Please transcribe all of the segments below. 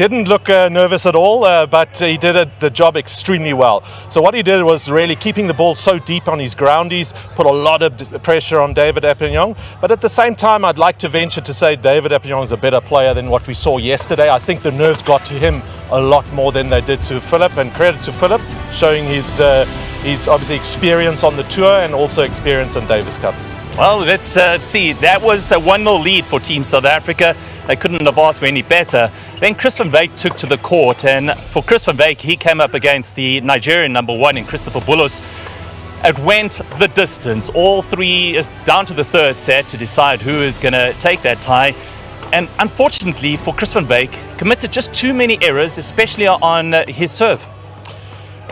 didn't look nervous at all, but he did the job extremely well. So what he did was really keeping the ball so deep on his groundies, put a lot of pressure on David Eppignon. But at the same time, I'd like to venture to say David Eppignon is a better player than what we saw yesterday. I think the nerves got to him a lot more than they did to Philip, and credit to Philip, showing his obviously experience on the tour and also experience in Davis Cup. Well, let's see. That was a 1-0 lead for Team South Africa. They couldn't have asked for any better. Then Chris van Wyk took to the court, and for Chris van Wyk, he came up against the Nigerian number 1 in Christopher Bullis. It went the distance, all three down to the third set to decide who is going to take that tie. And unfortunately for Chris van Wyk, committed just too many errors, especially on his serve.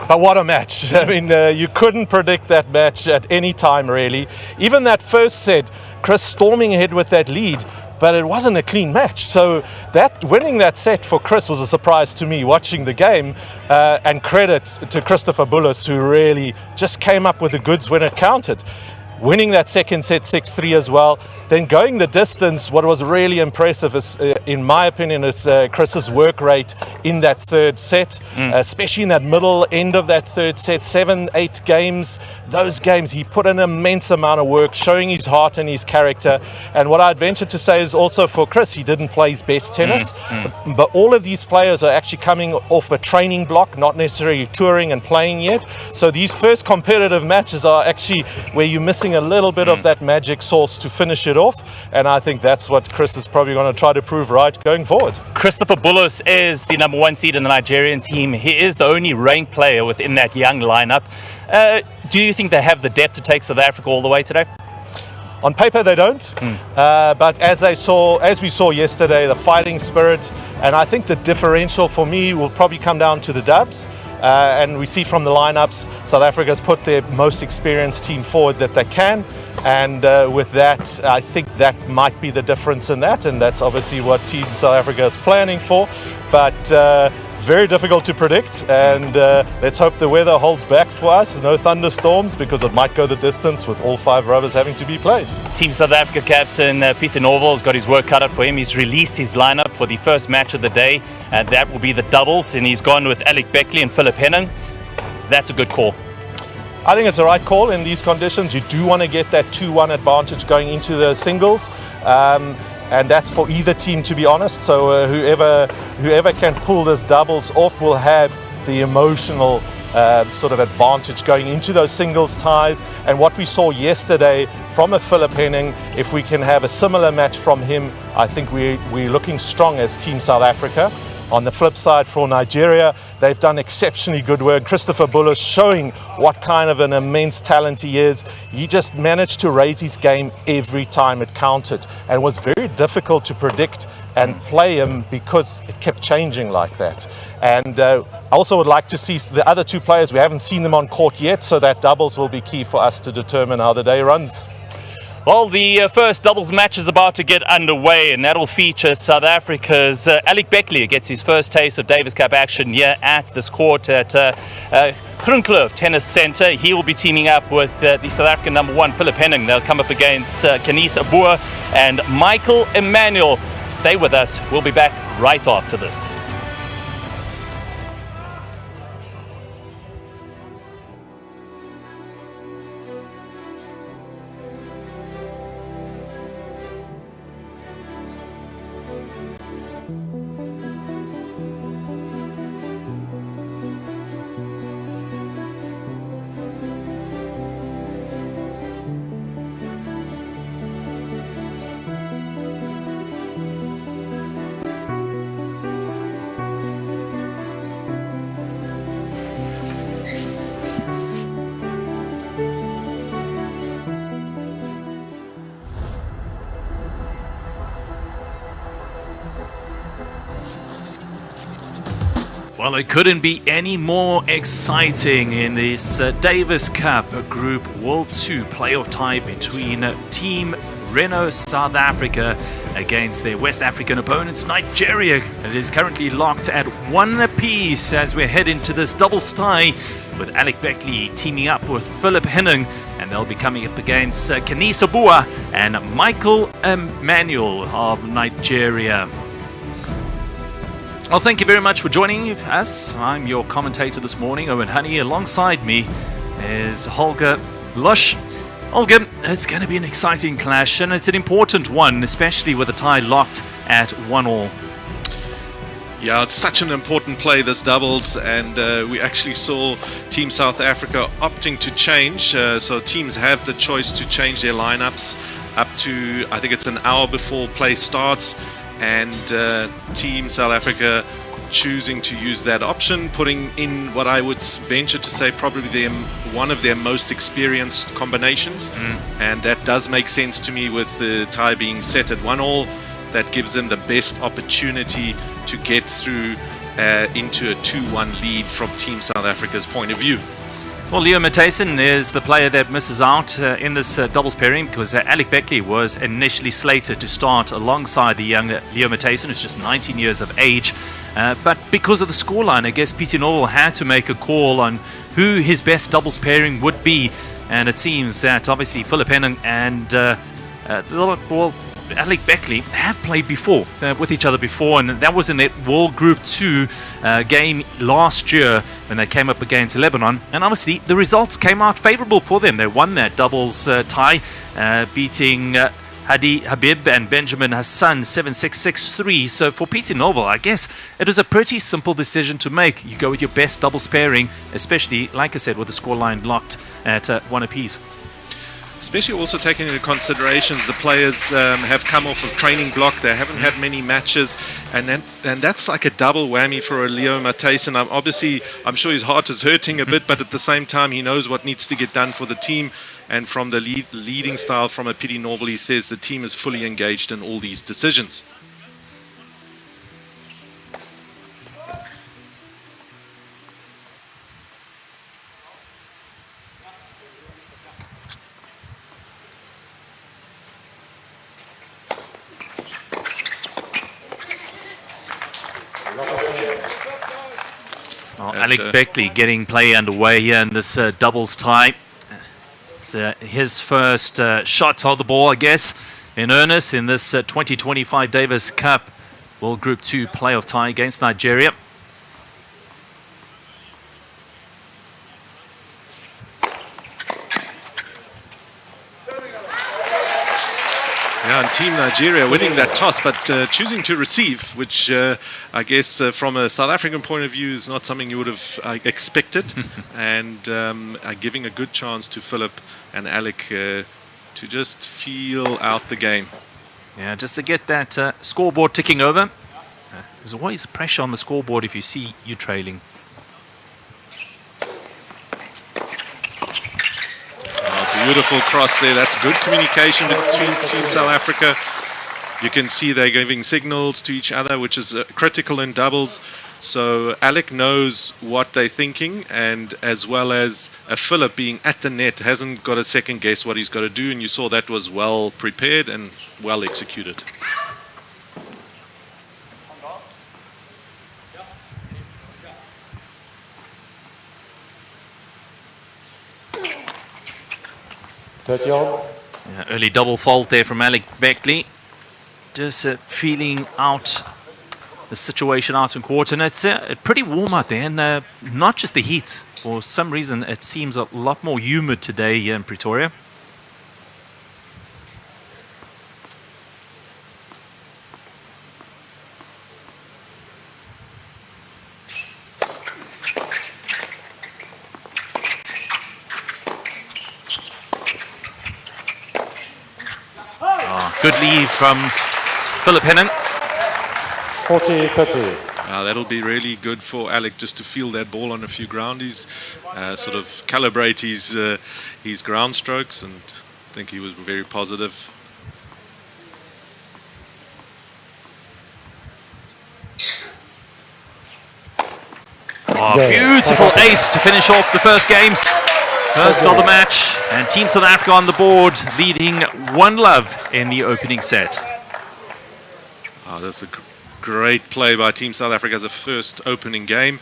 But what a match. I mean, you couldn't predict that match at any time, really. Even that first set, Chris storming ahead with that lead, but it wasn't a clean match. So that winning that set for Chris was a surprise to me watching the game, and credit to Christopher Bullis, who really just came up with the goods when it counted. Winning that second set 6-3 as well. Then going the distance, what was really impressive is, in my opinion, is Chris's work rate in that third set, especially in that middle end of that third set, 7-8 games. Those games, he put an immense amount of work, showing his heart and his character. And what I'd venture to say is also for Chris, he didn't play his best tennis, but all of these players are actually coming off a training block, not necessarily touring and playing yet. So these first competitive matches are actually where you're missing a little bit of that magic sauce to finish it off, and I think that's what Chris is probably going to try to prove right going forward. Christopher Bullis is the number 1 seed in the Nigerian team. He is the only ranked player within that young lineup. Do you think they have the depth to take South Africa all the way today? On paper they don't, but as we saw yesterday, the fighting spirit, and I think the differential for me will probably come down to the dubs. And we see from the lineups, South Africa's put their most experienced team forward that they can, and with that, I think that might be the difference in that, and that's obviously what Team South Africa is planning for. But very difficult to predict, and let's hope the weather holds back for us. No thunderstorms, because it might go the distance with all 5 rubbers having to be played. Team South Africa captain Peter Norval's got his work cut out for him. He's released his lineup for the first match of the day, and that will be the doubles, and he's gone with Alec Beckley and Philip Henning. That's a good call. I think it's the right call in these conditions. You do want to get that 2-1 advantage going into the singles. And that's for either team, to be honest. So whoever can pull this doubles off will have the emotional sort of advantage going into those singles ties. And what we saw yesterday from a Philip Henning, if we can have a similar match from him, I think we're looking strong as Team South Africa. On the flip side, for Nigeria, they've done exceptionally good work. Christopher Bullis showing what kind of an immense talent he is. He just managed to raise his game every time it counted, and was very difficult to predict and play him because it kept changing like that. And I also would like to see the other 2 players. We haven't seen them on court yet, so that doubles will be key for us to determine how the day runs. Well, the first doubles match is about to get underway, and that'll feature South Africa's Alec Beckley, who gets his first taste of Davis Cup action here at this court at Groenkloof Tennis Centre. He will be teaming up with the South African number 1, Philip Henning. They'll come up against Kenise Abua and Michael Emmanuel. Stay with us. We'll be back right after this. Well, it couldn't be any more exciting in this Davis Cup Group World 2 playoff tie between Team Renault South Africa against their West African opponents Nigeria. It is currently locked at 1 apiece as we head into this doubles tie, with Alec Beckley teaming up with Philip Henning, and they'll be coming up against Kenise Abua and Michael Emmanuel of Nigeria. Well, thank you very much for joining us. I'm your commentator this morning, Owen Honey. Alongside me is Holger Lush. Holger, it's going to be an exciting clash, and it's an important one, especially with the tie locked at 1-1. Yeah, it's such an important play, this doubles, and we actually saw Team South Africa opting to change. So teams have the choice to change their lineups up to, I think it's an hour before play starts, and Team South Africa choosing to use that option, putting in what I would venture to say probably one of their most experienced combinations, and that does make sense to me with the tie being set at 1-1. That gives them the best opportunity to get through into a 2-1 lead from Team South Africa's point of view. Well, Leo Matthijssen is the player that misses out in this doubles pairing, because Alec Beckley was initially slated to start alongside the young Leo Matthijssen, who's just 19 years of age. But because of the scoreline, I guess Pieter Norwell had to make a call on who his best doubles pairing would be. And it seems that obviously Philip Henning and Alec Beckley have played before with each other before, and that was in their World Group 2 game last year when they came up against Lebanon, and obviously the results came out favourable for them. They won that doubles tie, beating Hadi Habib and Benjamin Hassan 7-6, 6-3. So for Pieter Norwell, I guess it was a pretty simple decision to make. You go with your best doubles pairing, especially, like I said, with the scoreline locked at 1 apiece. Especially also taking into consideration the players have come off of training block. They haven't had many matches, and that's like a double whammy for a Leo Matthijssen. I'm sure his heart is hurting a bit, but at the same time he knows what needs to get done for the team. And from the leading style from a Pieter Norwell, he says the team is fully engaged in all these decisions. Well, Alec Beckley getting play underway here in this doubles tie. It's his first shot on the ball, I guess, in earnest in this 2025 Davis Cup World Group 2 playoff tie against Nigeria. Yeah, and Team Nigeria winning that toss, but choosing to receive, which I guess from a South African point of view is not something you would have expected, and giving a good chance to Philip and Alec to just feel out the game. Yeah, just to get that scoreboard ticking over. There's always pressure on the scoreboard if you see you trailing. Beautiful cross there. That's good communication between Team South Africa. You can see they're giving signals to each other, which is critical in doubles. So Alec knows what they're thinking, and as well as Philip being at the net hasn't got to second guess what he's got to do, and you saw that was well prepared and well executed. Yeah, early double fault there from Alec Beckley. Just feeling out the situation out in court, and it's pretty warm out there, and not just the heat. For some reason, it seems a lot more humid today here in Pretoria. Good lead from Philip Henning. 40-30. That'll be really good for Alec just to feel that ball on a few groundies, sort of calibrate his ground strokes, and I think he was very positive. Oh, beautiful ace to finish off the first game. First of the match, and Team South Africa on the board, leading 1-0 in the opening set. Oh, that's a great play by Team South Africa as a first opening game.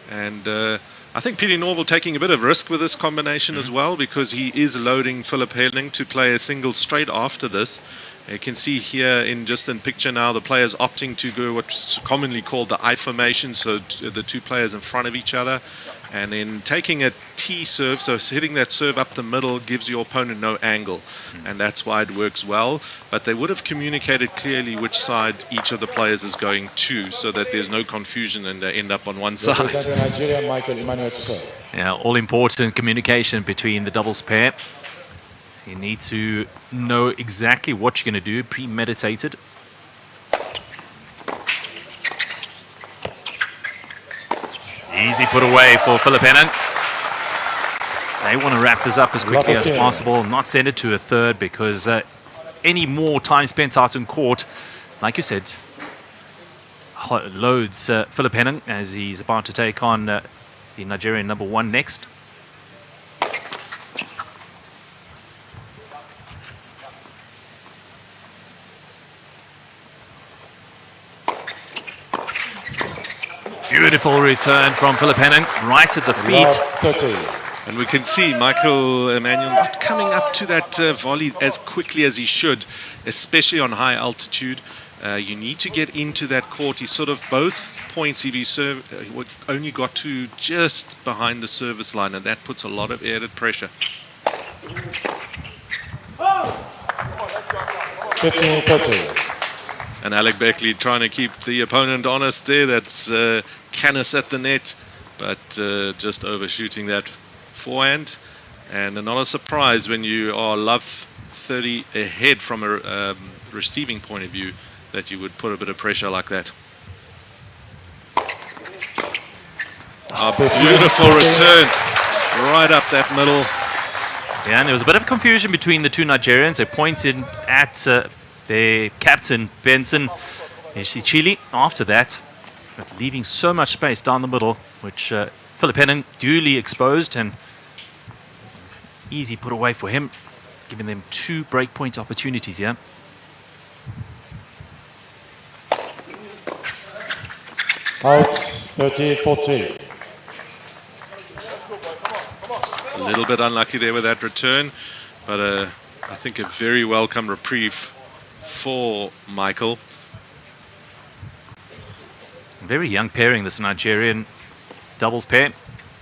And I think Pieter Norwell taking a bit of risk with this combination as well, because he is loading Philip Henning to play a single straight after this. You can see here in picture now the players opting to go what's commonly called the I formation, so the two players in front of each other, and then taking a T serve, so hitting that serve up the middle gives your opponent no angle, and that's why it works well. But they would have communicated clearly which side each of the players is going to, so that there's no confusion and they end up on one side. Yeah, all important communication between the doubles pair. You need to know exactly what you're going to do, premeditated. Easy put away for Philip Henning. They want to wrap this up as quickly as possible, not send it to a third, because any more time spent out in court, like you said, loads Philip Henning as he's about to take on the Nigerian number 1 next. Beautiful return from Philip Henning, right at the feet. And we can see Michael Emmanuel not coming up to that volley as quickly as he should, especially on high altitude. You need to get into that court. He's sort of both points he only got to just behind the service line, and that puts a lot of added pressure. 15-30. And Alec Beckley trying to keep the opponent honest there. That's Canis at the net, but just overshooting that forehand. And not a surprise when you are love 30 ahead from a receiving point of view that you would put a bit of pressure like that. A beautiful return right up that middle. Yeah, and there was a bit of confusion between the two Nigerians. They pointed at their captain, Benson Chile, after that, but leaving so much space down the middle, which Philip Henning duly exposed, and easy put away for him, giving them 2 breakpoint opportunities here. Out 30-40. A little bit unlucky there with that return, but I think a very welcome reprieve for Michael. Very young pairing, this Nigerian doubles pair,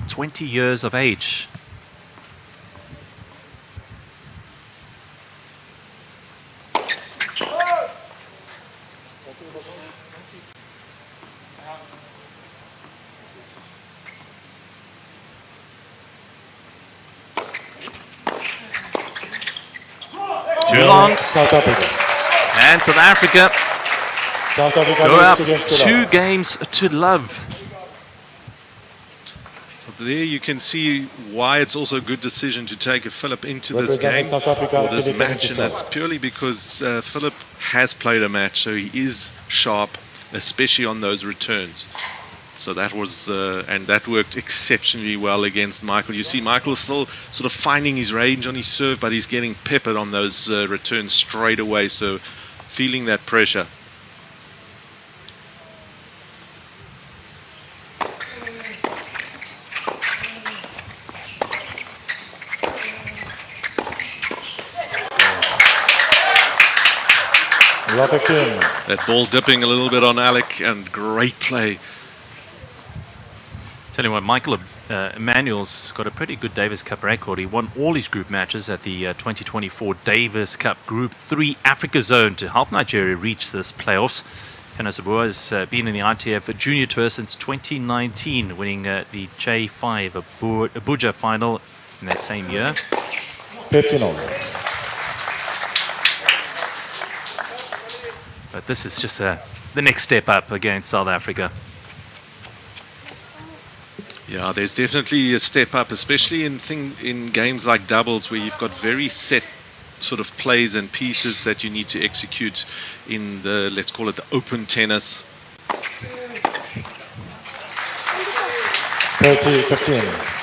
20 years of age. Too long. South Africa. And South Africa go up 2 games to love. So there you can see why it's also a good decision to take a Philip into this game or this match, and that's purely because Philip has played a match, so he is sharp, especially on those returns. So that was, and that worked exceptionally well against Michael. You see Michael is still sort of finding his range on his serve, but he's getting peppered on those returns straight away, so feeling that pressure. That ball dipping a little bit on Alec, and great play. Tell you what, Michael Emmanuel's got a pretty good Davis Cup record. He won all his group matches at the 2024 Davis Cup Group 3 Africa Zone to help Nigeria reach this playoffs. Henning has been in the ITF Junior Tour since 2019, winning the J5 Abuja final in that same year. 15-all. But this is just the next step up against South Africa. Yeah, there's definitely a step up, especially in games like doubles where you've got very set sort of plays and pieces that you need to execute in the, let's call it the open tennis. 30-15.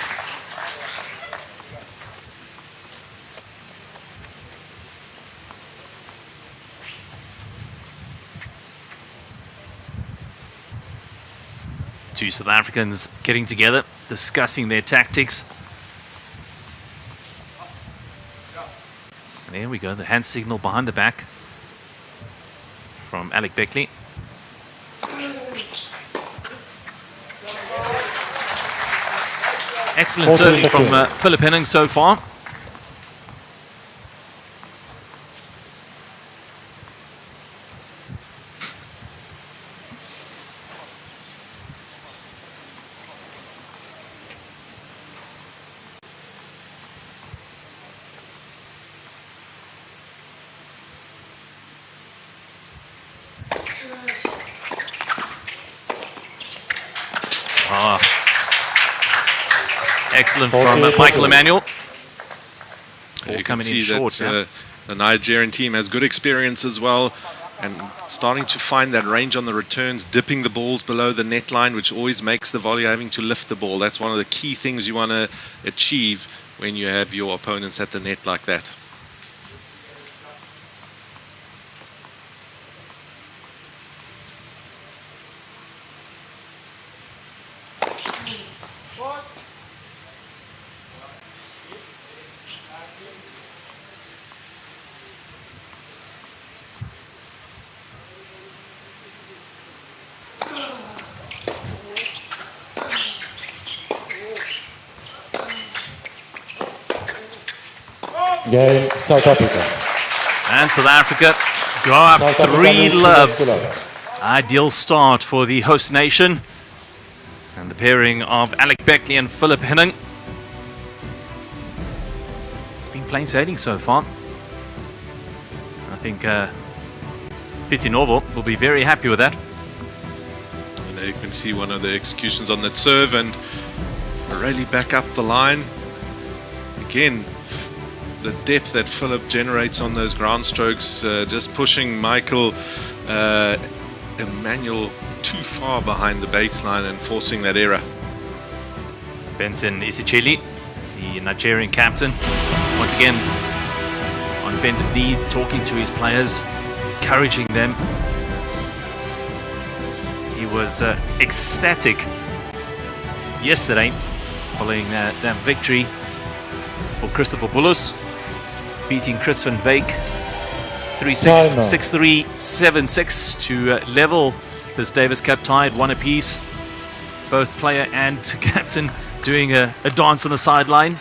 Two South Africans getting together, discussing their tactics. And there we go, the hand signal behind the back. from Alec Beckley. Excellent serving from Philip Henning so far. Excellent from Michael Emmanuel. You can coming in see short, that the Nigerian team has good experience as well, and starting to find that range on the returns, dipping the balls below the net line, which always makes the volley having to lift the ball. That's one of the key things you want to achieve when you have your opponents at the net like that. Game, South Africa. And South Africa go up 3-love. Ideal start for the host nation. And the pairing of Alec Beckley and Philip Henning. It's been plain sailing so far. I think Pietie Novo will be very happy with that. And there you can see one of the executions on that serve and really back up the line. Again, the depth that Philip generates on those ground strokes, just pushing Michael Emmanuel too far behind the baseline and forcing that error. Benson Isichili, the Nigerian captain, once again on bended knee, talking to his players, encouraging them. He was ecstatic yesterday following that victory for Christopher Bullis, beating Chris van Wyk 3-6, 6-3, 7-6 to level this Davis Cup tie at 1 apiece. Both player and captain doing a dance on the sideline.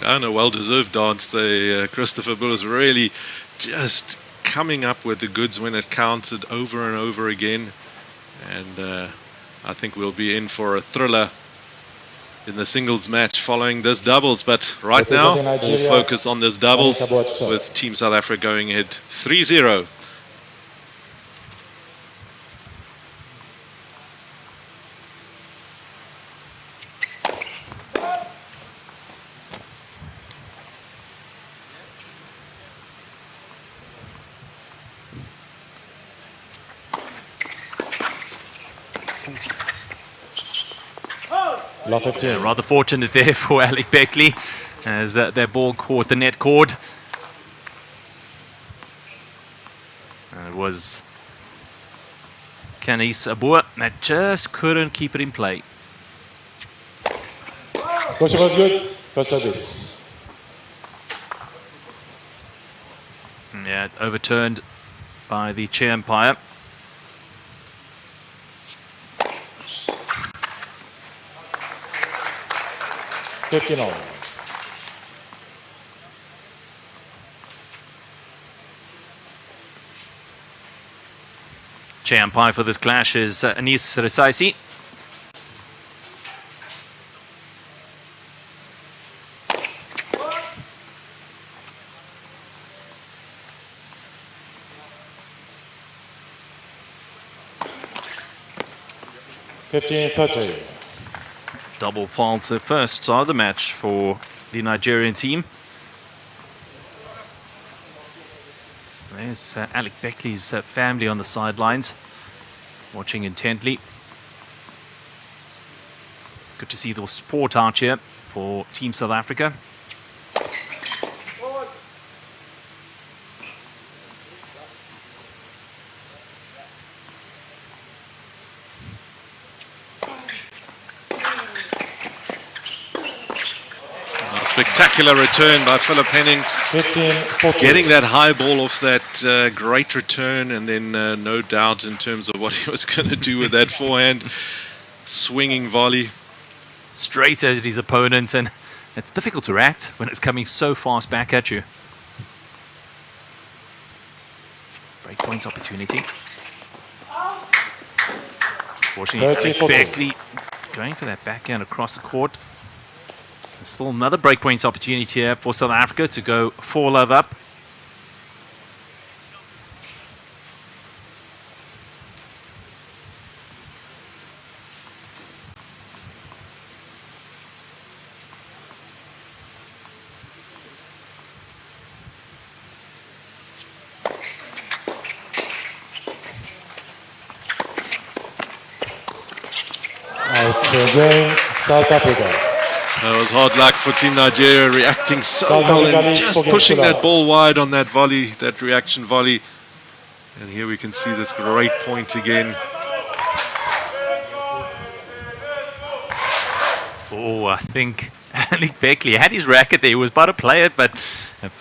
And a well-deserved dance. Christopher Bullis really just coming up with the goods when it counted over and over again. And I think we'll be in for a thriller in the singles match following this doubles, but right now we'll focus on this doubles with Team South Africa going ahead 3-0. Rather fortunate there for Alec Beckley as their ball caught the net cord. And it was Canis Abua that just couldn't keep it in play. Coach was good. First service. Yeah, overturned by the chair umpire. Chair umpire for this clash is Anis Resaisi. Double faults the first start of the match for the Nigerian team. There's Alec Beckley's family on the sidelines, watching intently. Good to see the support out here for Team South Africa. Spectacular return by Philip Henning. 15-14. Getting that high ball off that great return, and then no doubt in terms of what he was going to do with that forehand. Swinging volley. Straight at his opponent, and it's difficult to react when it's coming so fast back at you. Breakpoint opportunity. Fortunately, Beckley going for that backhand across the court. There's still another breakpoint opportunity here for South Africa to go 4-love up. Game, South Africa. That was hard luck for Team Nigeria, reacting so South well Africa and leads just for pushing game that ball wide on that volley, that reaction volley. And here we can see this great point again. Oh, I think Henning Beckley had his racket there. He was about to play it, but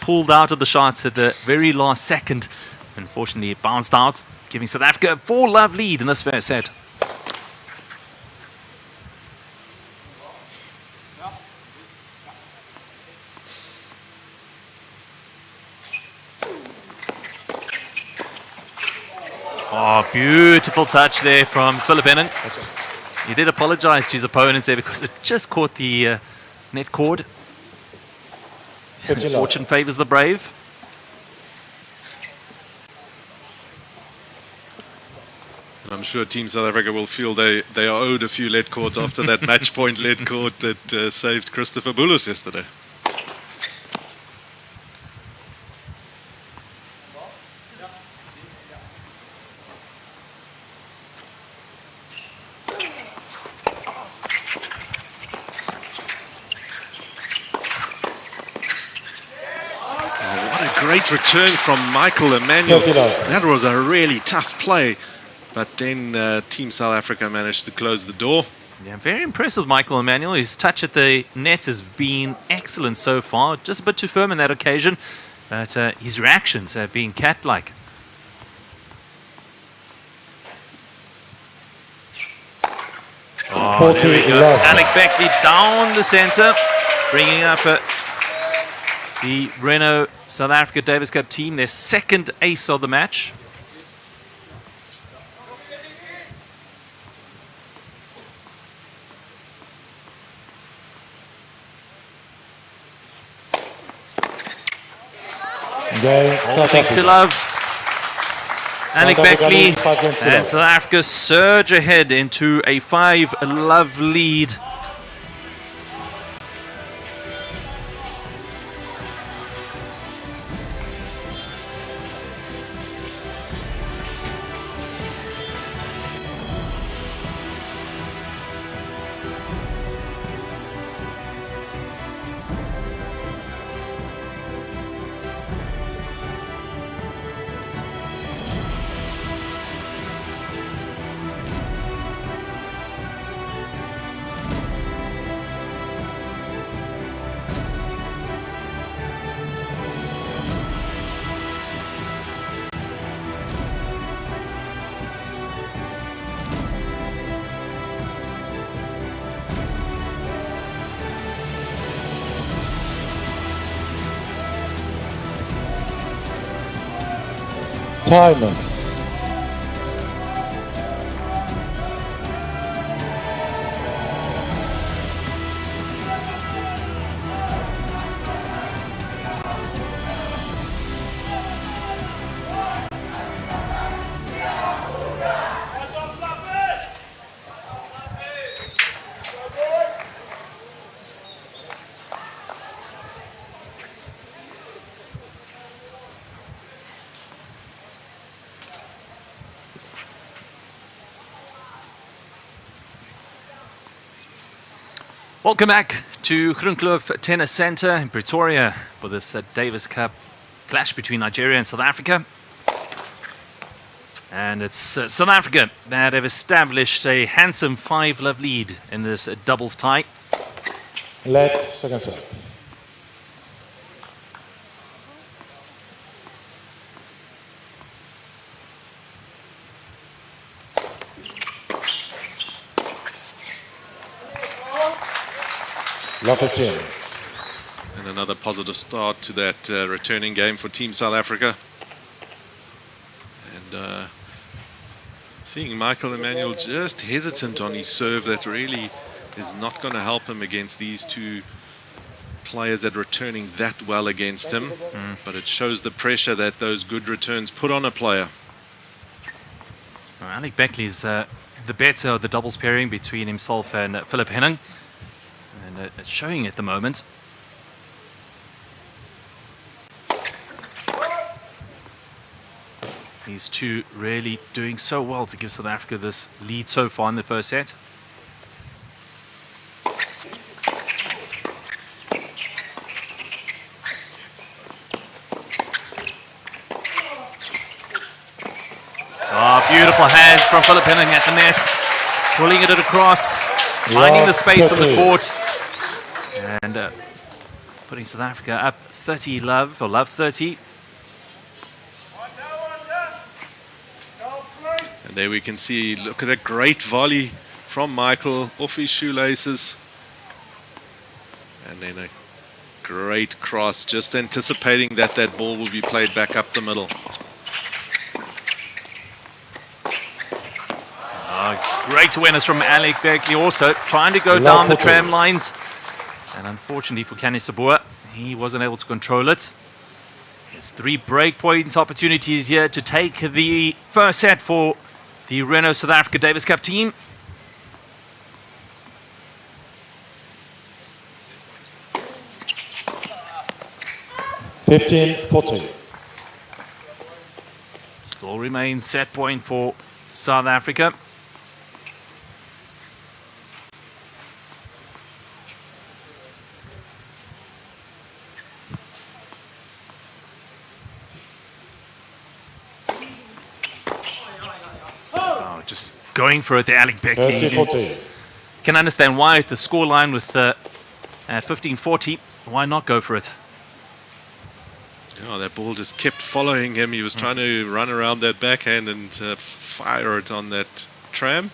pulled out of the shots at the very last second. Unfortunately, it bounced out, giving South Africa a 4-love lead in this first set. Oh, beautiful touch there from Philip Henning. He did apologize to his opponents there because it just caught the net cord. Fortune favors the brave. I'm sure Team South Africa will feel they are owed a few lead cords after that match point lead cord that saved Christopher Bullis yesterday. Great return from Michael Emmanuel. That was a really tough play, but then Team South Africa managed to close the door. Yeah, very impressed with Michael Emmanuel. His touch at the net has been excellent so far. Just a bit too firm on that occasion, but his reactions have been cat-like. Oh, there we go. Alec Beckley down the center, bringing up the Renault South Africa Davis Cup team, their second ace of the match. Big to love. Alec Beckley and South Africa surge ahead into a 5-love lead. Time. Welcome back to Groenkloof Tennis Centre in Pretoria for this Davis Cup clash between Nigeria and South Africa. And it's South Africa that have established a handsome 5-love lead in this doubles tie. Let second serve. Love 15. And another positive start to that returning game for Team South Africa. And seeing Michael Emmanuel just hesitant on his serve, that really is not going to help him against these two players that are returning that well against him. But it shows the pressure that those good returns put on a player. Well, Alec Beckley's the better of the doubles pairing between himself and Philip Henning. And it's showing at the moment. These two really doing so well to give South Africa this lead so far in the first set. Oh, beautiful hands from Philip Henning at the net. Pulling it across, finding the space on the court. And putting South Africa up 30 love, or love 30. And there we can see, look at a great volley from Michael off his shoelaces. And then a great cross, just anticipating that that ball will be played back up the middle. Great awareness from Alec Beckley, also trying to go down the tram lines. And unfortunately for Kenny Sabua, he wasn't able to control it. There's 3 break points opportunities here to take the first set for the Renault South Africa Davis Cup team. Still remains set point for South Africa. Just going for it, the Alec Beckley. Can understand why the scoreline with at 15-40, why not go for it? Oh, that ball just kept following him. He was trying to run around that backhand and fire it on that tram.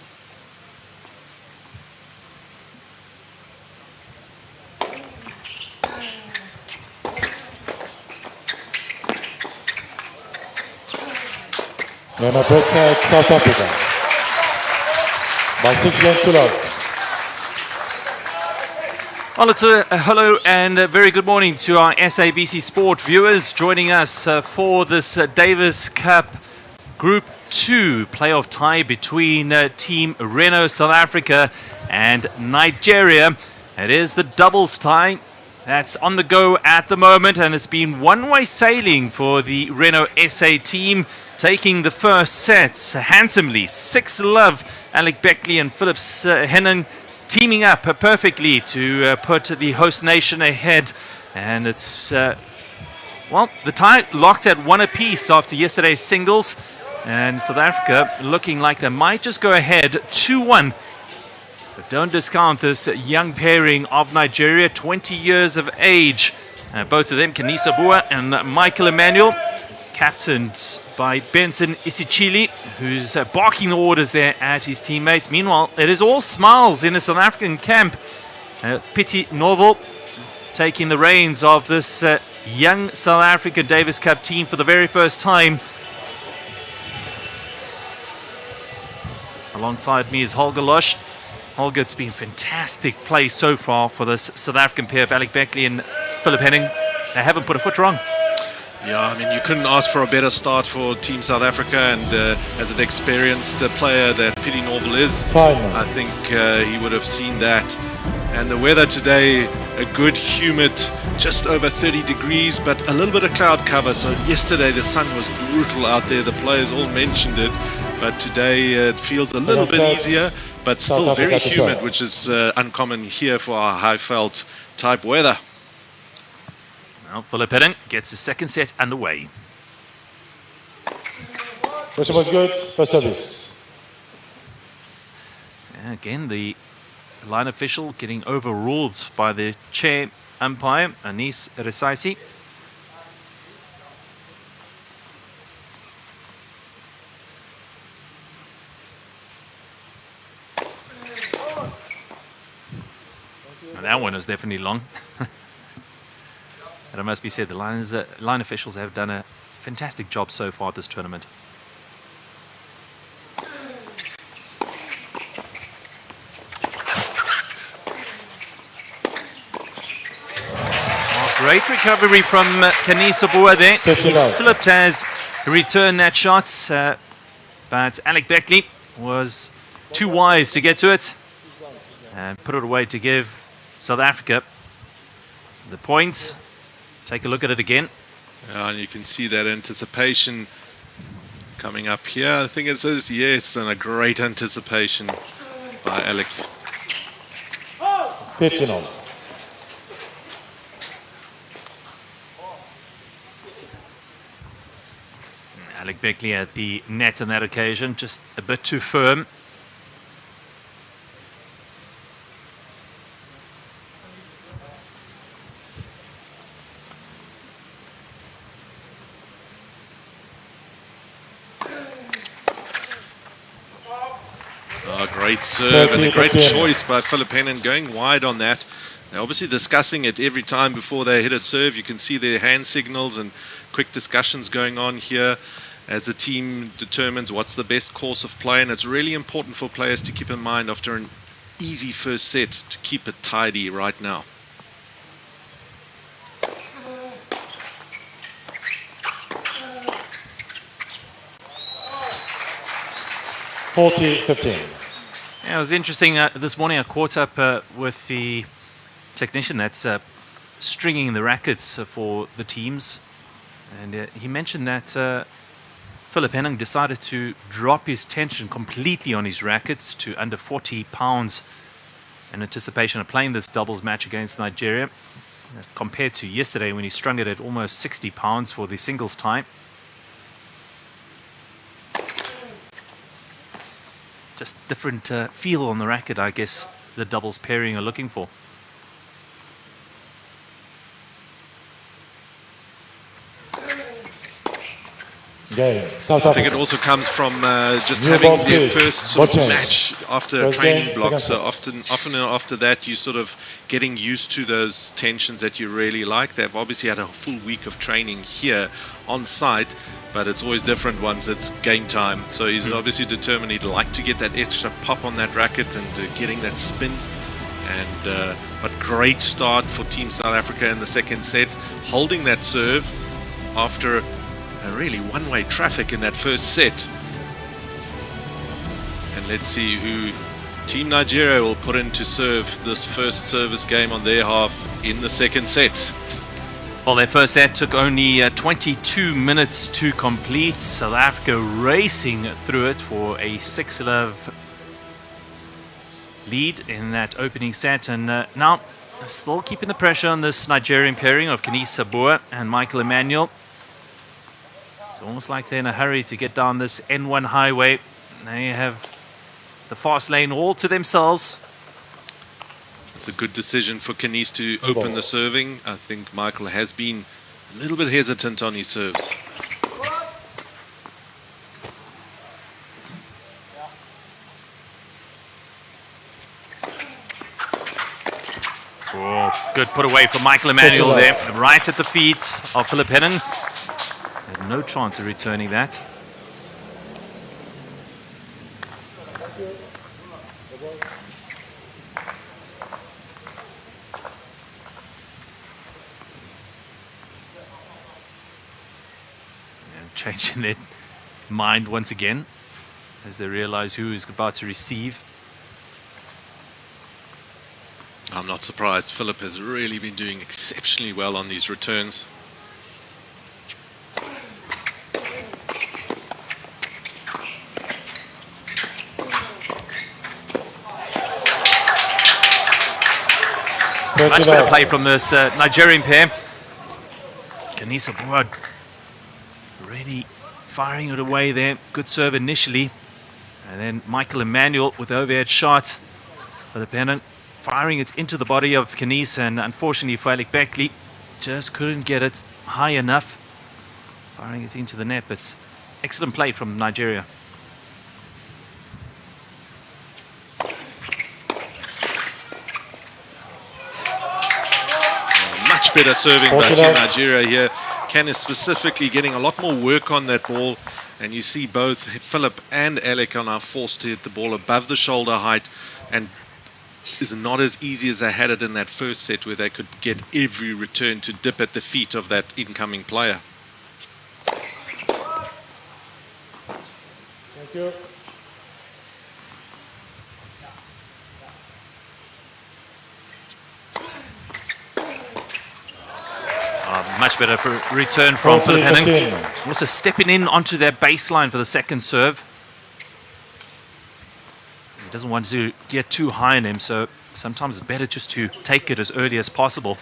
And a first set, South Africa. By 6 games to love. Well, it's a hello and a very good morning to our SABC Sport viewers joining us for this Davis Cup Group 2 playoff tie between Team Renault South Africa and Nigeria. It is the doubles tie that's on the go at the moment, and it's been one-way sailing for the Renault SA team, taking the first sets handsomely. 6-love, Alec Beckley and Philip Henning teaming up perfectly to put the host nation ahead. And it's, well, the tie locked at 1 apiece after yesterday's singles. And South Africa looking like they might just go ahead 2-1. But don't discount this young pairing of Nigeria, 20 years of age. Both of them, Kenisa Bua and Michael Emmanuel, captained by Benson Isichili, who's barking the orders there at his teammates. Meanwhile, it is all smiles in the South African camp. Pity Norval taking the reins of this young South Africa Davis Cup team for the very first time. Alongside me is Holger Losch. Holger, it's been fantastic play so far for this South African pair of Alec Beckley and Philip Henning. They haven't put a foot wrong. Yeah, I mean, you couldn't ask for a better start for Team South Africa, and as an experienced player that Pity Norval is, I think he would have seen that. And the weather today, a good humid, just over 30 degrees, but a little bit of cloud cover. So yesterday the sun was brutal out there, the players all mentioned it, but today it feels a little bit easier, but still very humid, which is uncommon here for our high-felt type weather. Well, Philip Henning gets the second set underway. Question was good, first service. Yeah, again, the line official getting overruled by the chair umpire, Anis Resaisi. And that one was definitely long. And it must be said, the line officials have done a fantastic job so far at this tournament. Great recovery from Kenisa Boa there. He slipped as he returned that shot, but Alec Beckley was too wise to get to it and put it away to give South Africa the point. Take a look at it again. And you can see that anticipation coming up here. I think it says yes, and a great anticipation by Alec. 15-all. Alec Beckley at the net on that occasion, just a bit too firm. Great serve and a great choice by Philip Henning going wide on that. They're obviously discussing it every time before they hit a serve. You can see their hand signals and quick discussions going on here as the team determines what's the best course of play. And it's really important for players to keep in mind after an easy first set to keep it tidy right now. Yeah, it was interesting. This morning I caught up with the technician that's stringing the rackets for the teams. And he mentioned that Philip Henning decided to drop his tension completely on his rackets to under 40 pounds in anticipation of playing this doubles match against Nigeria, compared to yesterday when he strung it at almost 60 pounds for the singles tie. Just different feel on the racket, I guess, the doubles pairing are looking for. South I think it also comes from just having their first sort of match after a training block. So often after that, you sort of getting used to those tensions that you really like. They've obviously had a full week of training here on site, but it's always different once it's game time. So he's obviously determined he'd like to get that extra pop on that racket and getting that spin. And but great start for Team South Africa in the second set, holding that serve after a really one-way traffic in that first set. And let's see who Team Nigeria will put in to serve this first service game on their half in the second set. Well, that first set took only 22 minutes to complete. South Africa racing through it for a 6-love lead in that opening set. And now still keeping the pressure on this Nigerian pairing of Kenisa Boa and Michael Emmanuel. It's almost like they're in a hurry to get down this N1 highway. They have the fast lane all to themselves. It's a good decision for Kenisa to open the serving. I think Michael has been a little bit hesitant on his serves. Oh, good put away from Michael Emmanuel there, right at the feet of Philip Henning. Had no chance of returning that. And changing their mind once again as they realize who is about to receive. I'm not surprised. Philip has really been doing exceptionally well on these returns. Much better play from this Nigerian pair. Kenisa Boa really firing it away there. Good serve initially. And then Michael Emmanuel with the overhead shot for the pennant, firing it into the body of Kenisa, and unfortunately for Alec Beckley, just couldn't get it high enough. Firing it into the net, but excellent play from Nigeria. much better serving by Team Nigeria here. Ken is specifically getting a lot more work on that ball. And you see both Philip and Alec are now forced to hit the ball above the shoulder height, and is not as easy as they had it in that first set where they could get every return to dip at the feet of that incoming player. Thank you. Much better for return from Philip Henning. Also stepping in onto their baseline for the second serve. He doesn't want to get too high on him, so sometimes it's better just to take it as early as possible.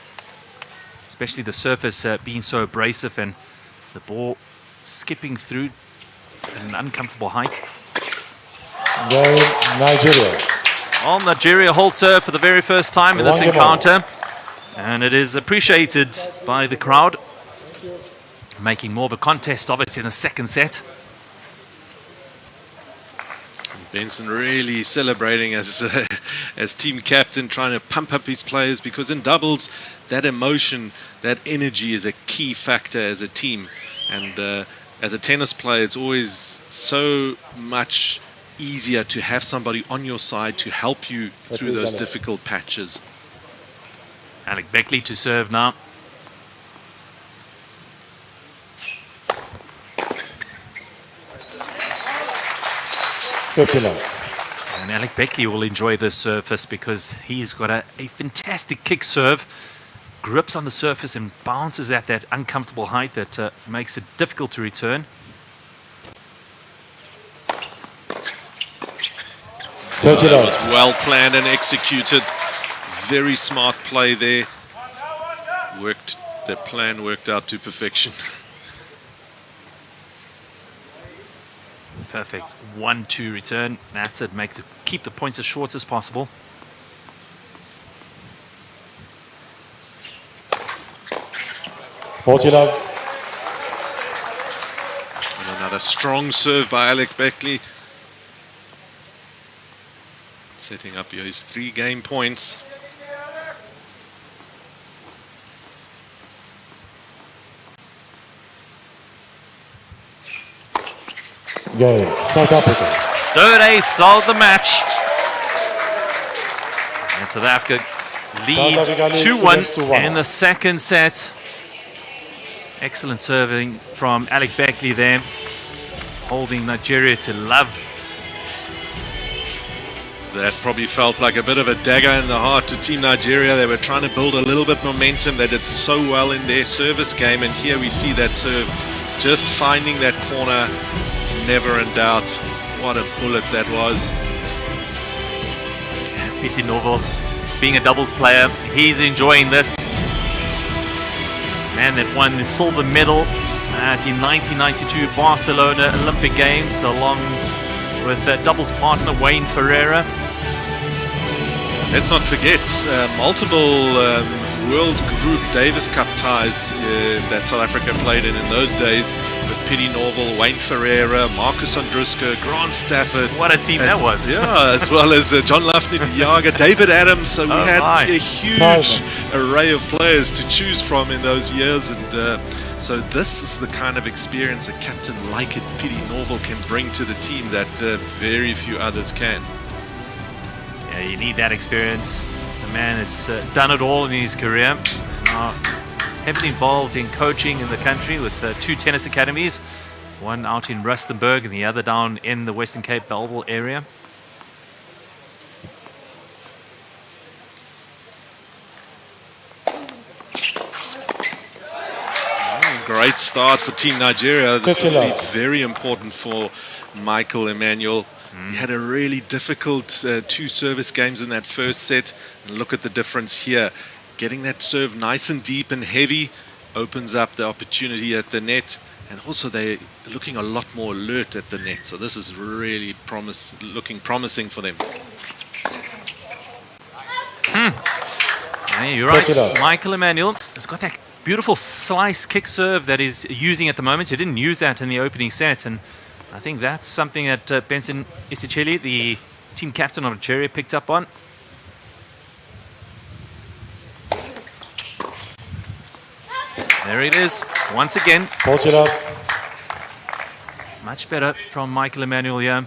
Especially the surface being so abrasive and the ball skipping through at an uncomfortable height. Game Nigeria. Well, Nigeria hold serve for the very first time in this encounter. And it is appreciated by the crowd, making more of a contest of it in the second set. Benson really celebrating as team captain, trying to pump up his players, because in doubles, that emotion, that energy is a key factor as a team. And as a tennis player, it's always so much easier to have somebody on your side to help you through those difficult patches. Alec Beckley to serve now. And Alec Beckley will enjoy this surface because he's got a fantastic kick serve. Grips on the surface and bounces at that uncomfortable height that makes it difficult to return. That was well planned and executed. Very smart play there. The plan worked out to perfection. Perfect 1-2 return. That's it. Keep the points as short as possible. And another strong serve by Alec Beckley, setting up his 3 game points. Game South Africa. Third ace of the match. And South Africa lead 2-1 in the second set. Excellent serving from Alec Beckley there, holding Nigeria to love. That probably felt like a bit of a dagger in the heart to Team Nigeria. They were trying to build a little bit momentum. They did so well in their service game, and here we see that serve just finding that corner. Never in doubt. What a bullet that was. Pity Norval, being a doubles player, he's enjoying this. Man that won the silver medal at the 1992 Barcelona Olympic Games, along with doubles partner Wayne Ferreira. Let's not forget multiple World Group Davis Cup ties that South Africa played in those days, with Pity Norval, Wayne Ferreira, Marcus Andruska, Grant Stafford. What a team that was. Yeah, as well as John Lafney Diaga, David Adams. So we had a huge array of players to choose from in those years. And so this is the kind of experience a captain like Pity Norval can bring to the team that very few others can. Yeah, you need that experience. The man that's done it all in his career. Now, heavily involved in coaching in the country with 2 tennis academies, one out in Rustenburg and the other down in the Western Cape Belleville area. Great start for Team Nigeria. This will be very important for Michael Emmanuel. He had a really difficult 2 service games in that first set. And look at the difference here. Getting that serve nice and deep and heavy opens up the opportunity at the net. And also they're looking a lot more alert at the net. So this is really looking promising for them. Yeah, you're right. Michael Emmanuel has got that beautiful slice kick serve that he's using at the moment. He didn't use that in the opening set. And I think that's something that Benson Isicheli, the team captain of Nigeria, picked up on. There it is. Once again, 40 love. much better from Michael Emmanuel here.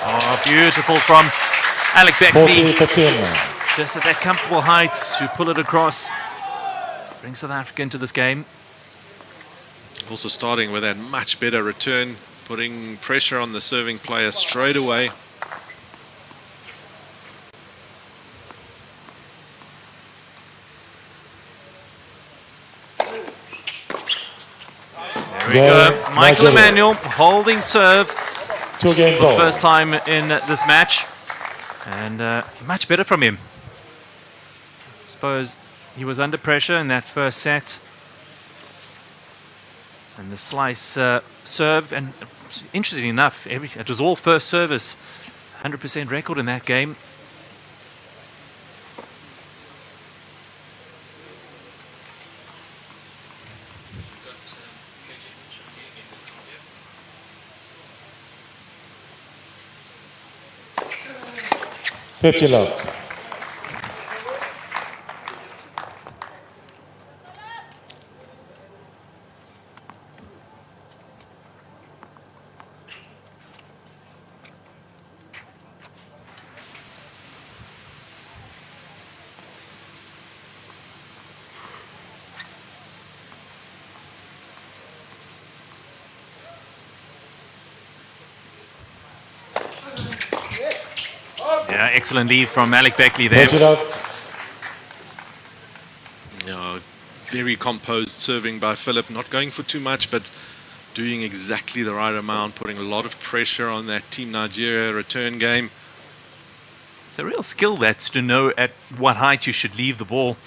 Oh, beautiful from Alec Beckley. 40-15. Just at that comfortable height to pull it across. Bring South Africa into this game. Also starting with that much better return, putting pressure on the serving player straight away. There we go. Michael Emmanuel holding serve. 2 games For the all. first time in this match. And much better from him. Suppose he was under pressure in that first set. And the slice serve, and interestingly enough, it was all first service. 100% record in that game. $50 love. Yeah, excellent lead from Alec Beckley there. 40 love. Very composed serving by Philip, not going for too much, but doing exactly the right amount, putting a lot of pressure on that Team Nigeria return game. It's a real skill that's to know at what height you should leave the ball.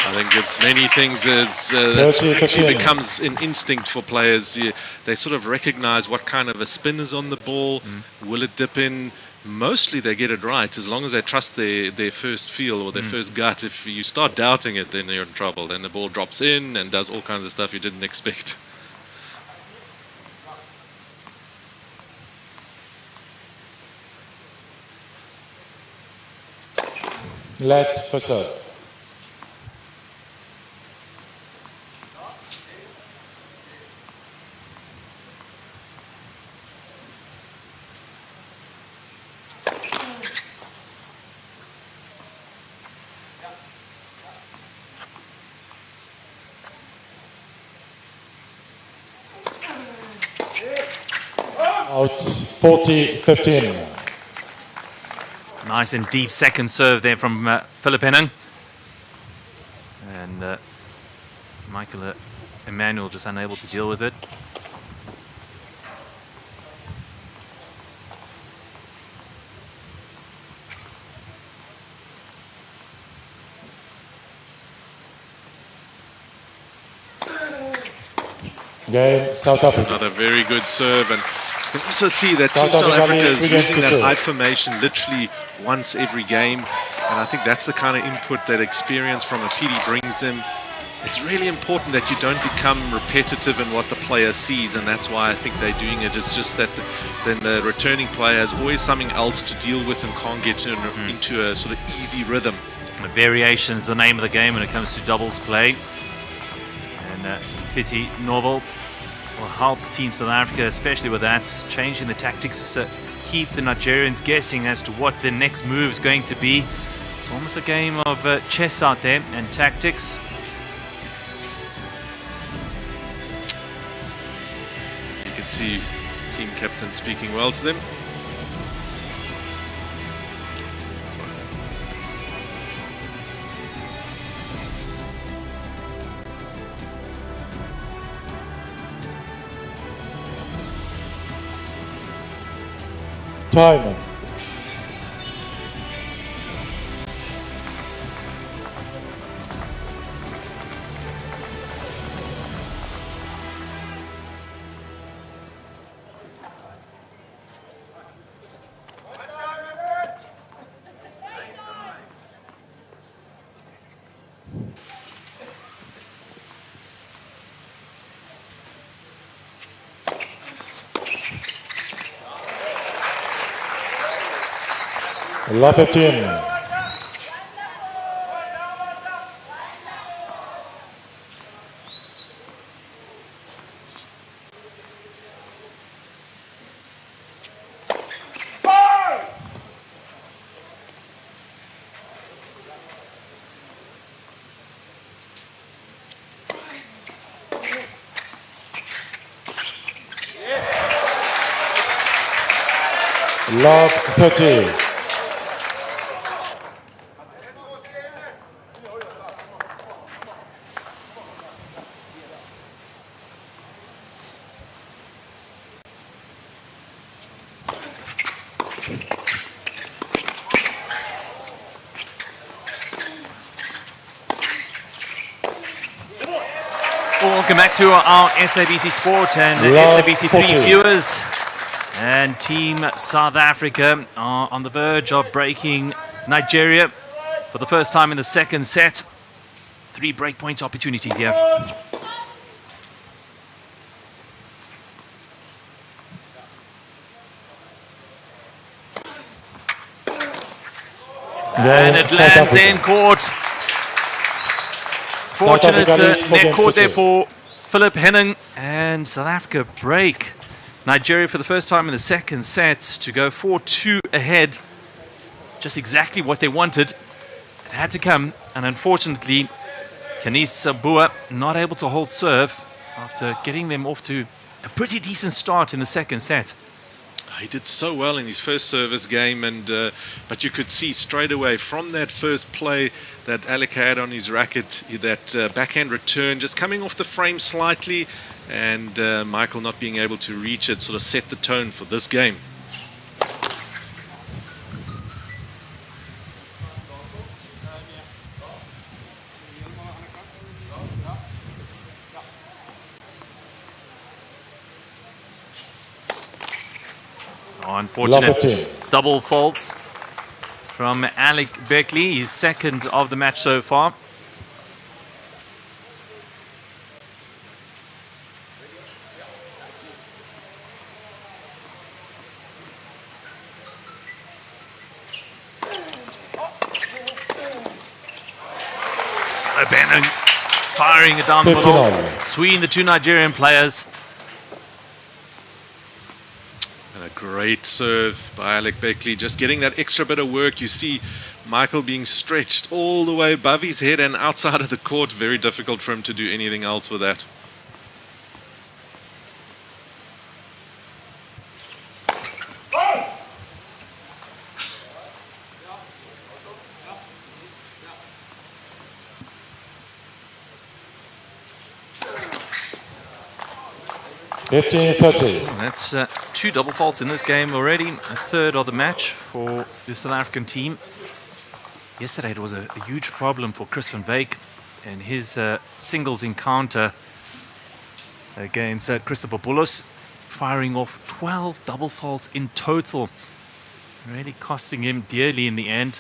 I think it's many things as that actually becomes an instinct for players. They sort of recognize what kind of a spin is on the ball. Will it dip in? Mostly they get it right as long as they trust their first feel or their first gut. If you start doubting it, then you're in trouble. Then the ball drops in and does all kinds of stuff you didn't expect. Let for serve. Out 40-15. Nice and deep second serve there from Philip Henning. And Michael Emmanuel just unable to deal with it. Game, South Africa. Another very good serve, and you can also see that South Team South Africa Africa is leads 3 games using to that 2. I formation literally once every game, and I think that's the kind of input that experience from a PD brings them. It's really important that you don't become repetitive in what the player sees, and that's why I think they're doing it. It's just that then the returning player has always something else to deal with and can't get into a sort of easy rhythm. Variation is the name of the game when it comes to doubles play. And Pity Novel will help Team South Africa, especially with that, changing the tactics to keep the Nigerians guessing as to what their next move is going to be. It's almost a game of chess out there and tactics. You can see team captain speaking well to them. Time. Love 15. Love 30. Welcome back to our SABC Sport and Love SABC 3 40. viewers. And Team South Africa are on the verge of breaking Nigeria for the first time in the second set. 3 breakpoint opportunities here. And it South lands Africa. in court. South Fortunate Africa leads for net game court there 60. for Philip Henning. And South Africa break Nigeria for the first time in the second set to go 4-2 ahead. Just exactly what they wanted. It had to come. And unfortunately, Kanis Sabua not able to hold serve after getting them off to a pretty decent start in the second set. He did so well in his first service game, and but you could see straight away from that first play that Alec had on his racket, that backhand return just coming off the frame slightly, and Michael not being able to reach it sort of set the tone for this game. Unfortunate 15. double faults from Alec Beckley, his second of the match so far. Benning firing it down the middle 59. between the two Nigerian players. And a great serve by Alec Beckley, just getting that extra bit of work. You see Michael being stretched all the way above his head and outside of the court. Very difficult for him to do anything else with that. That's 2 double faults in this game already, a third of the match for the South African team. Yesterday it was a huge problem for Chris van Wyk in his singles encounter against Christopher Bullis, firing off 12 double faults in total, really costing him dearly in the end.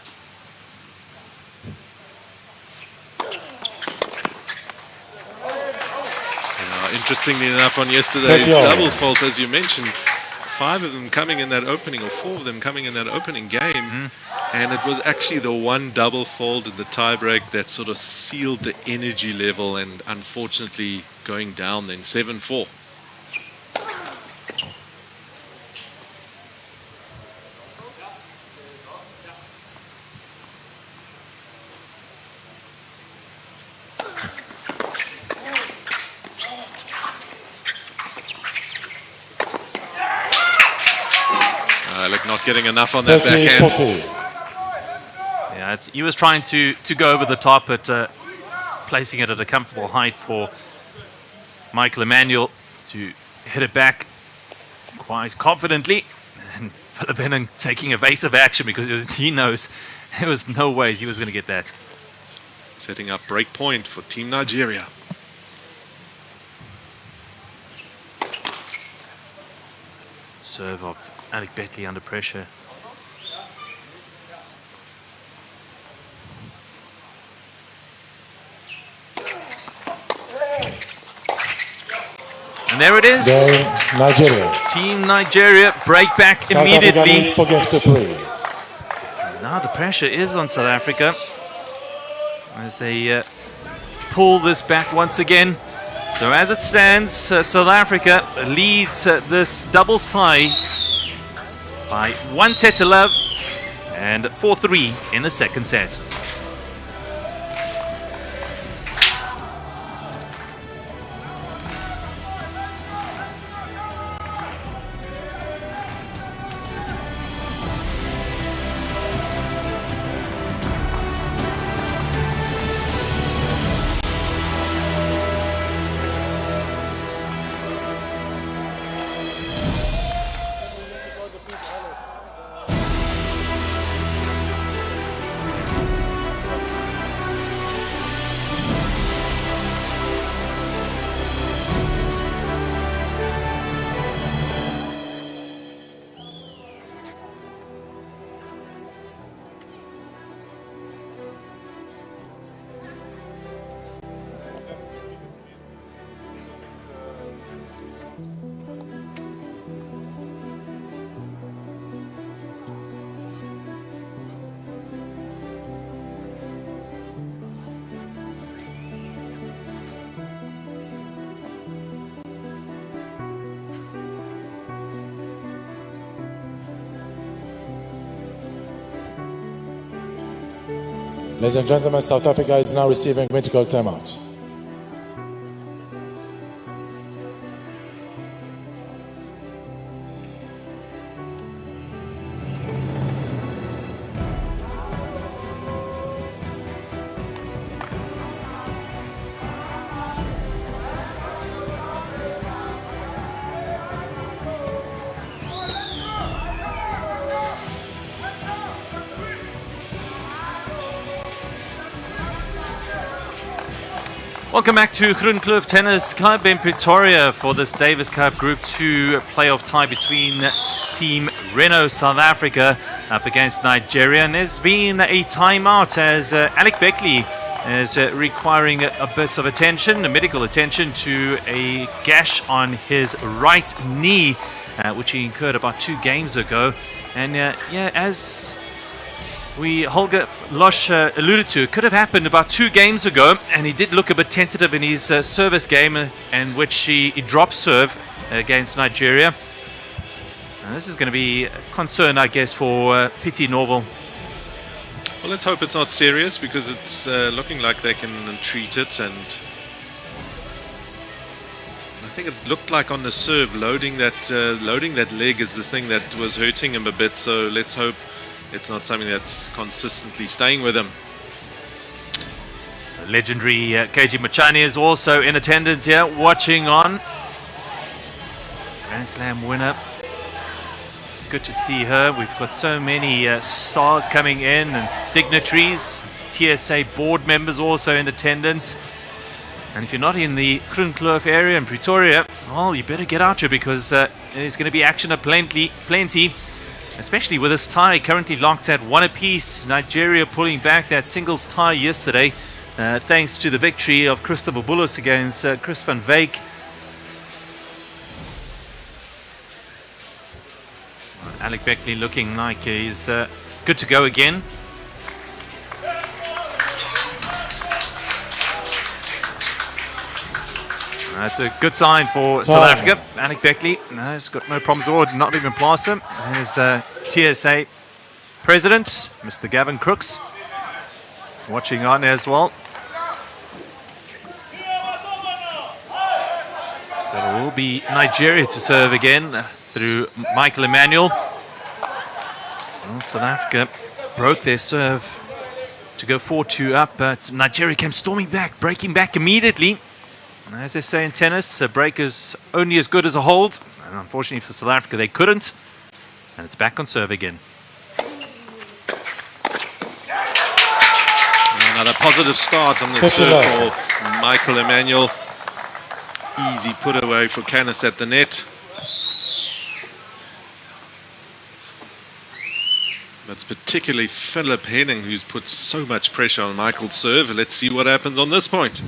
Interestingly enough, on yesterday's 30. double faults, as you mentioned, 5 of them coming in that opening, or 4 of them coming in that opening game, and it was actually the one double fault in the tiebreak that sort of sealed the energy level, and unfortunately going down then 7-4. Not getting enough on that 30, backhand. 40. Yeah, he was trying to go over the top, but placing it at a comfortable height for Michael Emmanuel to hit it back quite confidently. And Philip Henning taking evasive action because he knows there was no ways he was going to get that. Setting up break point for Team Nigeria. Serve of Alec Beckley under pressure. And there it is. Game Nigeria. Team Nigeria break back South Africa immediately. leads for game 3. pressure is on South Africa as they pull this back once again. So as it stands, South Africa leads this doubles tie by 1-0 and 4-3 in the second set. Ladies and gentlemen, South Africa is now receiving medical timeout. Welcome back to Groen Kloof Tennis Club in Pretoria for this Davis Cup Group 2 playoff tie between Team Renault South Africa up against Nigeria. And there's been a timeout as Alec Beckley is requiring a bit of attention, medical attention, to a gash on his right knee, which he incurred about 2 games ago. And as Holger Losch alluded to, it could have happened about 2 games ago, and he did look a bit tentative in his service game, in which he dropped serve against Nigeria. This is going to be a concern, I guess, for Pietie Norville. Well, let's hope it's not serious, because it's looking like they can treat it, and I think it looked like on the serve, loading that leg is the thing that was hurting him a bit. So let's hope it's not something that's consistently staying with him. The legendary KG Machani is also in attendance here, watching on. Grand Slam winner. Good to see her. We've got so many stars coming in and dignitaries. TSA board members also in attendance. And if you're not in the Groen Kloof area in Pretoria, well, you better get out here, because there's going to be action at plenty. Especially with this tie currently locked at 1 apiece. Nigeria pulling back that singles tie yesterday, thanks to the victory of Christopher Bullis against Chris van Wyk. Alec Beckley looking like he's good to go again. That's a good sign for South Africa. Alec Beckley, no, he's got no problems at all, not even plaster. There's TSA President, Mr. Gavin Crooks, watching on as well. So it will be Nigeria to serve again through Michael Emmanuel. Well, South Africa broke their serve to go 4-2 up, but Nigeria came storming back, breaking back immediately. As they say in tennis, a break is only as good as a hold. And unfortunately for South Africa, they couldn't. And it's back on serve again. Another positive start on the serve for Michael Emmanuel. Easy put away for Canis at the net. That's particularly Philip Henning, who's put so much pressure on Michael's serve. Let's see what happens on this point.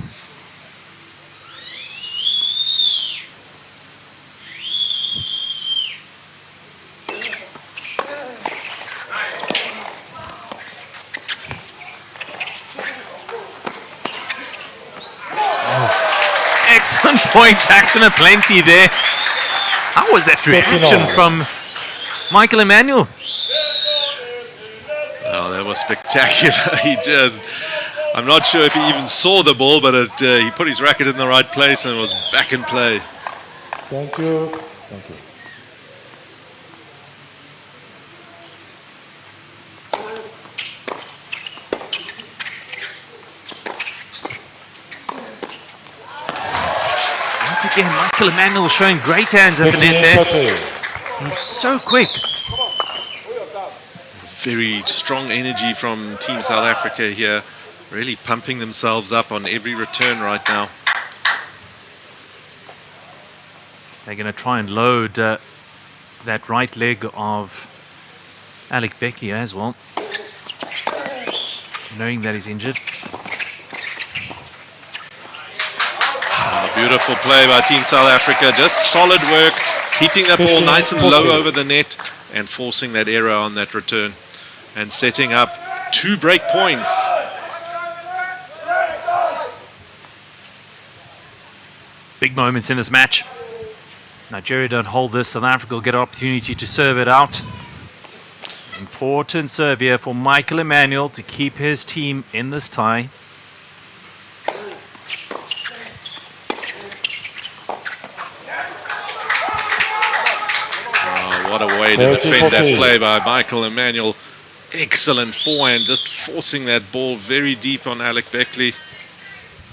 excellent point. Action aplenty there. How was that reaction from Michael Emmanuel? Oh, that was spectacular. I'm not sure if he even saw the ball, but he put his racket in the right place and was back in play. Thank you. Thank you. Once again, Michael Emmanuel showing great hands at the net there. He's so quick. Very strong energy from Team South Africa here. Really pumping themselves up on every return right now. They're going to try and load that right leg of Alec Beckley as well, knowing that he's injured. Beautiful play by Team South Africa. Just solid work, keeping that ball nice and low over the net and forcing that error on that return and setting up 2 break points. Big moments in this match. Nigeria don't hold this. South Africa will get an opportunity to serve it out. Important serve here for Michael Emmanuel to keep his team in this tie. What a way to defend that play by Michael Emmanuel. Excellent forehand, just forcing that ball very deep on Alec Beckley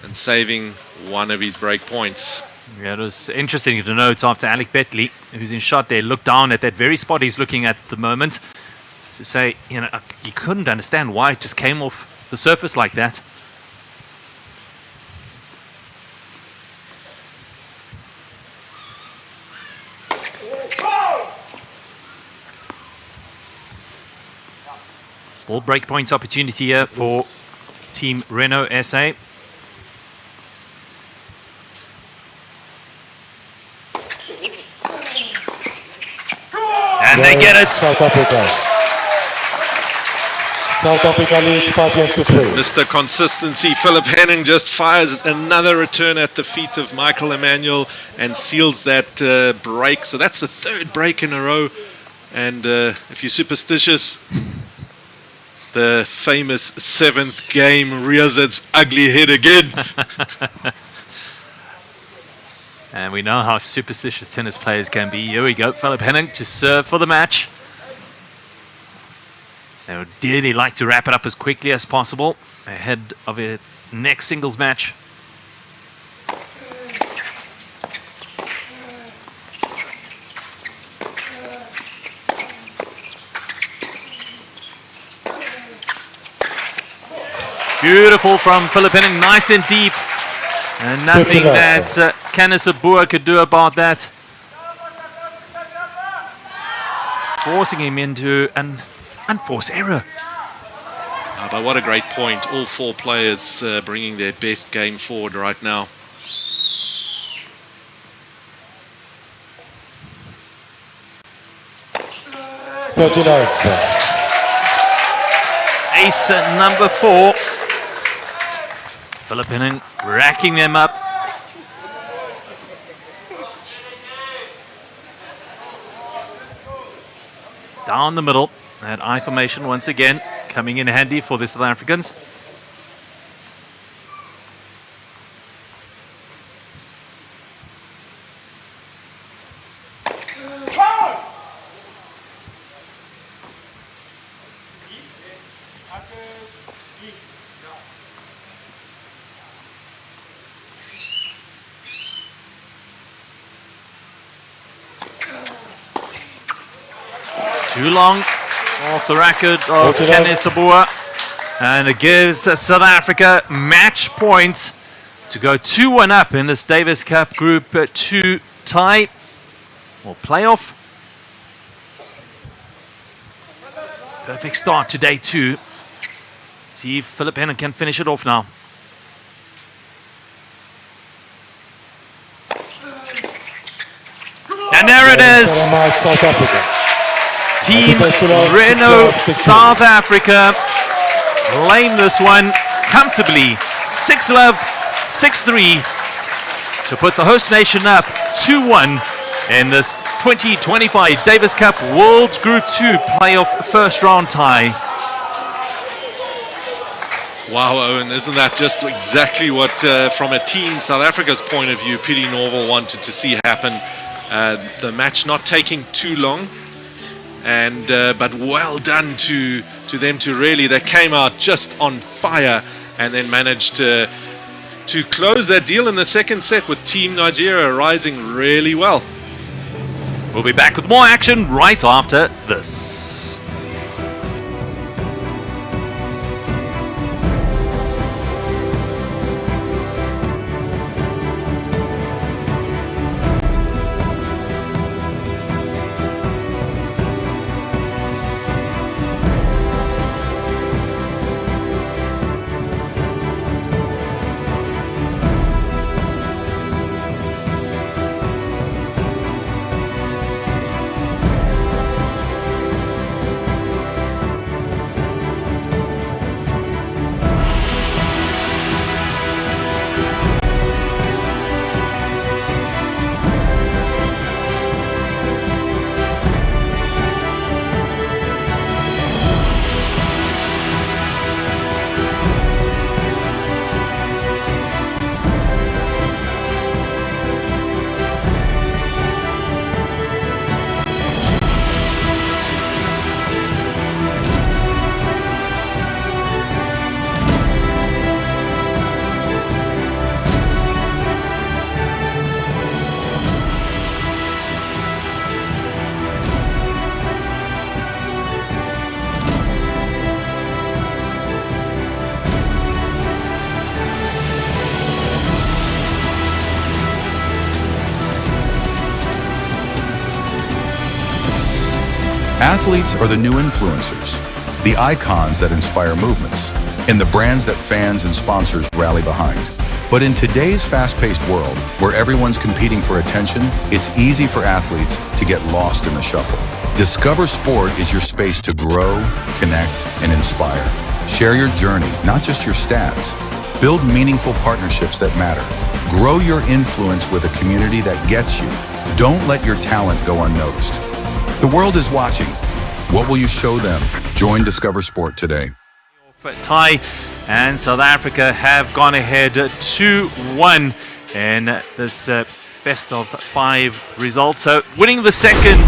and saving one of his break points. Yeah, it was interesting to note after Alec Beckley, who's in shot there, looked down at that very spot he's looking at the moment, to say, you know, he couldn't understand why it just came off the surface like that. Still break points opportunity here for Team Renault SA. And they get it. South Africa. South Africa leads 5 games to 3. Mr. Consistency, Philip Henning just fires another return at the feet of Michael Emmanuel and seals that break. So that's the 3rd break in a row. And if you're superstitious, the famous 7th game rears its ugly head again. And we know how superstitious tennis players can be. Here we go, Philip Henning to serve for the match. They would dearly like to wrap it up as quickly as possible ahead of a next singles match. Beautiful from Philip Henning, nice and deep. And nothing that Kenneth Abua could do about that. Forcing him into an unforced error. But what a great point. All 4 players bringing their best game forward right now. Ace number 4. Philip Henning racking them up. Down the middle. That I formation once again coming in handy for the South Africans. Too long off the racket of Kenneth Abua, and it gives South Africa match points to go 2-1 up in this Davis Cup Group 2 tie or playoff. Perfect start to day 2. Let's see if Philip Henning can finish it off now. And there it is. South Africa. Team Renault South Africa claim this one comfortably. 6-love, 6-3. to put the host nation up 2-1 in this 2025 Davis Cup World Group 2 playoff first round tie. Wow, Owen, isn't that just exactly what, from a team South Africa's point of view, Pietie Norval wanted to see happen? The match not taking too long, and but well done to them to really, they came out just on fire and then managed to close that deal in the second set with Team Nigeria rising really well. We'll be back with more action right after this. Athletes are the new influencers, the icons that inspire movements, and the brands that fans and sponsors rally behind. But in today's fast-paced world, where everyone's competing for attention, it's easy for athletes to get lost in the shuffle. Discover Sport is your space to grow, connect, and inspire. Share your journey, not just your stats. Build meaningful partnerships that matter. Grow your influence with a community that gets you. Don't let your talent go unnoticed. The world is watching. What will you show them? Join Discover Sport today. Tie, and South Africa have gone ahead 2-1 in this best of 5 result. So winning the second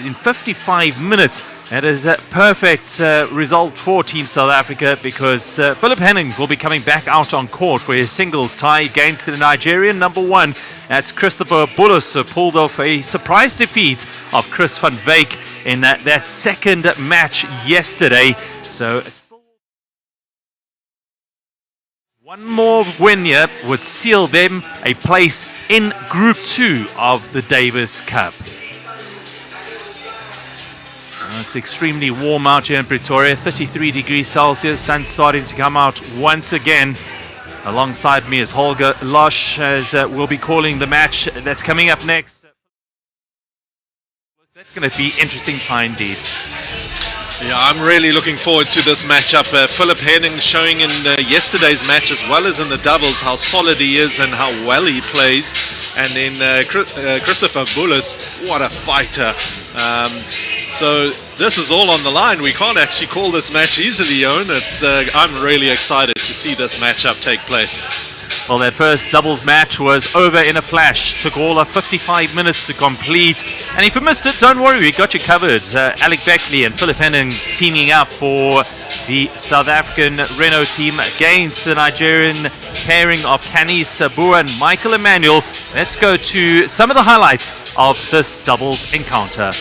in 55 minutes. That is a perfect result for Team South Africa, because Philip Henning will be coming back out on court for his singles tie against the Nigerian number 1. That's Christopher Bullis, pulled off a surprise defeat of Chris van Wyk in that second match yesterday. So one more win here would seal them a place in Group 2 of the Davis Cup. It's extremely warm out here in Pretoria, 33 degrees Celsius, sun starting to come out once again. Alongside me is Holger Losch, as we'll be calling the match that's coming up next. That's going to be interesting time indeed. Yeah, I'm really looking forward to this matchup. Philip Henning showing in yesterday's match, as well as in the doubles, how solid he is and how well he plays. And then Christopher Bullis, what a fighter. So this is all on the line. We can't actually call this match easily, Owen. I'm really excited to see this matchup take place. Well, that first doubles match was over in a flash. Took all of 55 minutes to complete. And if you missed it, don't worry, we got you covered. Alec Beckley and Philip Henning teaming up for the South African Renault team against the Nigerian pairing of Kani Sabua and Michael Emmanuel. Let's go to some of the highlights of this doubles encounter.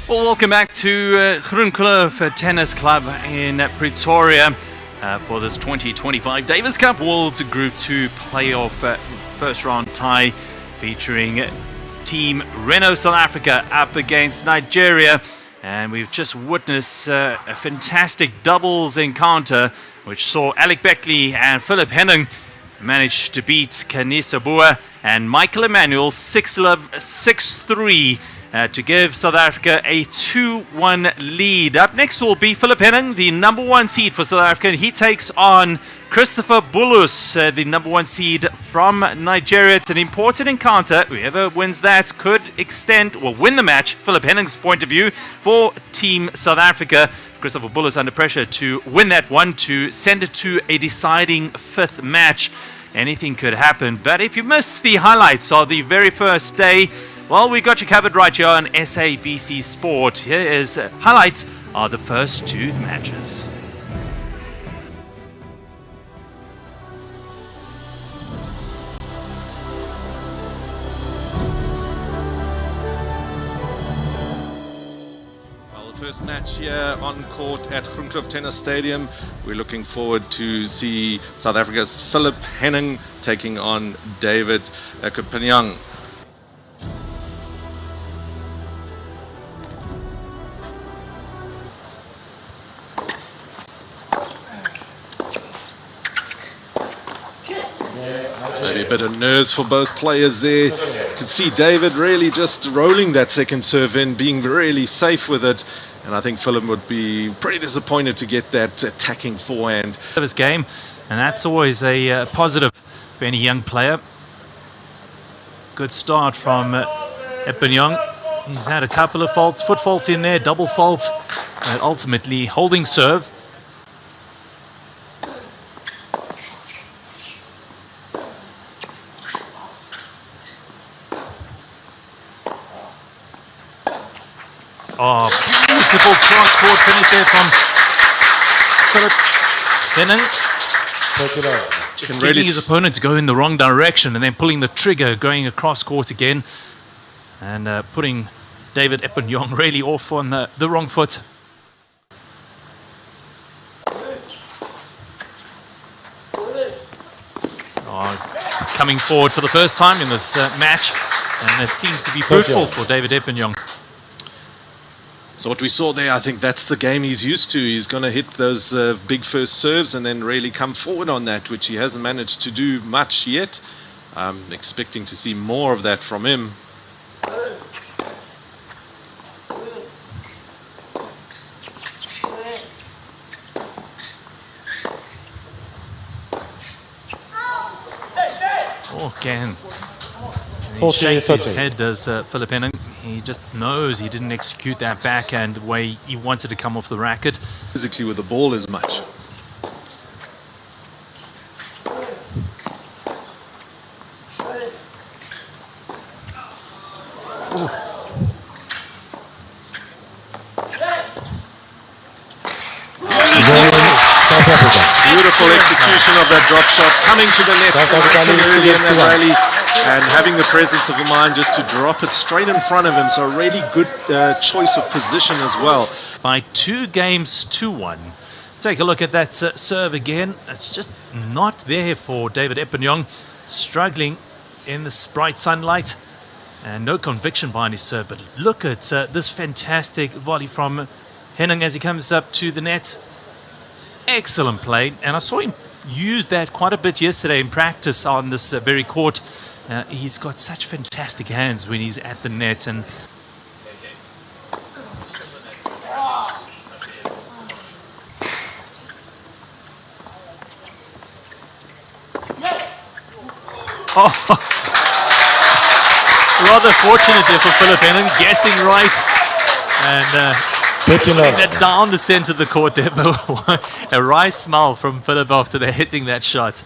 Well, welcome back to Groenkloof Tennis Club in Pretoria for this 2025 Davis Cup World Group 2 playoff first round tie featuring Team Renault South Africa up against Nigeria. And we've just witnessed a fantastic doubles encounter which saw Alec Beckley and Philip Henning manage to beat Kanisa Bua and Michael Emmanuel 6-love, 6-3 to give South Africa a 2-1 lead. Up next will be Philip Henning, the number 1 seed for South Africa. He takes on Christopher Bullis, the number 1 seed from Nigeria. It's an important encounter. Whoever wins that could extend or win the match, Philip Henning's point of view, for Team South Africa. Christopher Bullis under pressure to win that one to send it to a deciding 5th match. Anything could happen. But if you missed the highlights of the very first day, well, we got you covered right here on SABC Sport. Here is highlights of the first 2 matches. Well, the first match here on court at Groenkloof Tennis Stadium. We're looking forward to see South Africa's Philip Henning taking on David Epenjong. Maybe a bit of nerves for both players there. You can see David really just rolling that second serve in, being really safe with it. And I think Philip would be pretty disappointed to get that attacking forehand. Of his game, and that's always a positive for any young player. Good start from Epenjong. He's had a couple of faults, foot faults in there, double fault, but ultimately holding serve. Oh, beautiful cross-court finish there from Philip Henning. Just getting his opponent to go in the wrong direction and then pulling the trigger, going across court again, and putting David Epenjong really off on the wrong foot. Oh, coming forward for the first time in this match, and it seems to be fruitful for David Epenjong. So what we saw there, I think that's the game he's used to. He's going to hit those big first serves and then really come forward on that, which he hasn't managed to do much yet. I'm expecting to see more of that from him. Oh, again. He 40, shakes his head, does Philip Henning. He just knows he didn't execute that backhand the way he wanted to come off the racket. Physically with the ball as much. Beautiful execution of that drop shot, coming to the net nice and early in that rally, and having the presence of mind just to drop it straight in front of him. So a really good choice of position as well. By 2 games to 1. Take a look at that serve again. It's just not there for David Epenjong. Struggling in this bright sunlight. And no conviction behind his serve. But look at this fantastic volley from Henning as he comes up to the net. Excellent play. And I saw him use that quite a bit yesterday in practice on this very court. He's got such fantastic hands when he's at the net. And rather fortunate there for Philip Henning, guessing right and putting that down the center of the court there. But a wry smile from Philip after they're hitting that shot.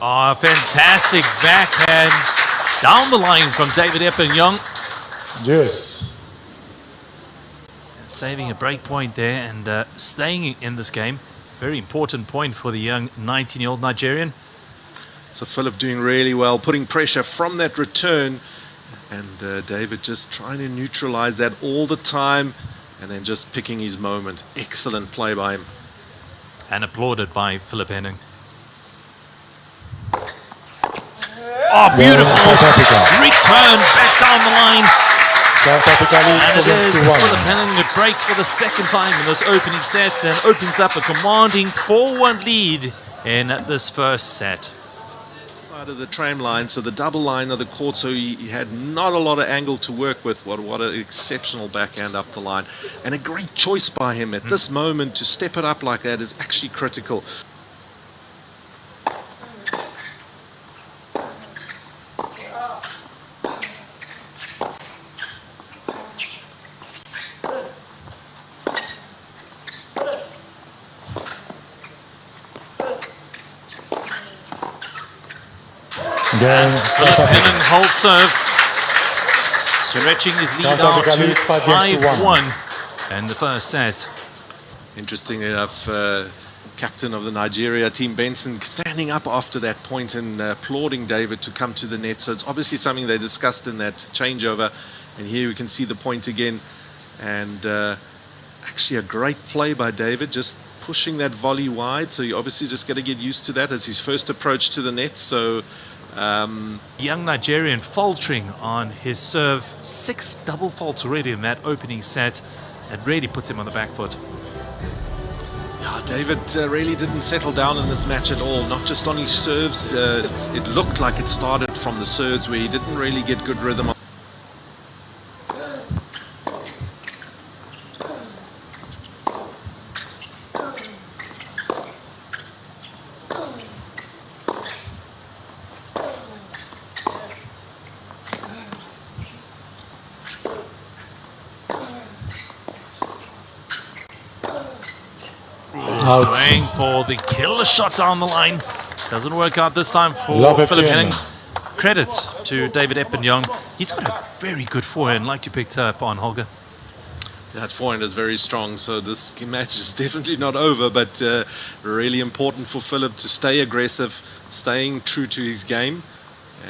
Oh, fantastic backhand down the line from David Epenjong. Yes. saving a break point there and staying in this game. Very important point for the young 19-year-old Nigerian. So Philip doing really well, putting pressure from that return. And David just trying to neutralize that all the time and then just picking his moment. Excellent play by him. And applauded by Philip Henning. Oh, beautiful. South Africa. Return back down the line. South Africa leads And for it is games to 1. Philip Henning that breaks for the second time in this opening set and opens up a commanding 4-1 lead in this first set. Side of the tram line, so the double line of the court, so he had not a lot of angle to work with. What an exceptional backhand up the line. And a great choice by him at this moment to step it up like that is actually critical. Game, South Philip Africa. Henning hold serve. Stretching his lead South out Africa to leads 5 games to 5-1 in the first set. Interesting enough, captain of the Nigeria team, Benson, standing up after that point and applauding David to come to the net. So it's obviously something they discussed in that changeover. And here we can see the point again. And actually a great play by David, just pushing that volley wide. So you obviously just got to get used to that as his first approach to the net. So Young Nigerian faltering on his serve. 6 double faults already in that opening set. It really puts him on the back foot. yeah, David really didn't settle down in this match at all, not just on his serves. It looked like it started from the serves where he didn't really get good rhythm. Out. Going for the killer shot down the line. Doesn't work out this time for Love Philip 15. Henning. Credit to David Epenyong. He's got a very good forehand, like you picked up on, Holger. That forehand is very strong, so this match is definitely not over, but really important for Philip to stay aggressive, staying true to his game,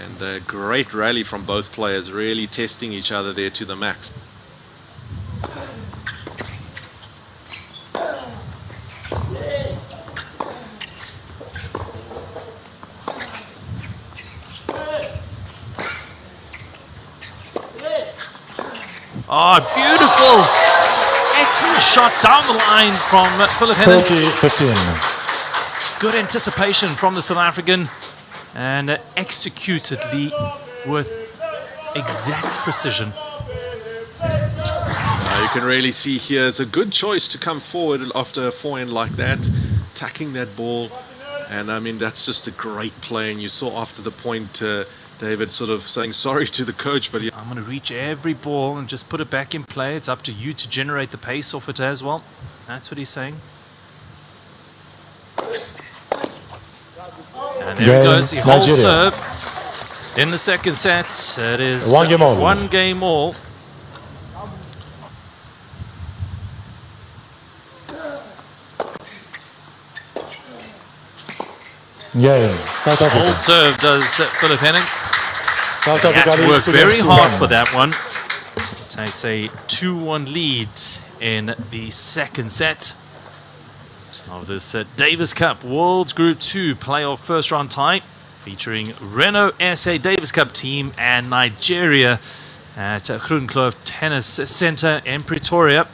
and a great rally from both players, really testing each other there to the max. Oh, beautiful. Excellent shot down the line from Philip Henning. 30-15. Good anticipation from the South African and executed with exact precision. You can really see here it's a good choice to come forward after a forehand like that, attacking that ball, and I mean that's just a great play. And you saw after the point David sort of saying sorry to the coach, but I'm going to reach every ball and just put it back in play. It's up to you to generate the pace off it as well. That's what he's saying. And there he goes. He holds Nigeria. serve in the second set. It is 1 game all. 1 game all. Game, South Hold Africa. serve does Philip Henning. South He had Africa to leads work 2 very games to hard 1. for that one. Takes a 2-1 lead in the second set of this Davis Cup World's Group 2 playoff first round tie, featuring Renault SA Davis Cup team and Nigeria at Groenkloof Tennis Center in Pretoria.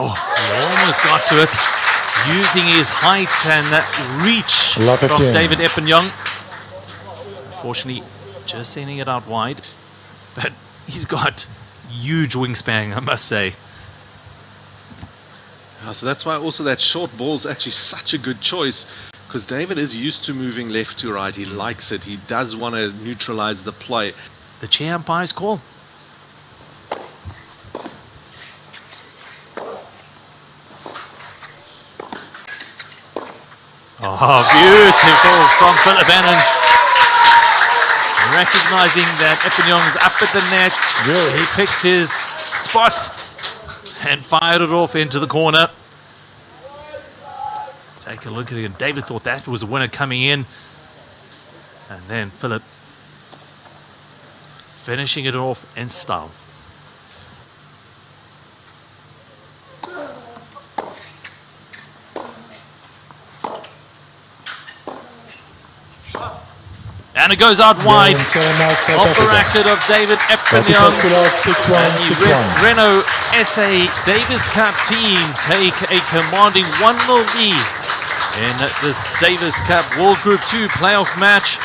Oh, he almost got to it, using his height and reach Love from 15. David Epenyong. Unfortunately, just sending it out wide, but he's got huge wingspan, I must say. So that's why also that short ball is actually such a good choice, because David is used to moving left to right. He likes it. He does want to neutralize the play. The chair umpire's call. Oh, beautiful from Philip Henning. Recognizing that Epinyong's up at the net. Yes. He picked his spot and fired it off into the corner. Take a look at it. David thought that was a winner coming in. And then Philip finishing it off in style. And it goes out wide. Off the racket of David Epinyong. And the Renault SA Davis Cup team take a commanding 1-0 lead in this Davis Cup World Group 2 playoff match.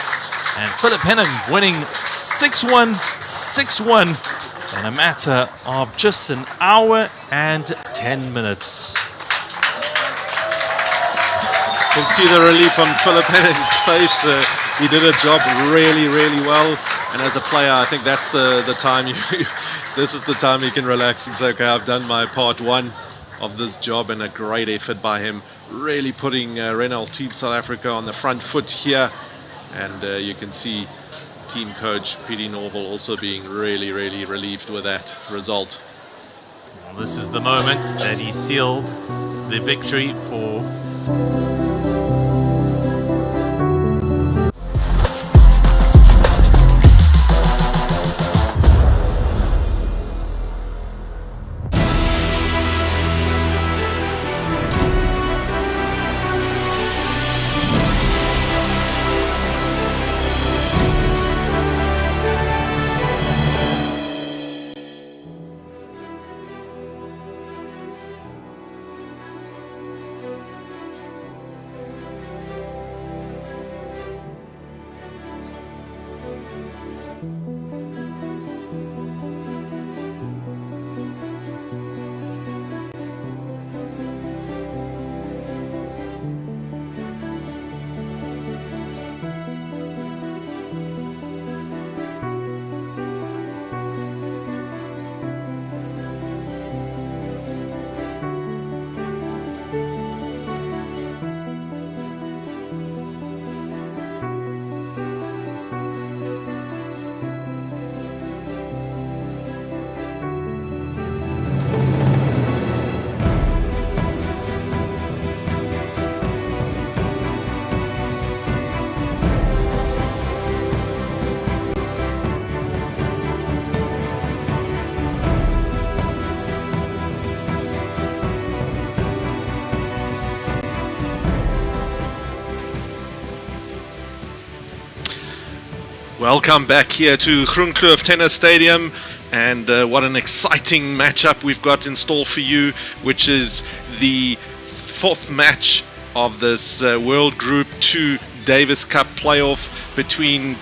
And Philip Henning winning 6-1, 6-1 in a matter of just an hour and 10 minutes. You can see the relief on Philip Henning's face. He did a job really, really well. And as a player, I think that's the time this is the time you can relax and say, okay, I've done my part one of this job, and a great effort by him. Really putting Renault Team South Africa on the front foot here. And you can see team coach Petey Norval also being really, really relieved with that result. Well, this is the moment that he sealed the victory for Welcome back here to Groenkloof Tennis Stadium, and what an exciting matchup we've got in store for you, which is the fourth match of this World Group 2 Davis Cup playoff between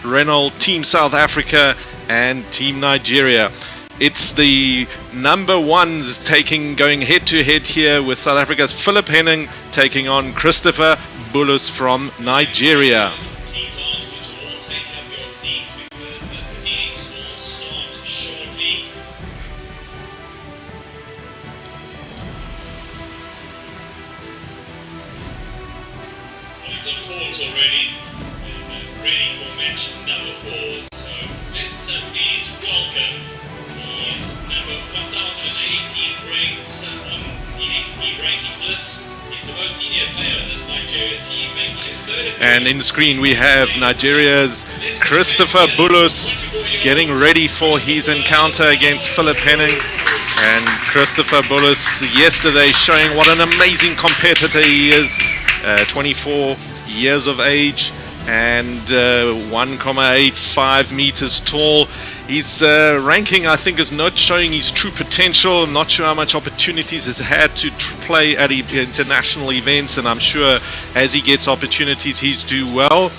Renault Team South Africa and Team Nigeria. It's the number ones going head to head here, with South Africa's Philip Henning taking on Christopher Bullis from Nigeria. And in the screen we have Nigeria's Christopher Bullis getting ready for his encounter against Philip Henning. And Christopher Bullis yesterday showing what an amazing competitor he is. 24 years of age and 1.85 meters tall. His ranking, I think, is not showing his true potential. I'm not sure how much opportunities he's had to play at international events, and I'm sure as he gets opportunities, he's do well.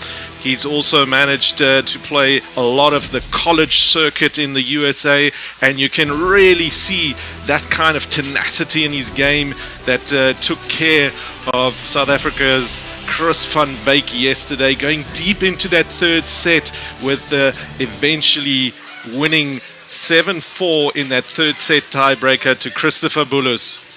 He's also managed to play a lot of the college circuit in the USA, and you can really see that kind of tenacity in his game that took care of South Africa's Chris van Wyk yesterday, going deep into that third set with eventually winning 7-4 in that third set tiebreaker to Christopher Bullis.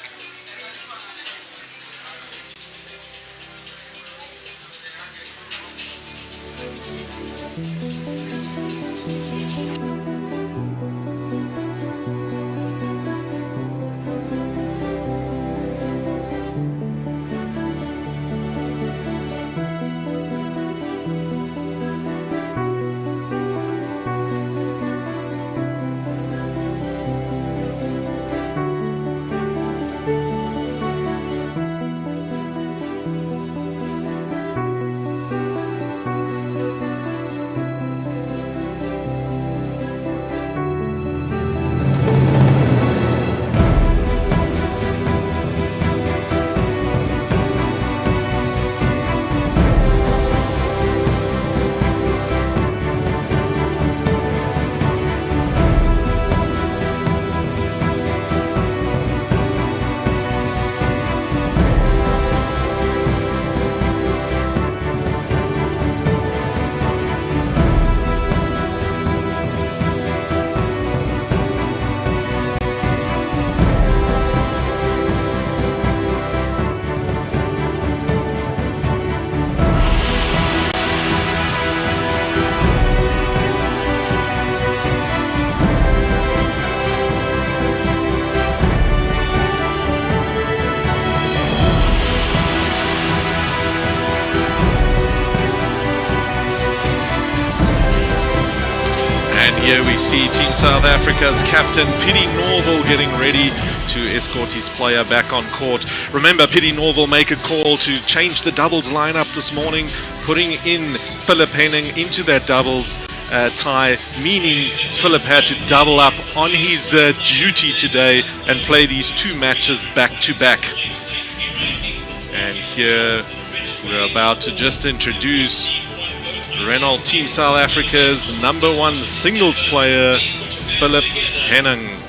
Here we see Team South Africa's captain Pietie Norville getting ready to escort his player back on court. Remember, Pietie Norville make a call to change the doubles lineup this morning, putting in Philip Henning into that doubles tie, meaning Philip had to double up on his duty today and play these two matches back to back. And here we're about to just introduce Renault Team South Africa's #1 singles player, Philip Henning.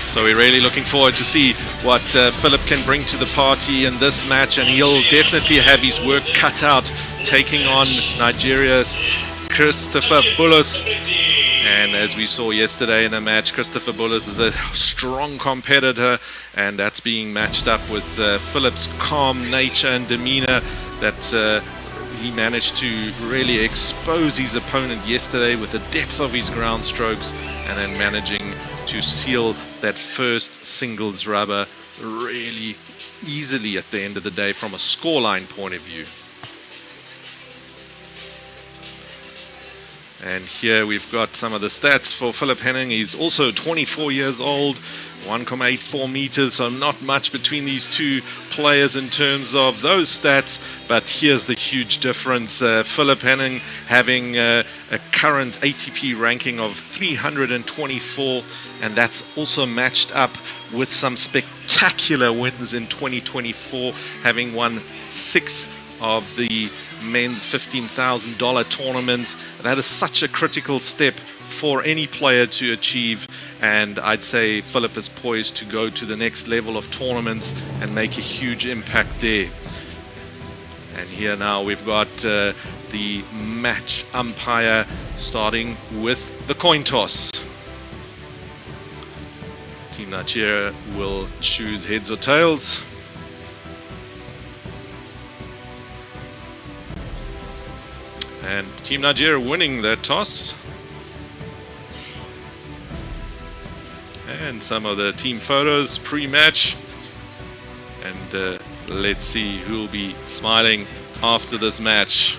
So we're really looking forward to see what Philip can bring to the party in this match, and he'll definitely have his work cut out taking on Nigeria's Christopher Bullis. And as we saw yesterday in a match, Christopher Bullis is a strong competitor, and that's being matched up with Philip's calm nature and demeanor that he managed to really expose his opponent yesterday with the depth of his ground strokes, and then managing to seal that first singles rubber really easily at the end of the day from a scoreline point of view. And here we've got some of the stats for Philip Henning. He's also 24 years old, 1.84 meters, so not much between these two players in terms of those stats, but here's the huge difference. Philip Henning having a current ATP ranking of 324, and that's also matched up with some spectacular wins in 2024, having won 6 of the men's $15,000 tournaments. That is such a critical step for any player to achieve, and I'd say Philip is poised to go to the next level of tournaments and make a huge impact there. And here now we've got the match umpire starting with the coin toss. Team Nigeria will choose heads or tails. And Team Nigeria winning that toss. And some of the team photos pre-match. And let's see who will be smiling after this match.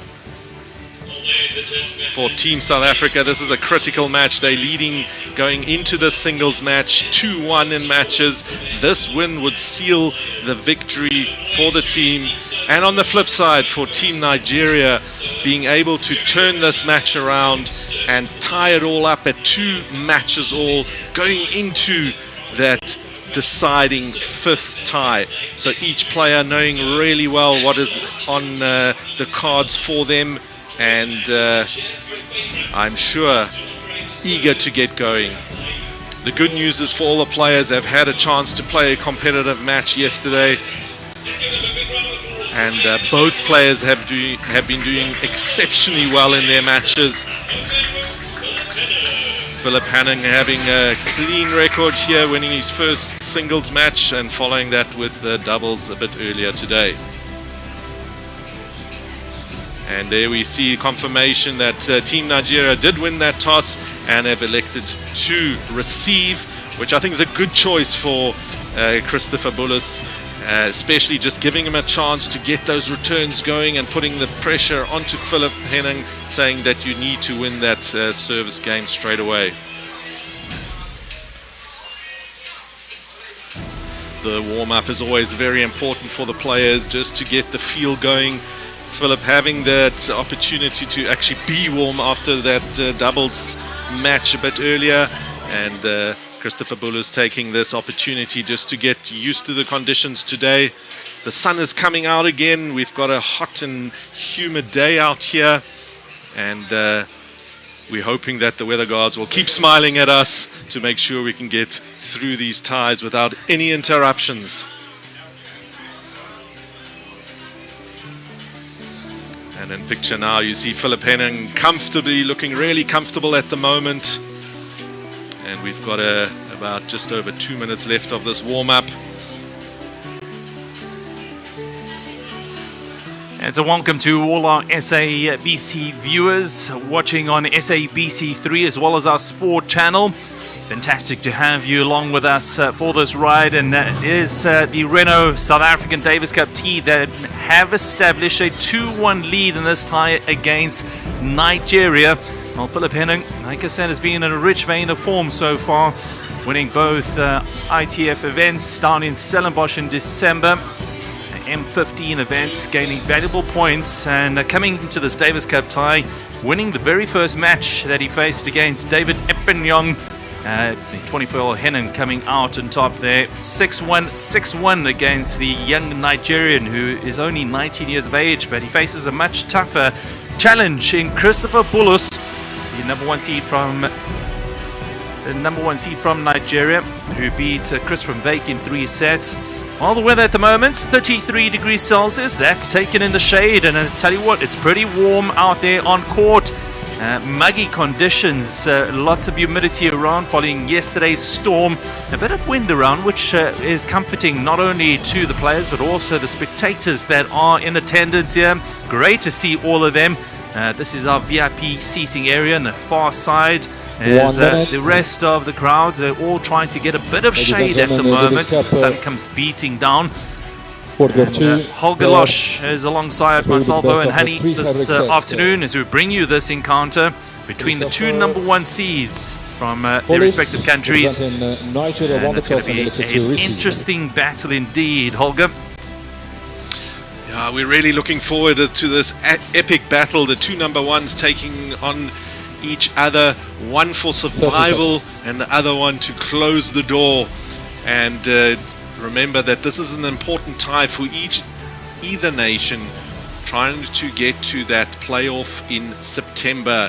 for Team South Africa. This is a critical match. They're leading going into the singles match 2-1 in matches. This win would seal the victory for the team. And on the flip side, for Team Nigeria, being able to turn this match around and tie it all up at 2 matches all, going into that deciding 5th tie. So each player knowing really well what is on the cards for them, and I'm sure eager to get going. The good news is for all the players, have had a chance to play a competitive match yesterday, and both players have been doing exceptionally well in their matches. Philip Henning having a clean record here, winning his first singles match and following that with doubles a bit earlier today. And there we see confirmation that Team Nigeria did win that toss and have elected to receive, which I think is a good choice for Christopher Bullis, especially just giving him a chance to get those returns going and putting the pressure onto Philip Henning, saying that you need to win that service game straight away. The warm-up is always very important for the players, just to get the feel going. Philip having that opportunity to actually be warm after that doubles match a bit earlier, and Christopher Bullis taking this opportunity just to get used to the conditions today. The sun is coming out again. We've got a hot and humid day out here, and we're hoping that the weather guards will keep smiling at us to make sure we can get through these ties without any interruptions. And in picture now you see Philip Henning comfortably, looking really comfortable at the moment. And we've got about just over 2 minutes left of this warm-up. And so welcome to all our SABC viewers watching on SABC3 as well as our sport channel. Fantastic to have you along with us for this ride, and it is the Renault South African Davis Cup team that have established a 2-1 lead in this tie against Nigeria. Well, Philip Henning, like I said, has been in a rich vein of form so far, winning both ITF events down in Stellenbosch in December, M15 events, gaining valuable points, and coming into this Davis Cup tie, winning the very first match that he faced against David Epenyong. The 24-year-old Henning coming out on top there, 6-1, 6-1 against the young Nigerian who is only 19 years of age, but he faces a much tougher challenge in Christopher Bullis, the number one seed from Nigeria, who beat Chris van Wyk in 3 sets. Well, the weather at the moment, 33 degrees Celsius. That's taken in the shade, and I tell you what, it's pretty warm out there on court. Muggy conditions, lots of humidity around following yesterday's storm, a bit of wind around, which is comforting not only to the players but also the spectators that are in attendance here. Great to see all of them. This is our VIP seating area on the far side. As the rest of the crowds are all trying to get a bit of shade at the moment. The sun comes beating down. Holger Losch is alongside myself, and Henning, this afternoon as we bring you this encounter between the 2 number 1 seeds from their respective countries. And it's going to be an interesting battle indeed, Holger. Yeah, we're really looking forward to this epic battle. The 2 number 1s taking on each other, one for survival and the other one to close the door. And remember that this is an important tie for either nation, trying to get to that playoff in September.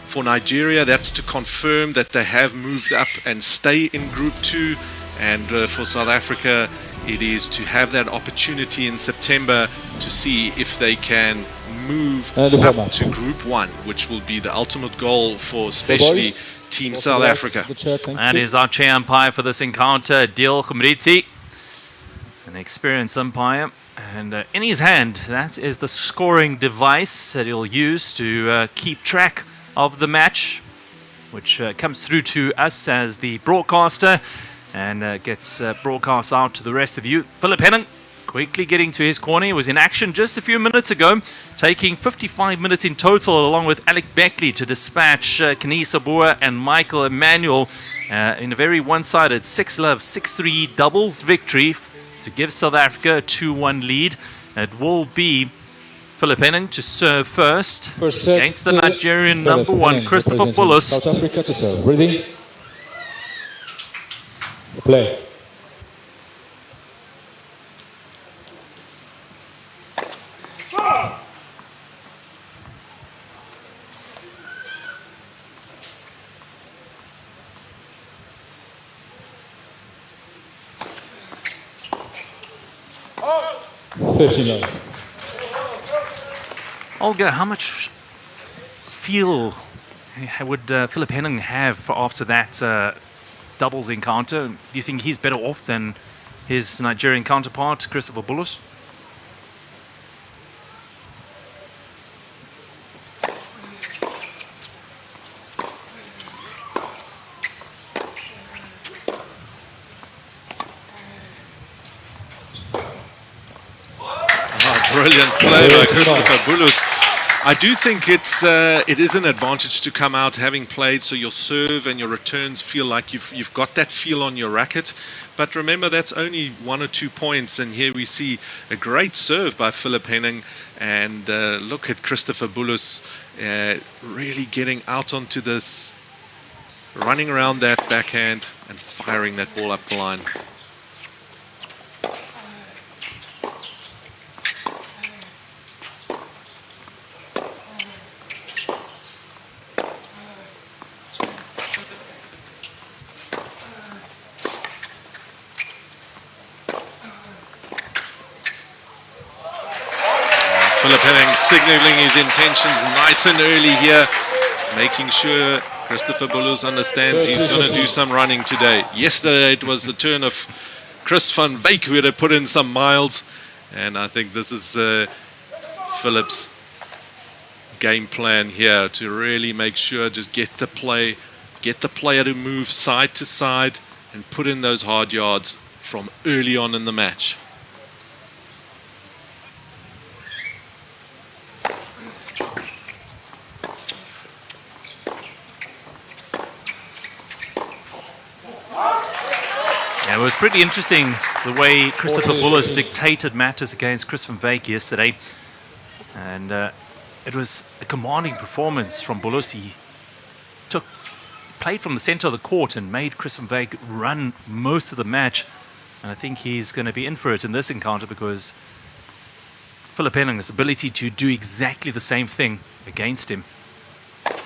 For Nigeria, that's to confirm that they have moved up and stay in Group 2, and for South Africa it is to have that opportunity in September to see if they can move up to Group 1, which will be the ultimate goal for especially Team South Africa. That is our chair umpire for this encounter, Dil Khmriti, an experienced umpire. And in his hand, that is the scoring device that he'll use to keep track of the match, which comes through to us as the broadcaster and gets broadcast out to the rest of you. Philip Henning quickly getting to his corner. He was in action just a few minutes ago, taking 55 minutes in total, along with Alec Beckley, to dispatch Kenisa Boer and Michael Emmanuel in a very one-sided 6-love, 6-3 doubles victory to give South Africa a 2-1 lead. It will be Philip Henning to serve first against the Nigerian number 1, Christopher Bullis. South Africa to serve. Ready? Play. Oh. 59. Olga, how much feel would Philip Henning have after that doubles encounter? Do you think he's better off than his Nigerian counterpart, Christopher Bullis? Brilliant play by Christopher Bullis. I do think it is an advantage to come out having played, so your serve and your returns feel like you've got that feel on your racket. But remember, that's only 1 or 2 points, and here we see a great serve by Philip Henning. And look at Christopher Bullis really getting out onto this, running around that backhand and firing that ball up the line. Philip Henning signaling his intentions nice and early here, making sure Christopher Bullis understands he's going to do some running today. Yesterday it was the turn of Chris van Wyk who had to put in some miles, and I think this is Philip's game plan here to really make sure, just get the player to move side to side and put in those hard yards from early on in the match. It was pretty interesting the way Christopher Bullis dictated matters against Chris van Wyk yesterday. And it was a commanding performance from Bullis. He played from the center of the court and made Chris van Wyk run most of the match. And I think he's going to be in for it in this encounter, because Philip Henning's ability to do exactly the same thing against him. Look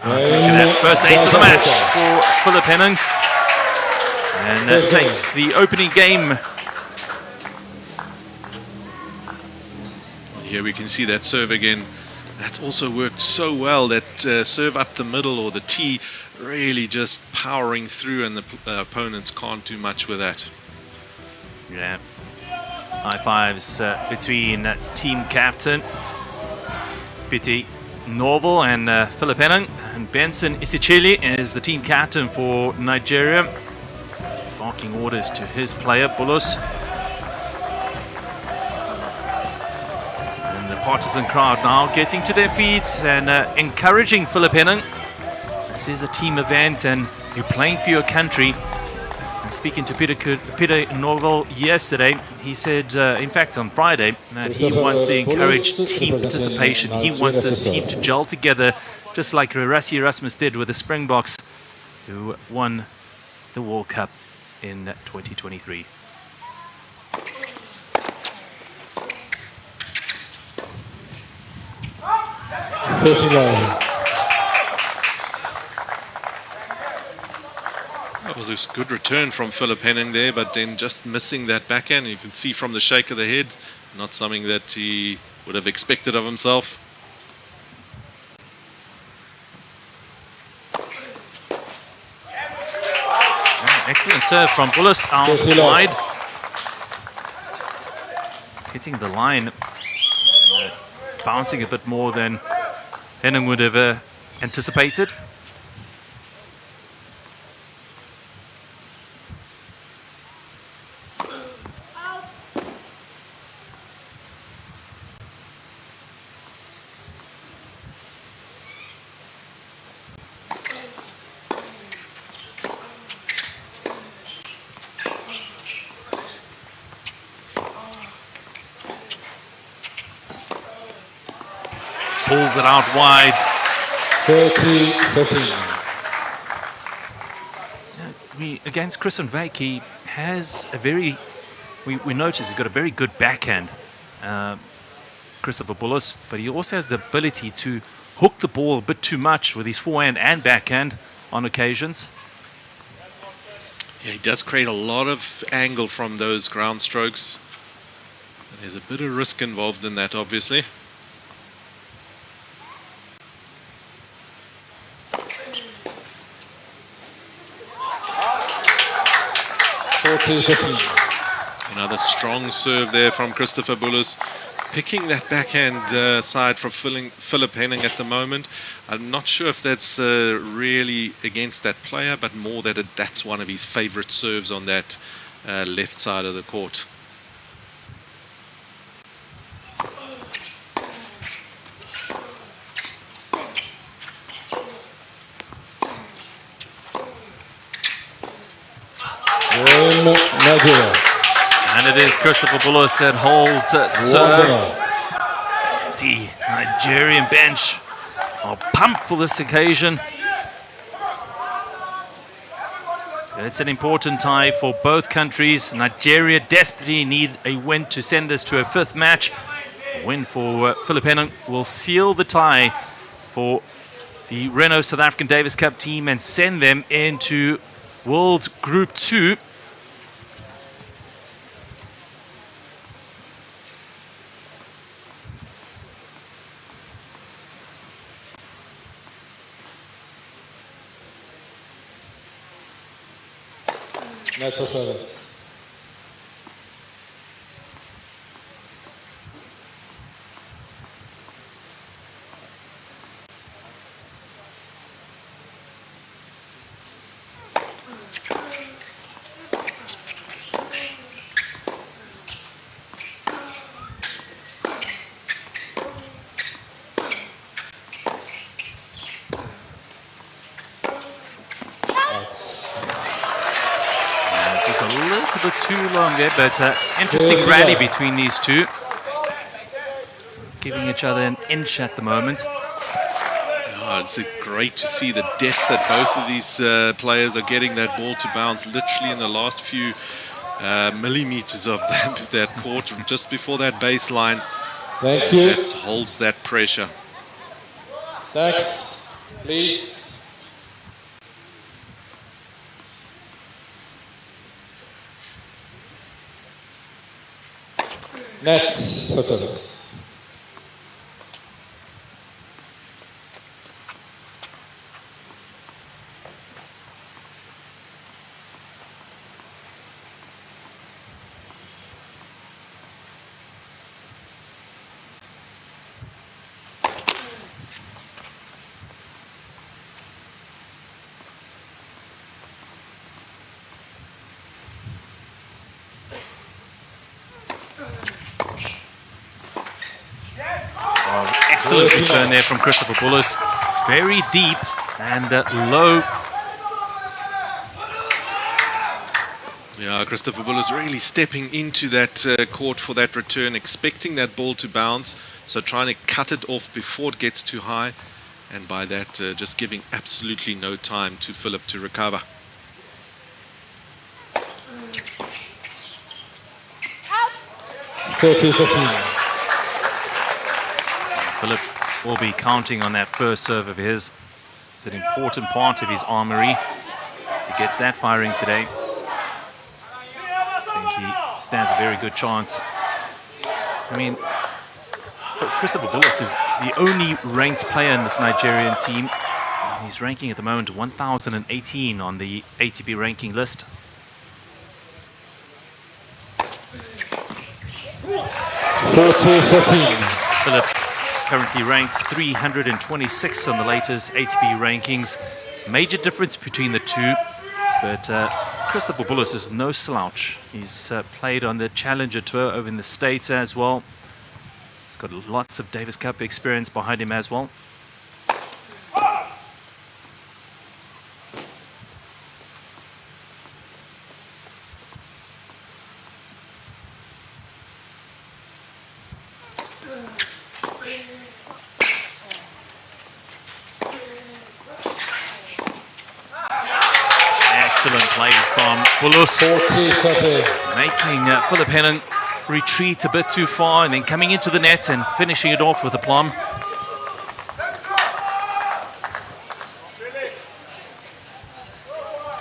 at that first ace of the match for Philip Henning. And that takes the opening game. Here we can see that serve again. That's also worked so well, that serve up the middle or the tee, really just powering through, and the opponents can't do much with that. Yeah. High fives between team captain Pete Norval and Philip Henning. And Benson Isichili is the team captain for Nigeria, barking orders to his player, Bullis. And the partisan crowd now getting to their feet and encouraging Philip Henning. This is a team event and you're playing for your country. And speaking to Peter Norval yesterday, he said, in fact on Friday, that he wants to encourage team participation. He wants this team to gel together, just like Rassie Erasmus did with the Springboks, who won the World Cup in 2023. That was a good return from Philip Henning there, but then just missing that backhand. You can see from the shake of the head, not something that he would have expected of himself. Excellent serve from Bullis outside. Hitting the line, bouncing a bit more than Henning would have anticipated. pulls it out wide. 30-13. Against Chris van Wyk, he has a very, we notice he's got a very good backhand, Christopher Bullis, but he also has the ability to hook the ball a bit too much with his forehand and backhand on occasions. Yeah, he does create a lot of angle from those ground strokes. And there's a bit of risk involved in that, obviously. Another strong serve there from Christopher Bullis. Picking that backhand side from Philip Henning at the moment. I'm not sure if that's really against that player, but more that that's one of his favorite serves on that left side of the court. Nigeria. And it is Christopher Bullis that holds serve. See, Nigerian bench are pumped for this occasion. It's an important tie for both countries. Nigeria desperately need a win to send this to a fifth match. A win for Philip Henning will seal the tie for the Renault South African Davis Cup team and send them into World Group 2. Net for service. Just a little bit too long there, but interesting rally between these two. Giving each other an inch at the moment. Oh, it's great to see the depth that both of these players are getting that ball to bounce literally in the last few millimeters of that court, just before that baseline. Thank you. That holds that pressure. Thanks. Please. Net for service. Excellent return there from Christopher Bullis. Very deep and low. Yeah, Christopher Bullis really stepping into that court for that return, expecting that ball to bounce, so trying to cut it off before it gets too high, and by that just giving absolutely no time to Philip to recover. Philip will be counting on that first serve of his. It's an important part of his armory. He gets that firing today. I think he stands a very good chance. I mean, Christopher Bullis is the only ranked player in this Nigerian team. And he's ranking at the moment 1018 on the ATP ranking list. Philip currently ranked 326 on the latest ATP rankings. Major difference between the two, but Christopher Bullis is no slouch. He's played on the Challenger Tour over in the States as well. Got lots of Davis Cup experience behind him as well. Excellent play from Bullis, 40-30. making Philip Henning retreat a bit too far and then coming into the net and finishing it off with aplomb.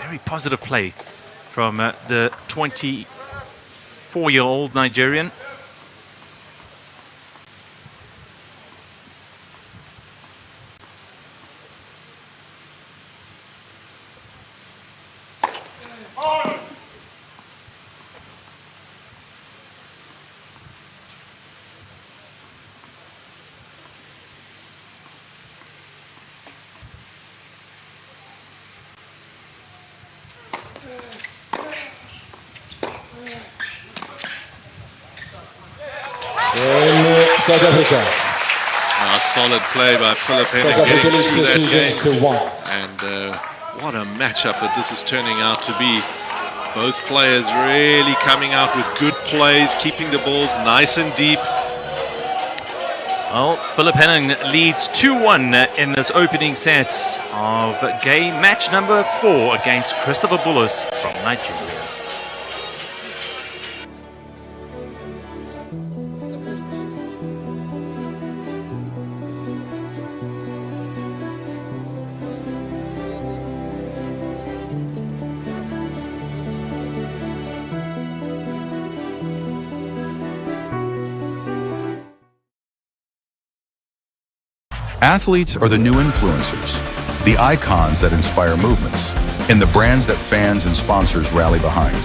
Very positive play from the 24-year-old Nigerian. South Africa. A solid play by Philip Henning South Africa getting leads through the that 2 games to game. 1. And what a matchup that this is turning out to be. Both players really coming out with good plays, keeping the balls nice and deep. Well, Philip Henning leads 2-1 in this opening set of game match number 4 against Christopher Bullis from Nigeria. Athletes are the new influencers, the icons that inspire movements, and the brands that fans and sponsors rally behind.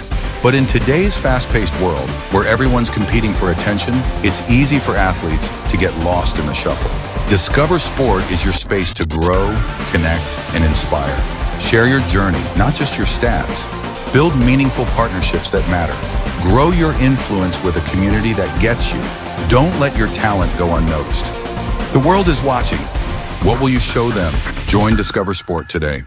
But in today's fast-paced world, where everyone's competing for attention, it's easy for athletes to get lost in the shuffle. Discover Sport is your space to grow, connect, and inspire. Share your journey, not just your stats. Build meaningful partnerships that matter. Grow your influence with a community that gets you. Don't let your talent go unnoticed. The world is watching. What will you show them? Join Discover Sport today.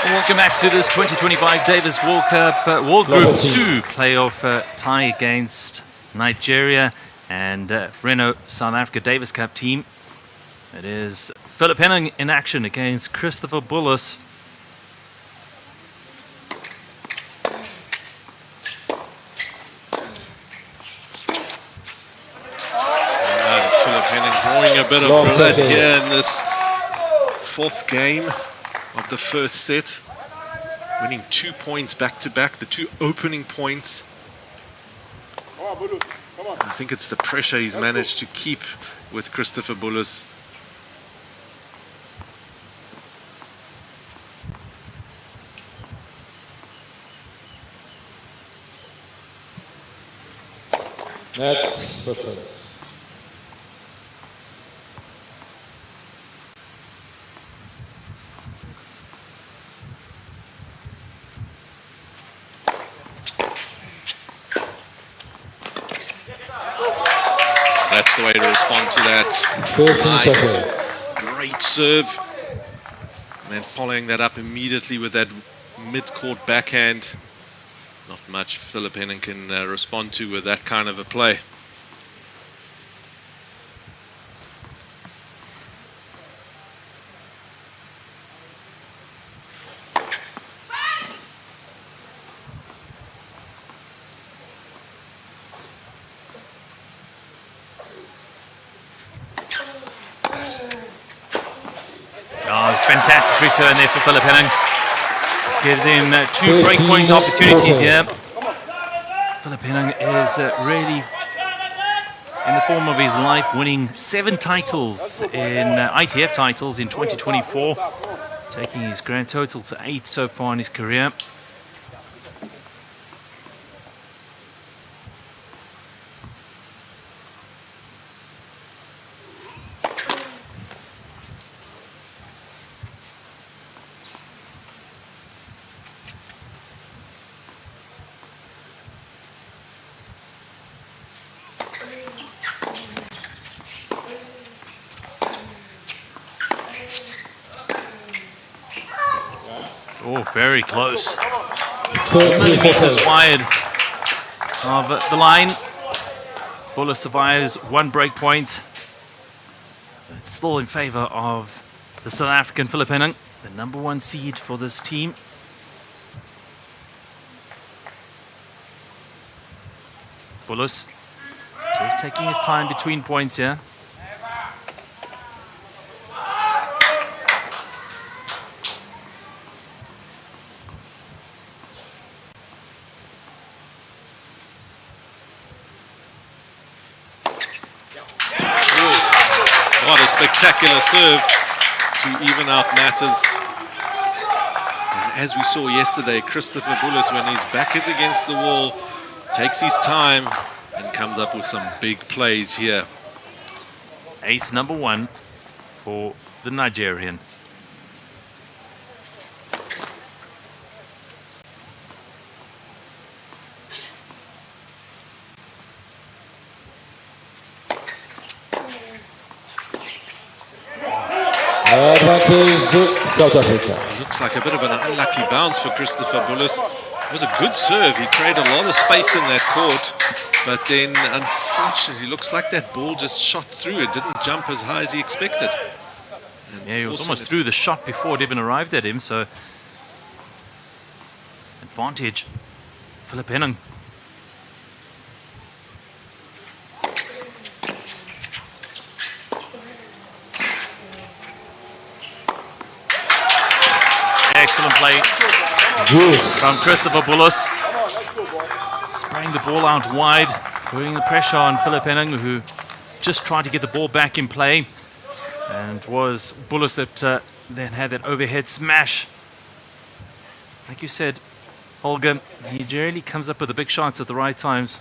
Welcome back to this 2025 Davis World Cup World Group 2 playoff tie against Nigeria and Renault South Africa Davis Cup team. It is Philip Henning in action against Christopher Bullis. And Philip Henning drawing a bit of blood here in this 4th game of the first set. Winning 2 points back-to-back, the 2 opening points. I think it's the pressure he's managed to keep with Christopher Bullis. Net preference. That's the way to respond to that. 14 Nice, great serve. And then following that up immediately with that mid-court backhand. Not much Philip Henning can respond to with that kind of a play. Fantastic return there for Philip Henning. Gives him 2 breakpoint opportunities here. Philip Henning is really in the form of his life, winning 7 titles in ITF titles in 2024, taking his grand total to 8 so far in his career. Oh, very close. 30 Meters wide of the line. Bullis survives one break point. It's still in favor of the South African Philip Henning, the number 1 seed for this team. Bullis just taking his time between points here. What a spectacular serve to even out matters. And as we saw yesterday, Christopher Bullis, when his back is against the wall, takes his time and comes up with some big plays here. Ace number 1 for the Nigerian. Advantage South Africa. Looks like a bit of an unlucky bounce for Christopher Bullis. It was a good serve. He created a lot of space in that court, but then unfortunately looks like that ball just shot through. It didn't jump as high as he expected. And Yeah, he was almost through the shot before it even arrived at him, so advantage Philip Henning. Excellent play from Christopher Bullis. Spraying the ball out wide, putting the pressure on Philip Henning, who just tried to get the ball back in play. And it was Bullis that then had that overhead smash. Like you said, Holger, he generally comes up with the big shots at the right times.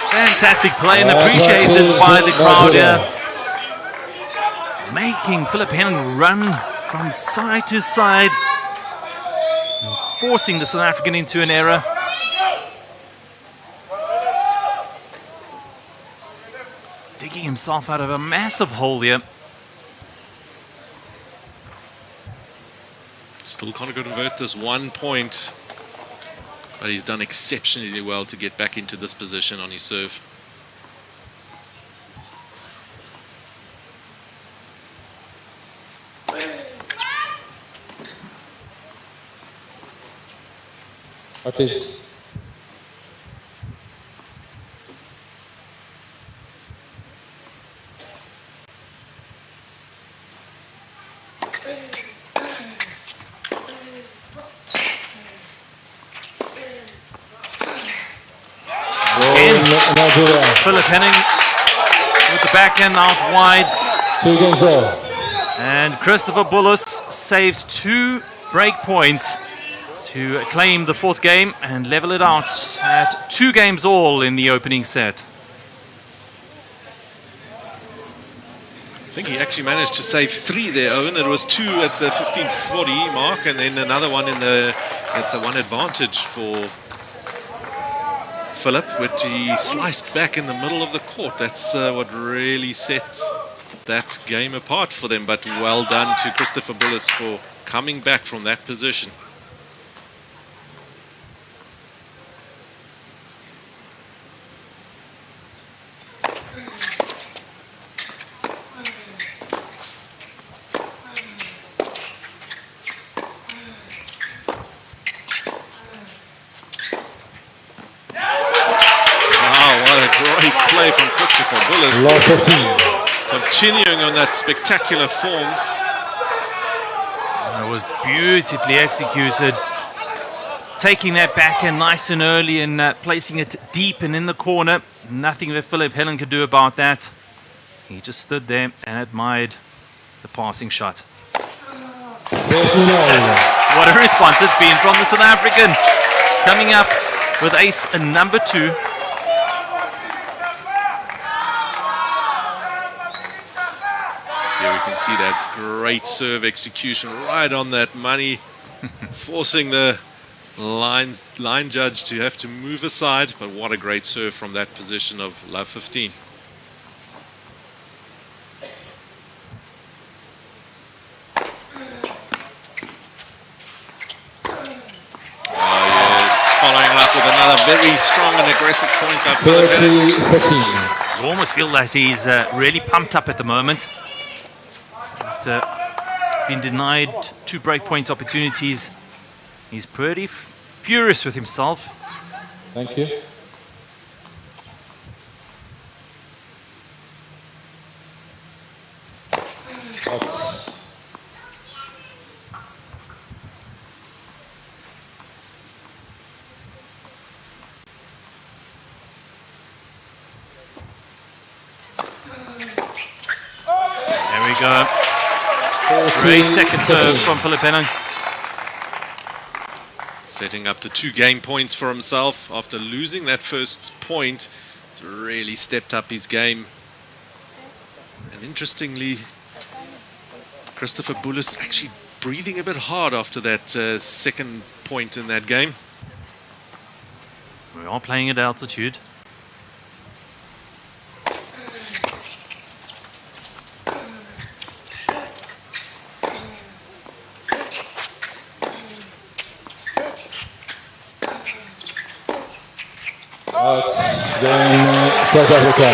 Fantastic play and appreciated by the crowd here. Making Philip Henning run from side to side, forcing the South African into an error. Digging himself out of a massive hole here. Still can't convert this 1 point, but he's done exceptionally well to get back into this position on his serve. What is Nigeria. Philip Henning with the backhand out wide. 2 games all. And Christopher Bullis saves 2 break points to claim the 4th game and level it out at 2 games all in the opening set. I think he actually managed to save 3 there, Owen. It was 2 at the 15:40 mark, and then another one in at the 1 advantage for Philip, which he sliced back in the middle of the court. That's what really set that game apart for them. But well done to Christopher Bullis for coming back from that position. Play from Christopher Bullis. Law 15. Continuing on that spectacular form. It was beautifully executed. Taking that backhand nice and early and placing it deep and in the corner. Nothing that Philip Henning could do about that. He just stood there and admired the passing shot. 39. What a response it's been from the South African. Coming up with ace number 2. Here we can see that great serve execution right on that money, forcing the line judge to have to move aside. But what a great serve from that position of love 15. Following up with another very strong and aggressive point by Philip Henning. 30-15. You almost feel that he's really pumped up at the moment. After being denied 2 break points opportunities, he's pretty furious with himself. Thank you. That's There we go. Great second serve from Philip Henning. Setting up the 2 game points for himself after losing that first point. He's really stepped up his game. And interestingly, Christopher Bullis actually breathing a bit hard after that second point in that game. We are playing at altitude. then South Africa.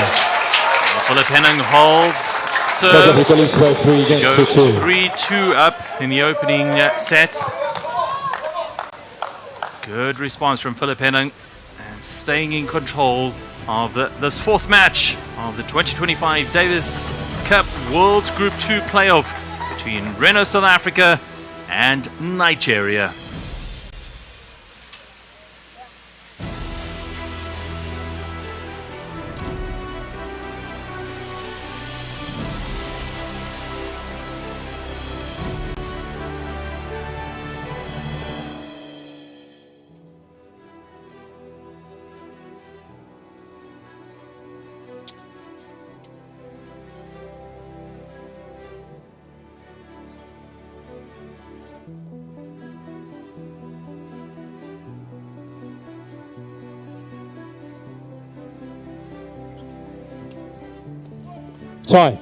Philip Henning holds South serve. Africa leads by 3 against Goes 2. 3-2 up in the opening set. Good response from Philip Henning and staying in control of this 4th match of the 2025 Davis Cup World Group 2 playoff between Renault South Africa and Nigeria. Time.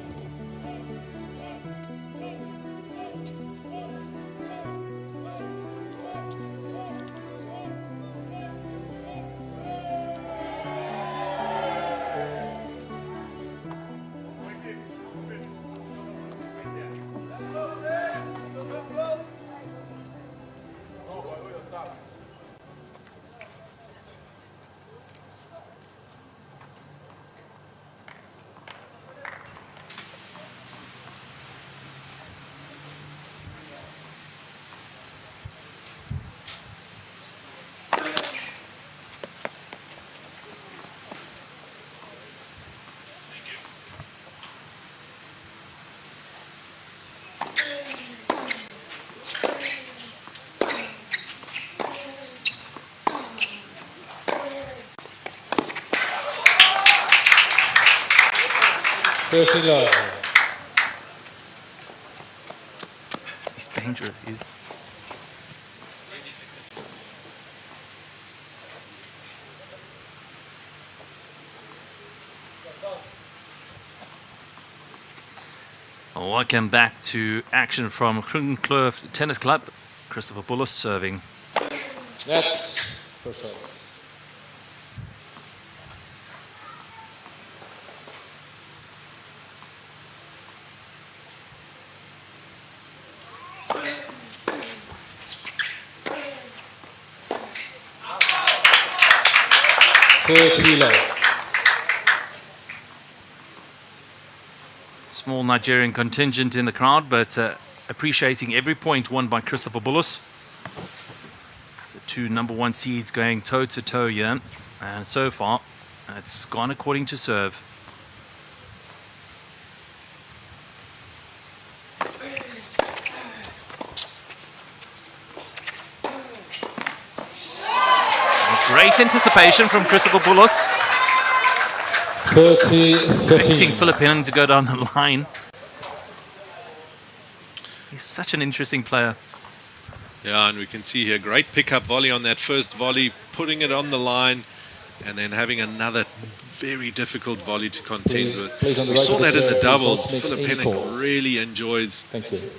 He's dangerous. Welcome back to action from Krugenkloof Tennis Club. Christopher Bullis serving. Net. First service. Small Nigerian contingent in the crowd, but appreciating every point won by Christopher Bullis. The 2 number 1 seeds going toe-to-toe here, and so far it's gone according to serve. Great anticipation from Christopher Bullis. 30-15. Expecting Philip Henning to go down the line. He's such an interesting player. Yeah, and we can see here, great pickup volley on that first volley, putting it on the line, and then having another very difficult volley to contend with. We saw that in the doubles. Philip Henning really enjoys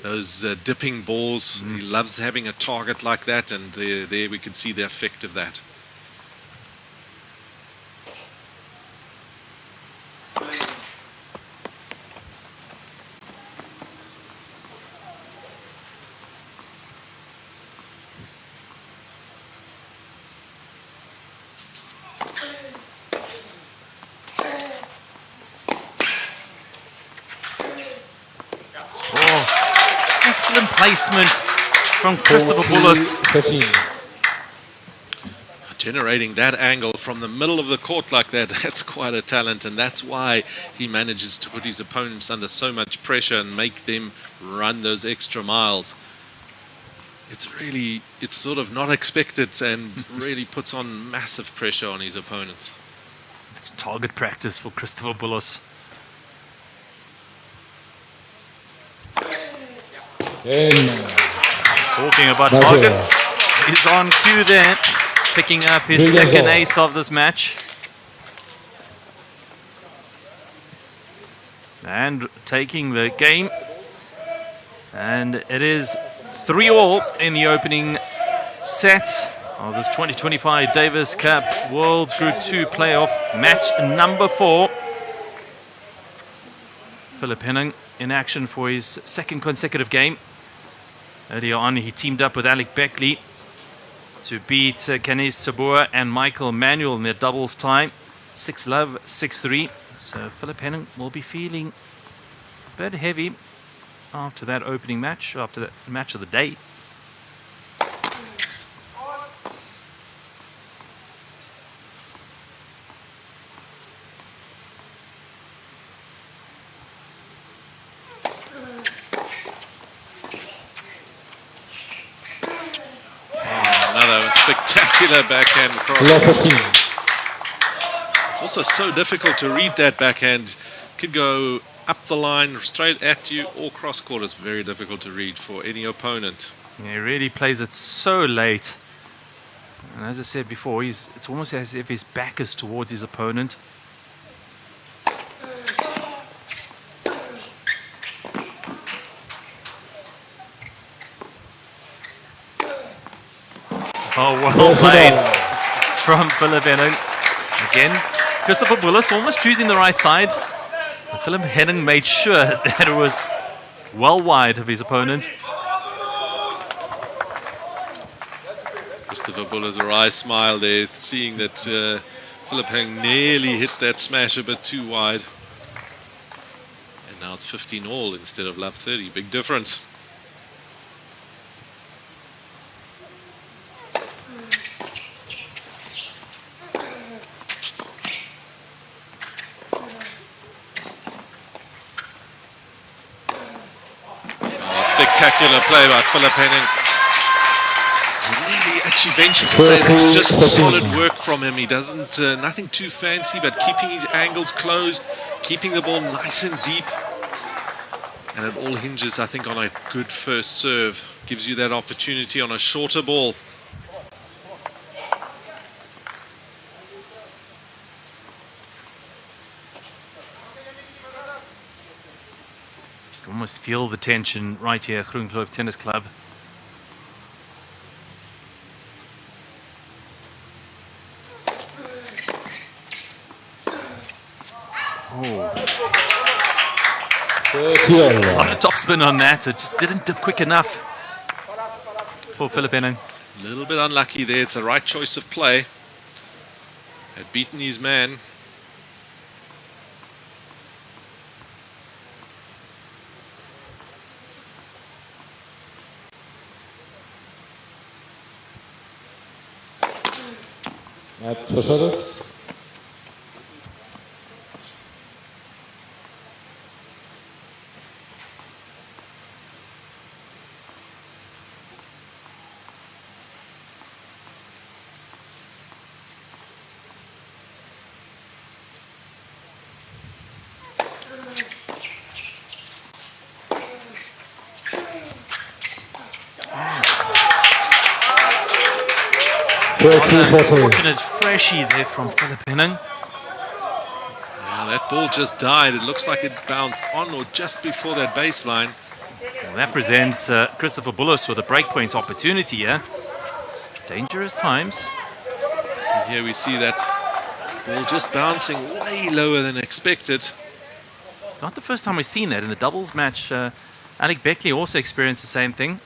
those dipping balls. He loves having a target like that, and there we can see the effect of that. Excellent placement from Christopher Bullis. Generating that angle from the middle of the court like that, that's quite a talent, and that's why he manages to put his opponents under so much pressure and make them run those extra miles. It's sort of not expected and really puts on massive pressure on his opponents. It's target practice for Christopher Bullis. Talking about targets, he's on cue there, picking up his second ace of this match. And taking the game. And it is 3-3 in the opening set of this 2025 Davis Cup World Group 2 playoff match number 4. Philip Henning in action for his second consecutive game. Earlier on, he teamed up with Alec Beckley to beat Kanis Sabua and Michael Manuel in their doubles tie. 6-love, 6-3. So Philip Henning will be feeling a bit heavy after that opening match, after that match of the day. Spectacular backhand cross. It's also so difficult to read that backhand. Could go up the line, straight at you, or cross court. It's very difficult to read for any opponent. Yeah, he really plays it so late. And as I said before, it's almost as if his back is towards his opponent. Oh, well played from Philip Henning. Again, Christopher Bullis almost choosing the right side. And Philip Henning made sure that it was well wide of his opponent. Christopher Bullis, a wry smile there, seeing that Philip Henning nearly hit that smash a bit too wide. And now it's 15-all instead of love 30. Big difference. Spectacular play by Philip Henning. He really actually ventured to say it's just solid work from him. He doesn't, nothing too fancy, but keeping his angles closed, keeping the ball nice and deep. And it all hinges, I think, on a good first serve. Gives you that opportunity on a shorter ball. You can almost feel the tension right here at Groenkloof Tennis Club. Oh. A lot of topspin on that. It just didn't dip quick enough for Philip Henning. A little bit unlucky there. It's the right choice of play. Had beaten his man. At Posadas. 13-14. Fortunate freshie there from Philip Henning. Now that ball just died. It looks like it bounced on or just before that baseline. Well, that presents Christopher Bullis with a breakpoint opportunity here. Dangerous times. And here we see that ball just bouncing way lower than expected. Not the first time we've seen that in the doubles match. Alec Beckley also experienced the same thing.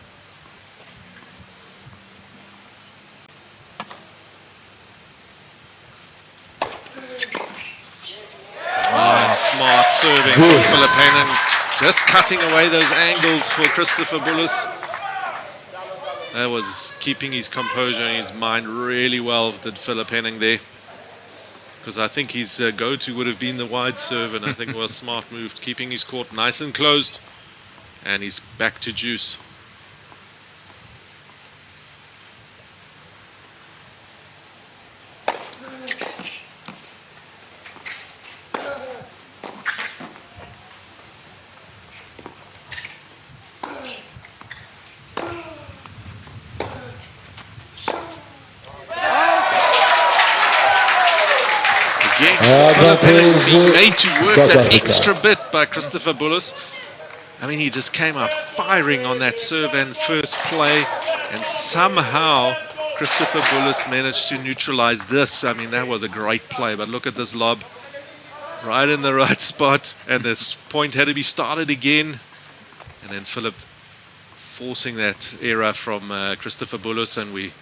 Smart serving from Philip Henning. Just cutting away those angles for Christopher Bullis. That was keeping his composure and his mind really well, did Philip Henning there. Because I think his go-to would have been the wide serve, and I think it was smart move, keeping his court nice and closed. And he's back to juice. Being made to work that extra bit by Christopher Bullis. I mean, he just came out firing on that serve and first play, and somehow Christopher Bullis managed to neutralize this. I mean, that was a great play, but look at this lob. Right in the right spot, and this point had to be started again. And then Philip forcing that error from Christopher Bullis, and we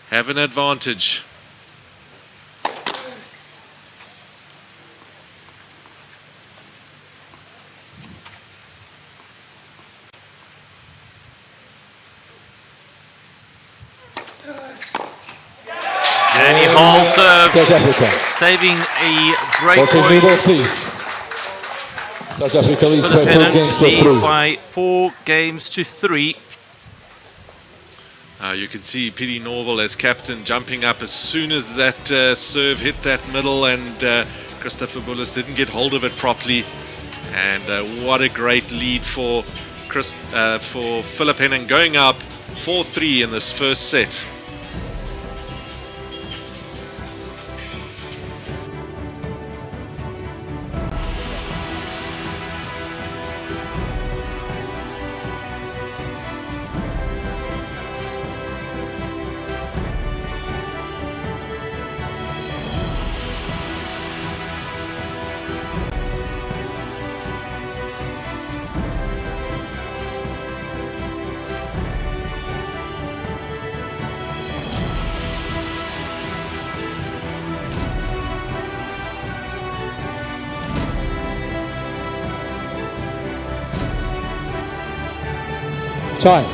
have an advantage. Danny Hall serve, South Africa. saving a break Coaches point. Newell, please. South Africa leads by Philip 4 Henning games to leads 3. by 4 games to 3. You can see Petey Norval as captain jumping up as soon as that serve hit that middle, and Christopher Bullis didn't get hold of it properly. And what a great lead for Philip Henning, going up 4-3 in this first set. Time.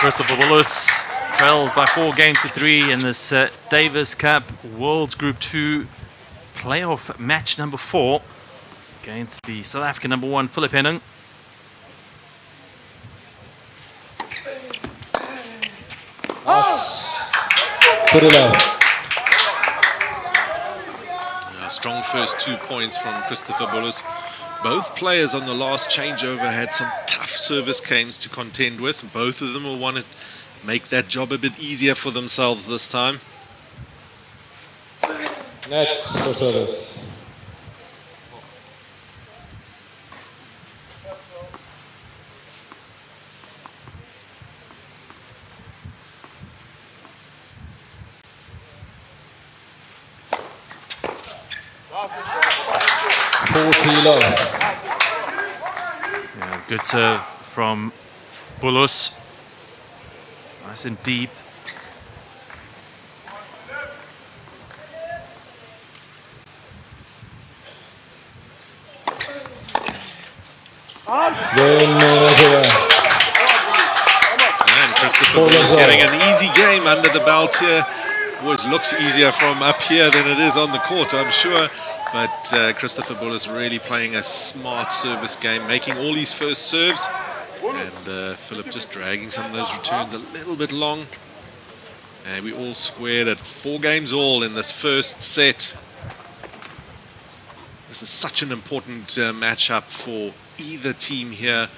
Christopher Bullis trails by 4 games to 3 in this Davis Cup World's Group 2 playoff match number 4 against the South African number 1 Philip Henning. Put it out. Strong first 2 points from Christopher Bullis. Both players on the last changeover had some tough service games to contend with. Both of them will want to make that job a bit easier for themselves this time. Net for service. Yeah, good serve from Bullis. Nice and deep. And Christopher Bullis getting an easy game under the belt here. Always looks easier from up here than it is on the court, I'm sure. But Christopher Bullis really playing a smart service game, making all his first serves. And Philip just dragging some of those returns a little bit long. And we all squared at 4 games all in this first set. This is such an important matchup for either team here.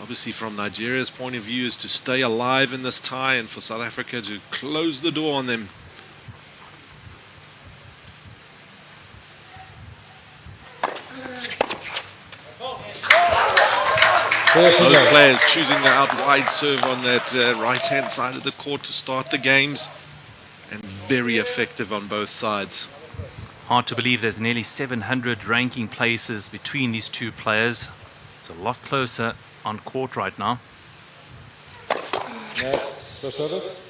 Obviously from Nigeria's point of view is to stay alive in this tie, and for South Africa to close the door on them. Both players choosing the out wide serve on that right-hand side of the court to start the games, and very effective on both sides. Hard to believe there's nearly 700 ranking places between these two players. It's a lot closer on court right now. Next for service.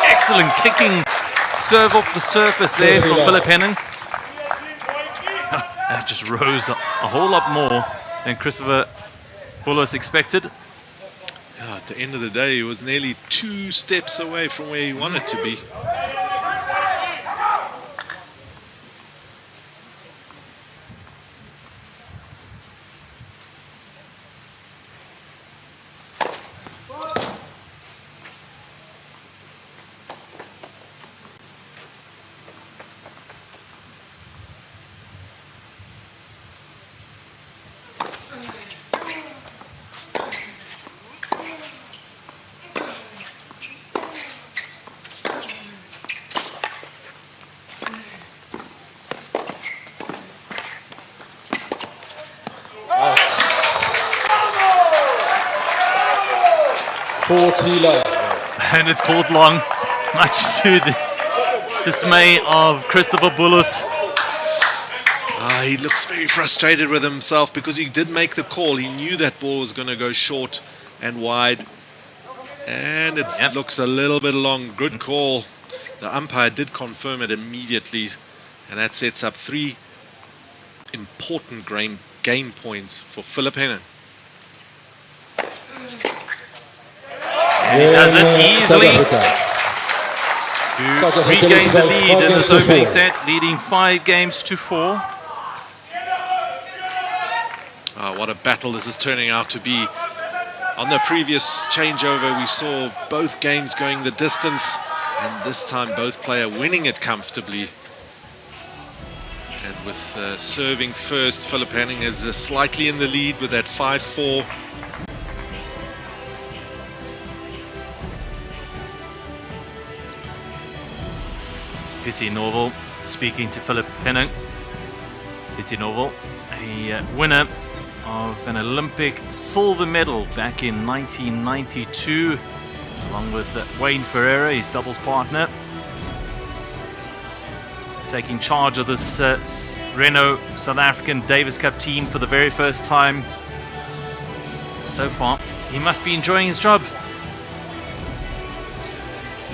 Excellent kicking serve off the surface there from Philip Henning. That just rose a whole lot more than Christopher Bullis expected. Yeah, at the end of the day, he was nearly 2 steps away from where he wanted to be. And it's called long, much to the dismay of Christopher Bullis. He looks very frustrated with himself because he did make the call. He knew that ball was going to go short and wide. And it looks a little bit long. Good call. The umpire did confirm it immediately. And that sets up 3 important game points for Philip Henning. And he does it easily to regain the lead in this opening set, leading 5 games to 4. What a battle this is turning out to be. On the previous changeover, we saw both games going the distance, and this time both players winning it comfortably. And with serving first, Philip Henning is slightly in the lead with that 5-4. Pity Norval speaking to Philip Henning. Pity Norval, a winner of an Olympic silver medal back in 1992, along with Wayne Ferreira, his doubles partner, taking charge of this Renault South African Davis Cup team for the very first time. So far, he must be enjoying his job.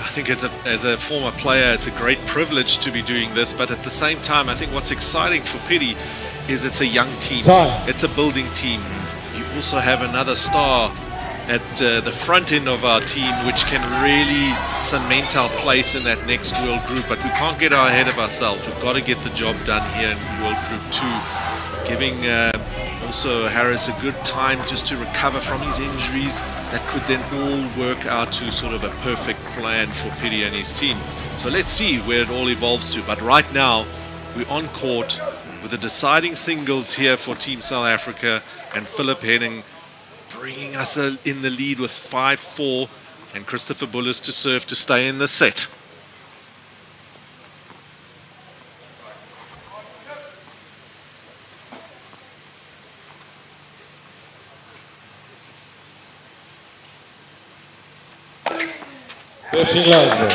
I think as a former player, it's a great privilege to be doing this, but at the same time, I think what's exciting for Pity is it's a young team. It's a building team. You also have another star at the front end of our team, which can really cement our place in that next World Group, but we can't get ahead of ourselves. We've got to get the job done here in World Group 2, giving also Harris a good time just to recover from his injuries. That could then all work out to sort of a perfect plan for Pity and his team. So let's see where it all evolves to. But right now, we're on court with the deciding singles here for Team South Africa, and Philip Henning bringing us in the lead with 5-4, and Christopher Bullis to serve to stay in the set. 15 love.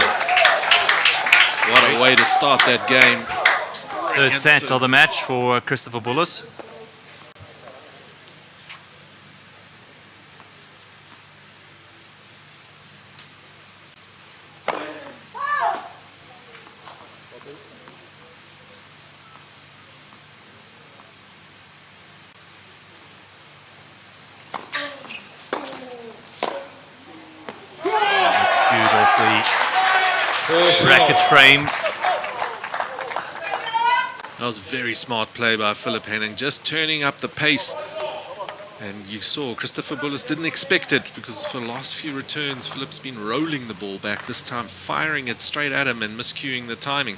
What a way to start that game. Third set of the match for Christopher Bullis. Racket frame. That was a very smart play by Philip Henning, just turning up the pace. And you saw Christopher Bullis didn't expect it, because for the last few returns, Philip's been rolling the ball back, this time firing it straight at him and miscuing the timing.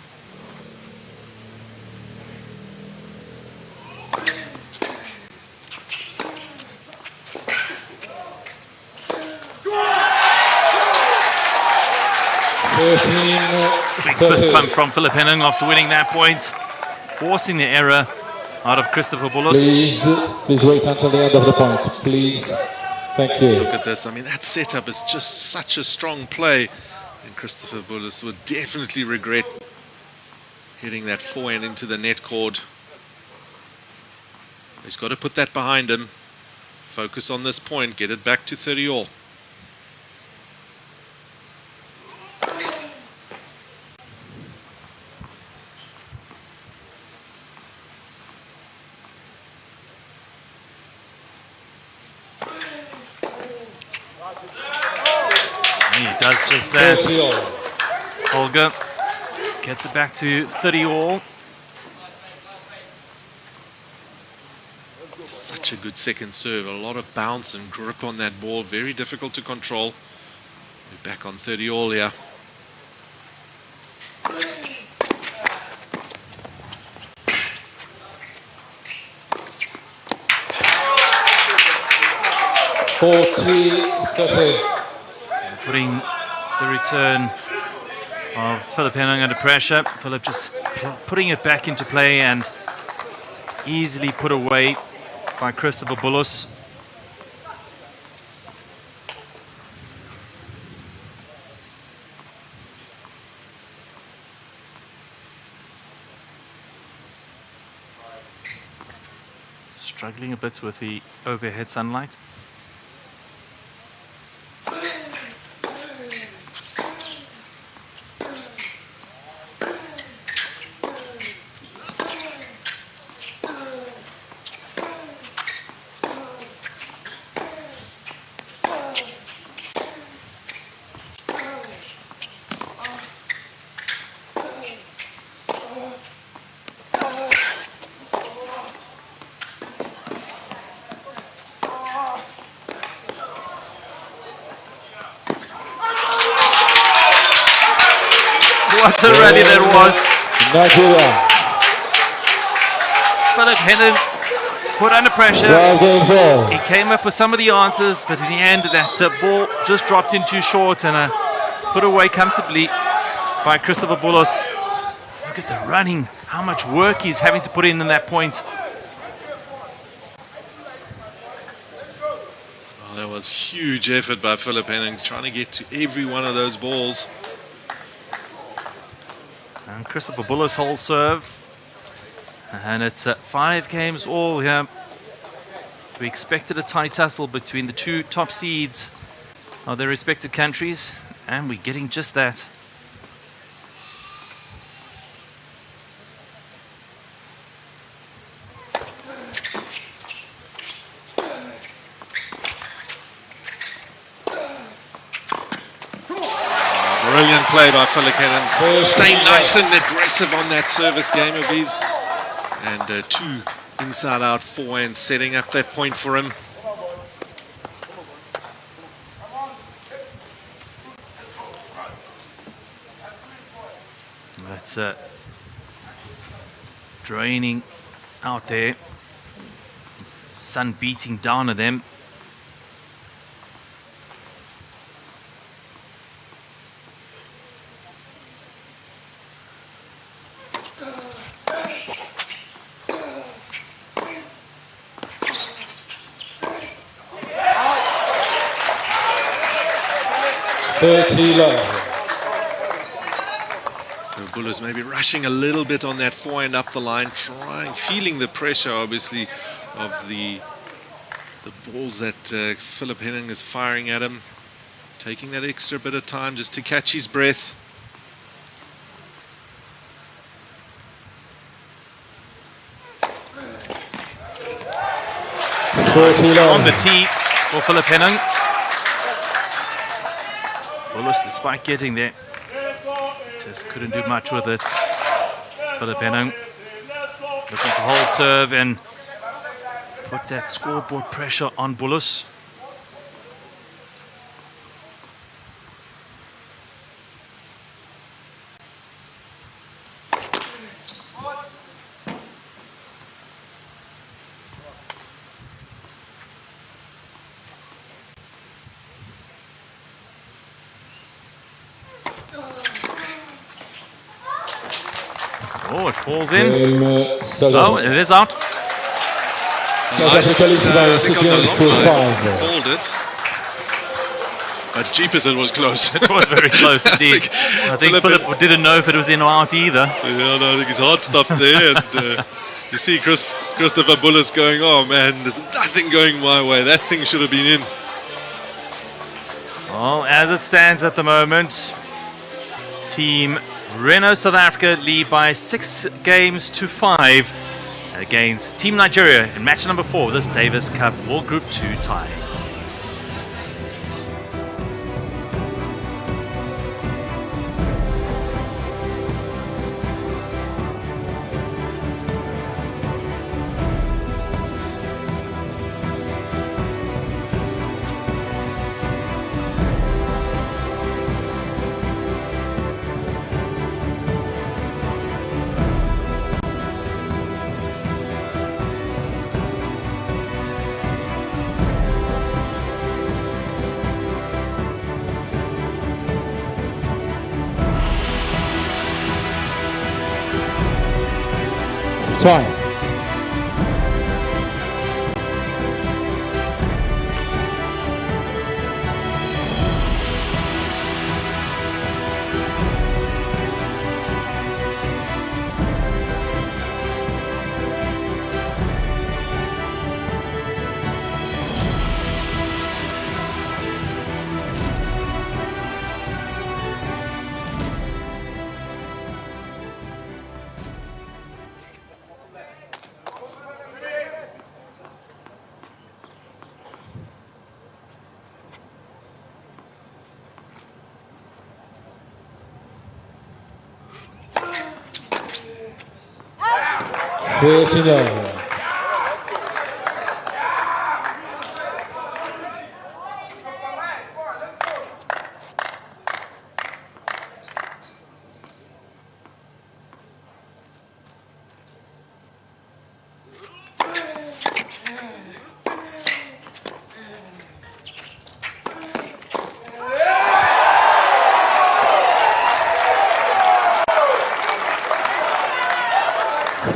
Big fist bump from Philip Henning after winning that point, forcing the error out of Christopher Bullis. Please wait until the end of the point, please. Thank you. Look at this. I mean, that setup is just such a strong play. And Christopher Bullis would definitely regret hitting that forehand into the net cord. He's got to put that behind him. Focus on this point. Get it back to 30 all. He does just that. Holger gets it back to 30 all. Such a good second serve. A lot of bounce and grip on that ball. Very difficult to control. We're back on 30 all here. Putting the return of Philip Henning under pressure. Philip just putting it back into play and easily put away by Christopher Bullis. Struggling a bit with the overhead sunlight. What a rally that was. Nigeria. Philip Henning put under pressure. 12 games all. He came up with some of the answers, but in the end that ball just dropped in too short and put away comfortably by Christopher Bullis. Look at the running, how much work he's having to put in that point. Oh, that was huge effort by Philip Henning, trying to get to every one of those balls. And Christopher Bullis holds serve. And it's 5 games all here. We expected a tight tussle between the two top seeds of their respective countries, and we're getting just that. Brilliant play by Philip Henning. Staying nice and aggressive on that service game of his. And 2 inside-out forehands setting up that point for him. That's draining out there. Sun beating down on them. Thirty love. So Bullis maybe rushing a little bit on that forehand up the line, feeling the pressure, obviously, of the balls that Philip Henning is firing at him. Taking that extra bit of time just to catch his breath. On the tee for Philip Henning. Bullis, despite getting there, just couldn't do much with it. Philip Henning looking to hold serve and put that scoreboard pressure on Bullis. Oh, it falls in. Oh, it is out. South Africa leads by 6-5. Called it. But jeepers, it was close. It was very close indeed. I think Philip didn't know if it was in or out either. Yeah, no, I think his heart stopped there. And you see Christopher Bullis going, oh man, there's nothing going my way. That thing should have been in. Well, as it stands at the moment, Team Renault South Africa lead by 6-5 against Team Nigeria in match number 4 of this Davis Cup World Group 2 tie. Time.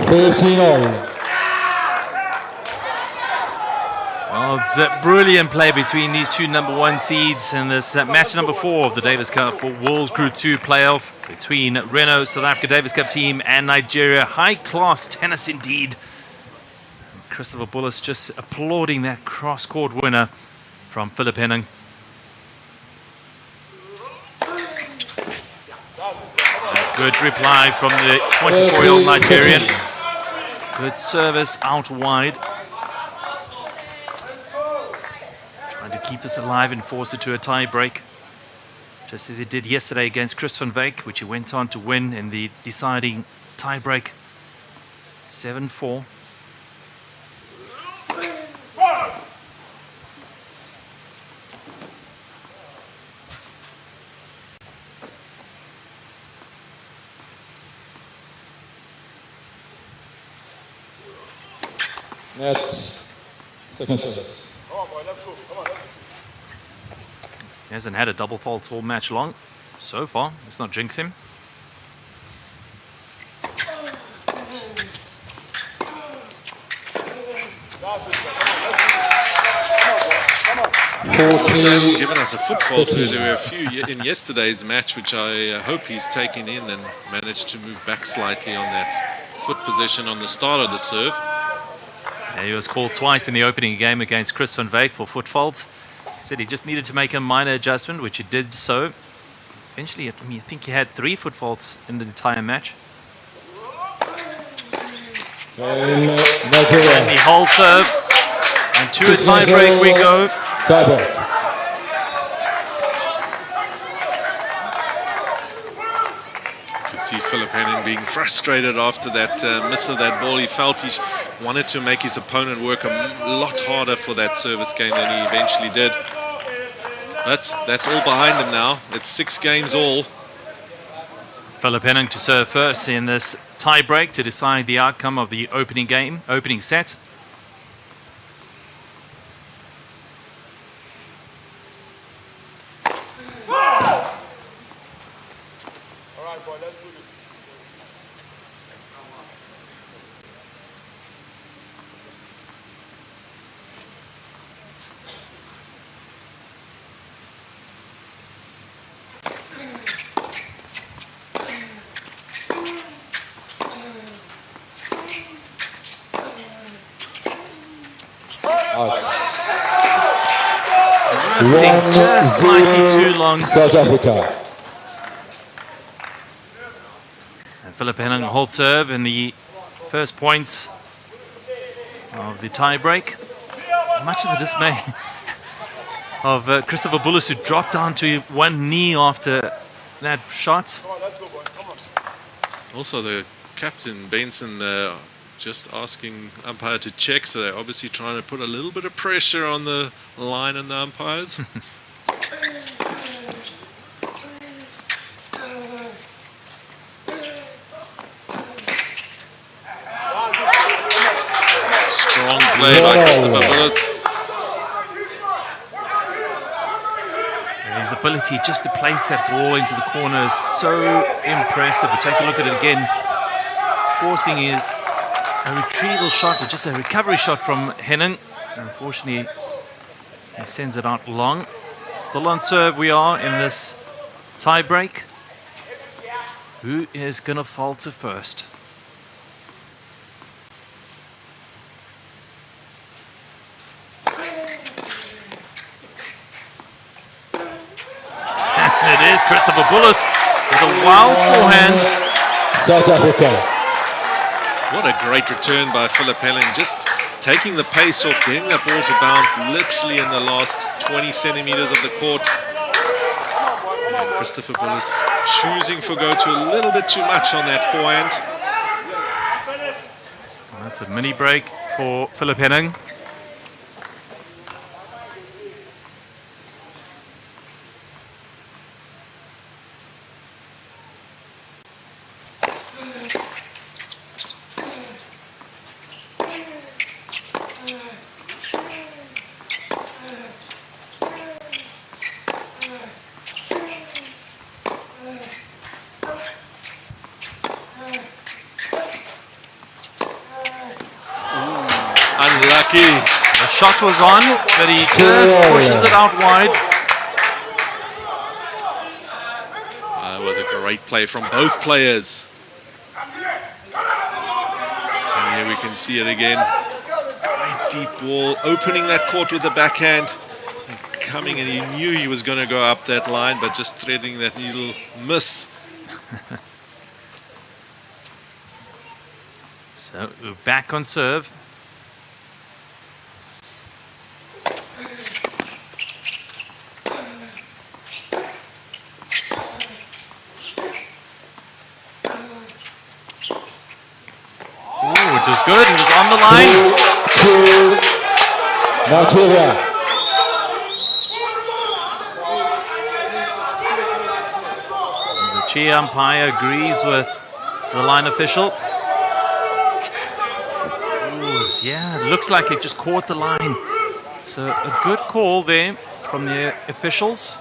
$39. Well, it's a brilliant play between these two number 1 seeds in this match number 4 of the Davis Cup World Group 2 playoff between Renault South Africa Davis Cup team and Nigeria. High-class tennis indeed. And Christopher Bullis just applauding that cross-court winner from Philip Henning. A good reply from the 24-year-old Nigerian. Good service out wide. Trying to keep us alive and force it to a tie break. Just as he did yesterday against Chris van Wyk, which he went on to win in the deciding tie break. 7-4. Net. Second service. He hasn't had a double fault all match long so far. Let's not jinx him. also hasn't given us a foot fault. 15. There were a few in yesterday's match, which I hope he's taken in and managed to move back slightly on that foot position on the start of the serve. Yeah, he was called twice in the opening game against Chris van Wyk for foot fault. He said he just needed to make a minor adjustment, which he did so. Eventually, I think he had 3 foot faults in the entire match. Nigeria. And the hold serve. And to a tie break we go. Tie break. You could see Philip Henning being frustrated after that miss of that ball. He felt he wanted to make his opponent work a lot harder for that service game than he eventually did. But that's all behind him now. It's 6 games all. Philip Henning to serve first in this tie break to decide the outcome of the opening set. Just slightly too long. South Africa. And Philip Henning hold serve in the first points of the tie break. Much of the dismay of Christopher Bullis, who dropped down to one knee after that shot. Also, the captain, Benson, just asking umpire to check, so they're obviously trying to put a little bit of pressure on the line and the umpires. Strong play by Christopher Bullis. His ability just to place that ball into the corner is so impressive. But take a look at it again. Forcing a retrieval shot, or just a recovery shot from Henning. Unfortunately, he sends it out long. Still on serve we are in this tie break. Who is going to falter first? It is Christopher Bullis with a wild forehand. South Africa. What a great return by Philip Henning, just taking the pace off, getting that ball to bounce literally in the last 20 centimeters of the court. And Christopher Bullis choosing for go to a little bit too much on that forehand. That's a mini break for Philip Henning. Unlucky. The shot was on, but he just pushes it out wide. That was a great play from both players. And here we can see it again. Great deep ball, opening that court with the backhand. And coming, and he knew he was going to go up that line, but just threading that needle miss. So we're back on serve. It was good, it was on the line. 2-2 Nigeria. The chair umpire agrees with the line official. Ooh, yeah, it looks like it just caught the line. So a good call there from the officials.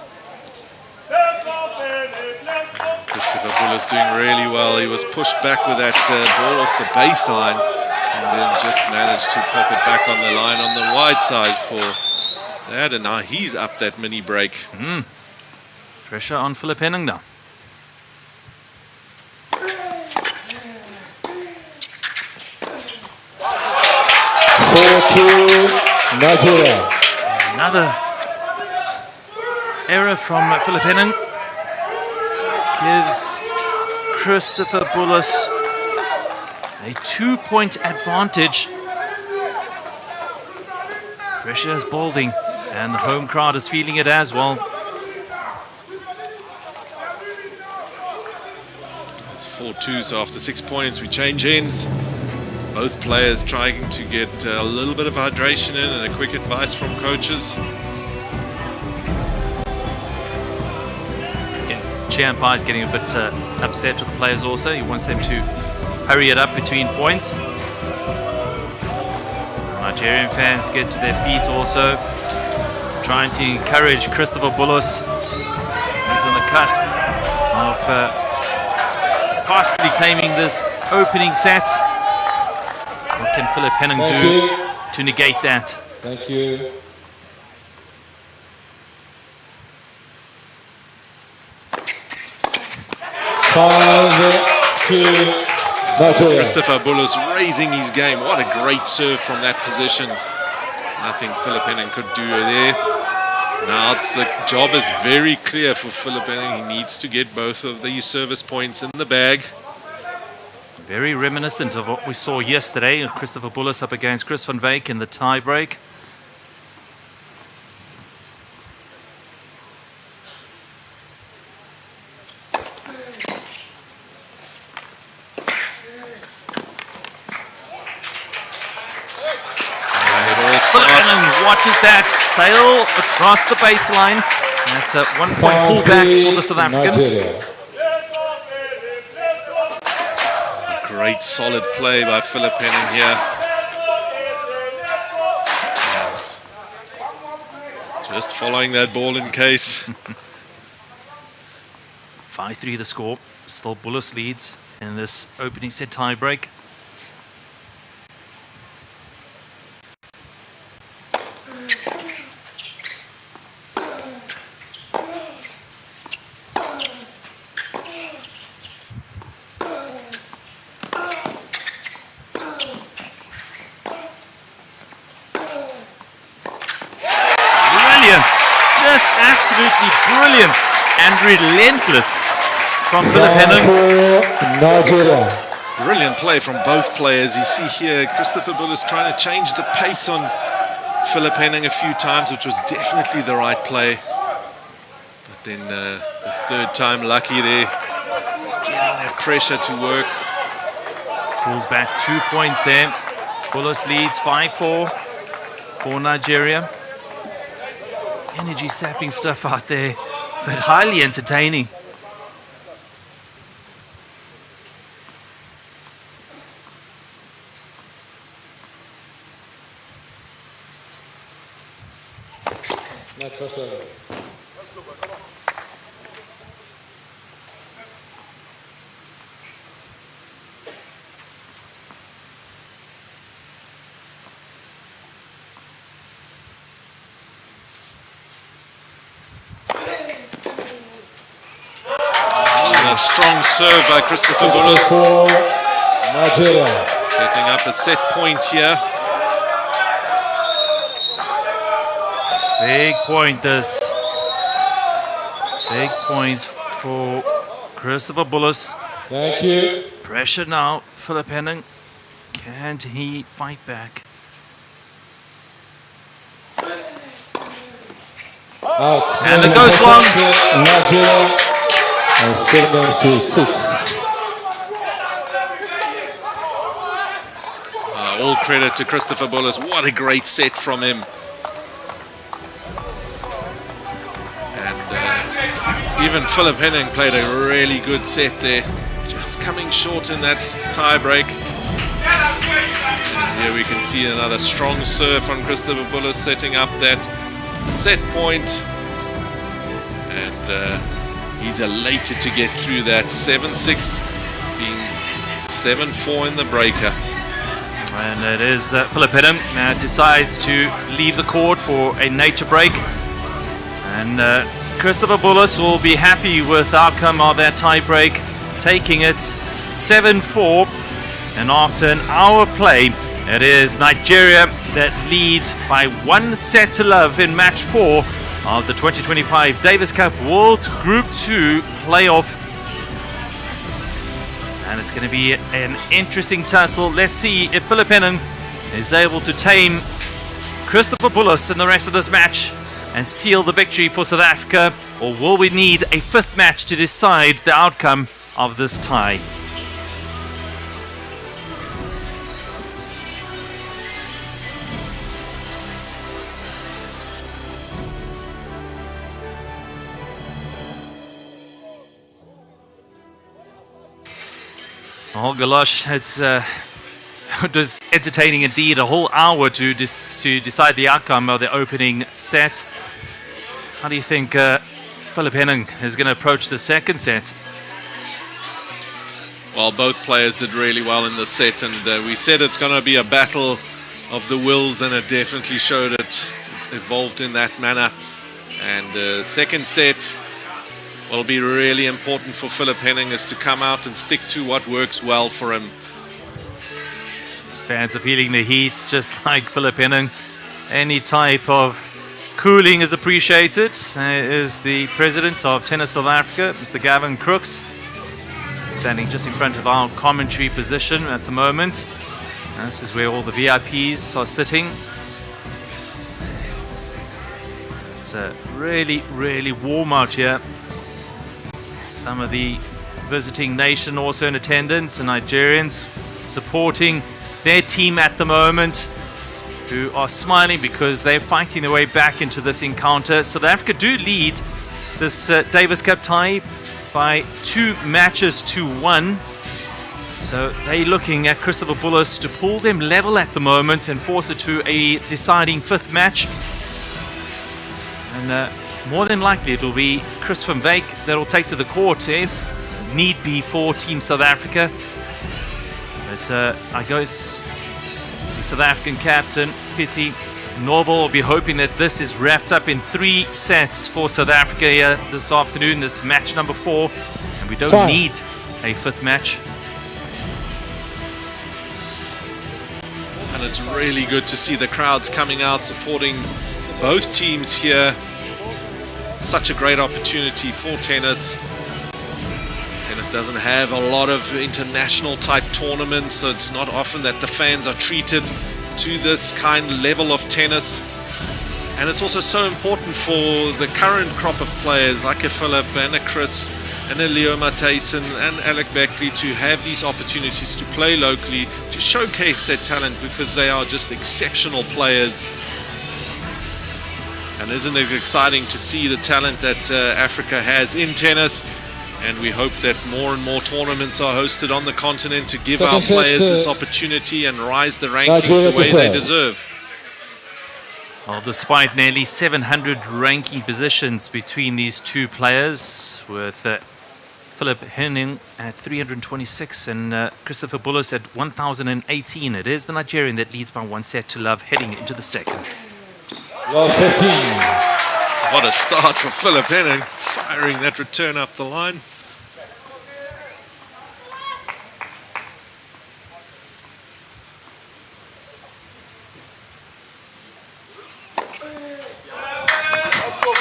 Christopher Bullis doing really well. He was pushed back with that ball off the baseline and then just managed to pop it back on the line on the wide side for that, and now he's up that mini break. Pressure on Philip Henning now. Nigeria. Another error from Philip Henning. Gives Christopher Bullis a 2-point advantage. Pressure is building, and the home crowd is feeling it as well. It's 4-2, so after 6 points we change ends. Both players trying to get a little bit of hydration in and a quick advice from coaches. Chair umpire is getting a bit upset with the players also. He wants them to hurry it up between points. Nigerian fans get to their feet also, trying to encourage Christopher Bullis. He's on the cusp of possibly claiming this opening set. What can Philip Henning do to negate that? Thank you. Christopher Bullis raising his game. What a great serve from that position. Nothing Philip Henning could do there. Now the job is very clear for Philip Henning. He needs to get both of these service points in the bag. Very reminiscent of what we saw yesterday. Christopher Bullis up against Chris van Wyk in the tie break. Watches that sail across the baseline. That's a 1-point pullback for the South Africans. Great solid play by Philip Henning here. And just following that ball in case. 5-3 the score. Still Bullis leads in this opening set tie break. Absolutely brilliant and relentless from Philip Henning. Brilliant play from both players. You see here Christopher Bullis trying to change the pace on Philip Henning a few times, which was definitely the right play. But then the third time lucky there, getting that pressure to work. Pulls back 2 points there. Bullis leads 5-4 for Nigeria. Energy sapping stuff out there, but highly entertaining. A strong serve by Christopher Bullis. Setting up a set point here. Big point this. Big point for Christopher Bullis. Thank you. Pressure now, Philip Henning. Can he fight back? Out. And it goes long. Nigeria. And 7-6. All credit to Christopher Bullis. What a great set from him. And even Philip Henning played a really good set there. Just coming short in that tie break. And here we can see another strong serve from Christopher Bullis setting up that set point. And he's elated to get through that 7-6, being 7-4 in the breaker. And it is Philip Henning decides to leave the court for a nature break. And Christopher Bullis will be happy with the outcome of that tie break, taking it 7-4. And after an hour of play, it is Nigeria that lead by 1-0 in match 4 of the 2025 Davis Cup World Group 2 playoff. And it's going to be an interesting tussle. Let's see if Philip Henning is able to tame Christopher Bullis in the rest of this match and seal the victory for South Africa, or will we need a fifth match to decide the outcome of this tie? Oh gosh, it was entertaining indeed. A whole hour to decide the outcome of the opening set. How do you think Philip Henning is going to approach the second set? Well, both players did really well in the set, and we said it's going to be a battle of the wills, and it definitely showed it evolved in that manner. And the second set will be really important for Philip Henning, is to come out and stick to what works well for him. Fans are feeling the heat, just like Philip Henning. Any type of cooling is appreciated. Is the president of Tennis South Africa, Mr. Gavin Crooks, standing just in front of our commentary position at the moment. And this is where all the VIPs are sitting. It's really, really warm out here. Some of the visiting nation also in attendance, and Nigerians supporting their team at the moment, who are smiling because they're fighting their way back into this encounter. South Africa do lead this Davis Cup tie by 2 matches to 1. So they're looking at Christopher Bullis to pull them level at the moment and force it to a deciding 5th match. And more than likely it will be Chris van Wyk that will take to the court if need be for Team South Africa. But I guess the South African captain, Pietie Norval, will be hoping that this is wrapped up in 3 sets for South Africa here this afternoon, this match number 4. And we don't need a 5th match. And it's really good to see the crowds coming out supporting both teams here. Such a great opportunity for tennis. Tennis doesn't have a lot of international type tournaments, so it's not often that the fans are treated to this kind of level of tennis. And it's also so important for the current crop of players like a Philip and a Chris and a Leo Matthijssen and Alec Beckley to have these opportunities to play locally, to showcase their talent, because they are just exceptional players. And isn't it exciting to see the talent that Africa has in tennis? And we hope that more and more tournaments are hosted on the continent to give our players this opportunity and rise the rankings the way they deserve. Well, despite nearly 700 ranking positions between these two players, with Philip Henning at 326 and Christopher Bullis at 1018, it is the Nigerian that leads by 1-0 heading into the second. Well, 15. What a start for Philip Henning, firing that return up the line.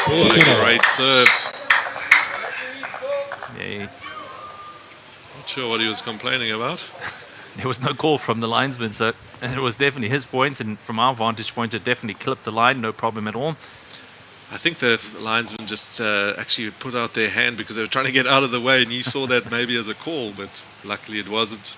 What a great serve. Yeah. Not sure what he was complaining about. There was no call from the linesman, so it was definitely his point, and from our vantage point it definitely clipped the line, no problem at all. I think the linesman just actually put out their hand because they were trying to get out of the way, and he saw that maybe as a call, but luckily it wasn't.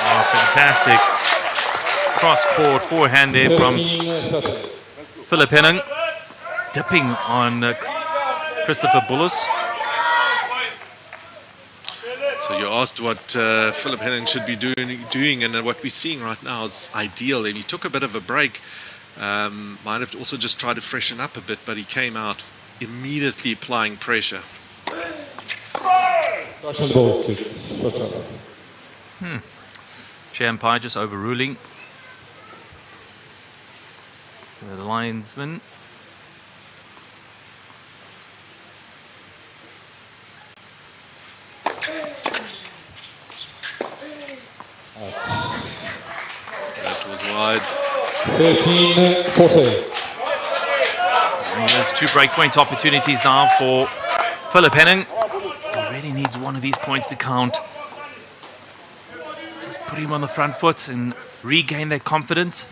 Oh, fantastic. Cross-court forehand there from Philip Henning, dipping on Christopher Bullis. So you asked what Philip Henning should be doing, and what we're seeing right now is ideal. And he took a bit of a break, Might have also just tried to freshen up a bit, but he came out immediately applying pressure. Russian ball kicked. First half. Champagne just overruling the linesman. That was wide. 13-14. There's 2 breakpoint opportunities now for Philip Henning. He really needs one of these points to count. Just put him on the front foot and regain their confidence.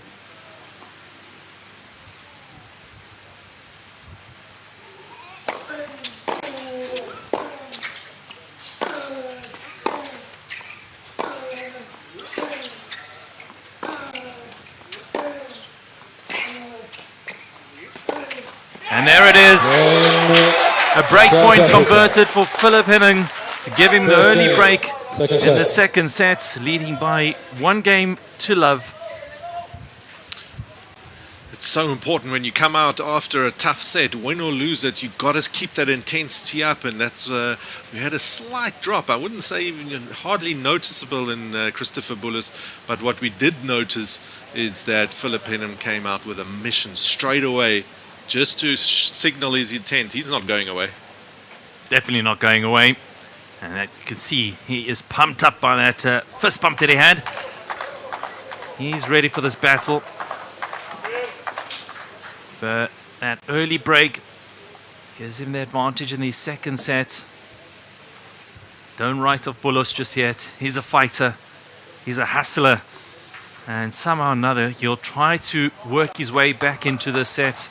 And there it is. A break point converted for Philip Henning to give him the early break in the second set, leading by 1 game to love. It's so important when you come out after a tough set, win or lose it, you've got to keep that intensity up, and that's we had a slight drop. I wouldn't say even hardly noticeable in Christopher Bullis, but what we did notice is that Philip Henning came out with a mission straight away, just to signal his intent. He's not going away. Definitely not going away. And that, you can see he is pumped up by that fist bump that he had. He's ready for this battle. But that early break gives him the advantage in the second set. Don't write off Bullis just yet. He's a fighter. He's a hustler. And somehow or another, he'll try to work his way back into the set.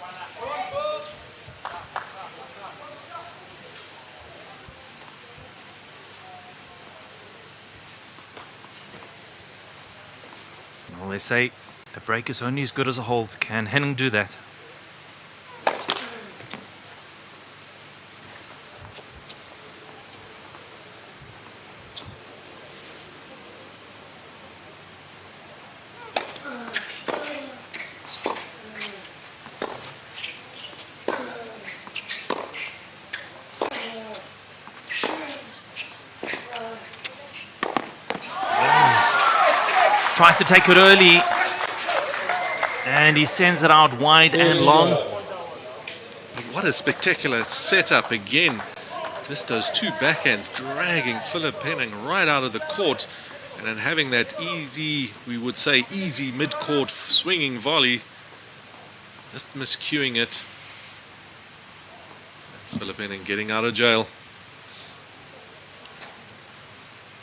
Well, they say a break is only as good as a hold. Can Henning do that? Tries to take it early, and he sends it out wide and long. What a spectacular setup again. Just those 2 backhands dragging Philip Henning right out of the court, and then having that easy, we would say easy mid-court swinging volley, just miscuing it. Philip Henning getting out of jail.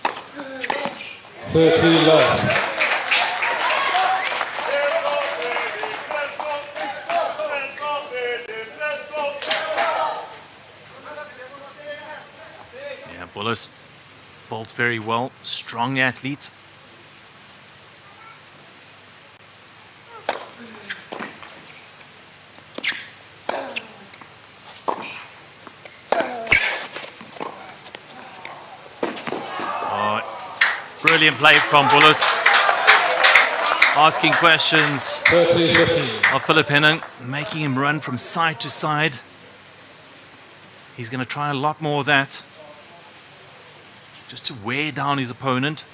13 love. Bullis bowled very well, strong athlete. Brilliant play from Bullis. Asking questions 13-15. of Philip Henning, making him run from side to side. He's going to try a lot more of that, just to wear down his opponent.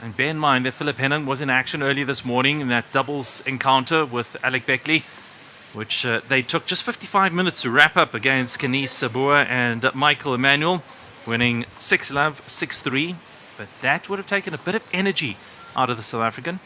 And bear in mind that Philip Henning was in action earlier this morning in that doubles encounter with Alec Beckley, which they took just 55 minutes to wrap up against Kenise Sabua and Michael Emmanuel, winning 6-love, 6-3. But that would have taken a bit of energy out of the South African.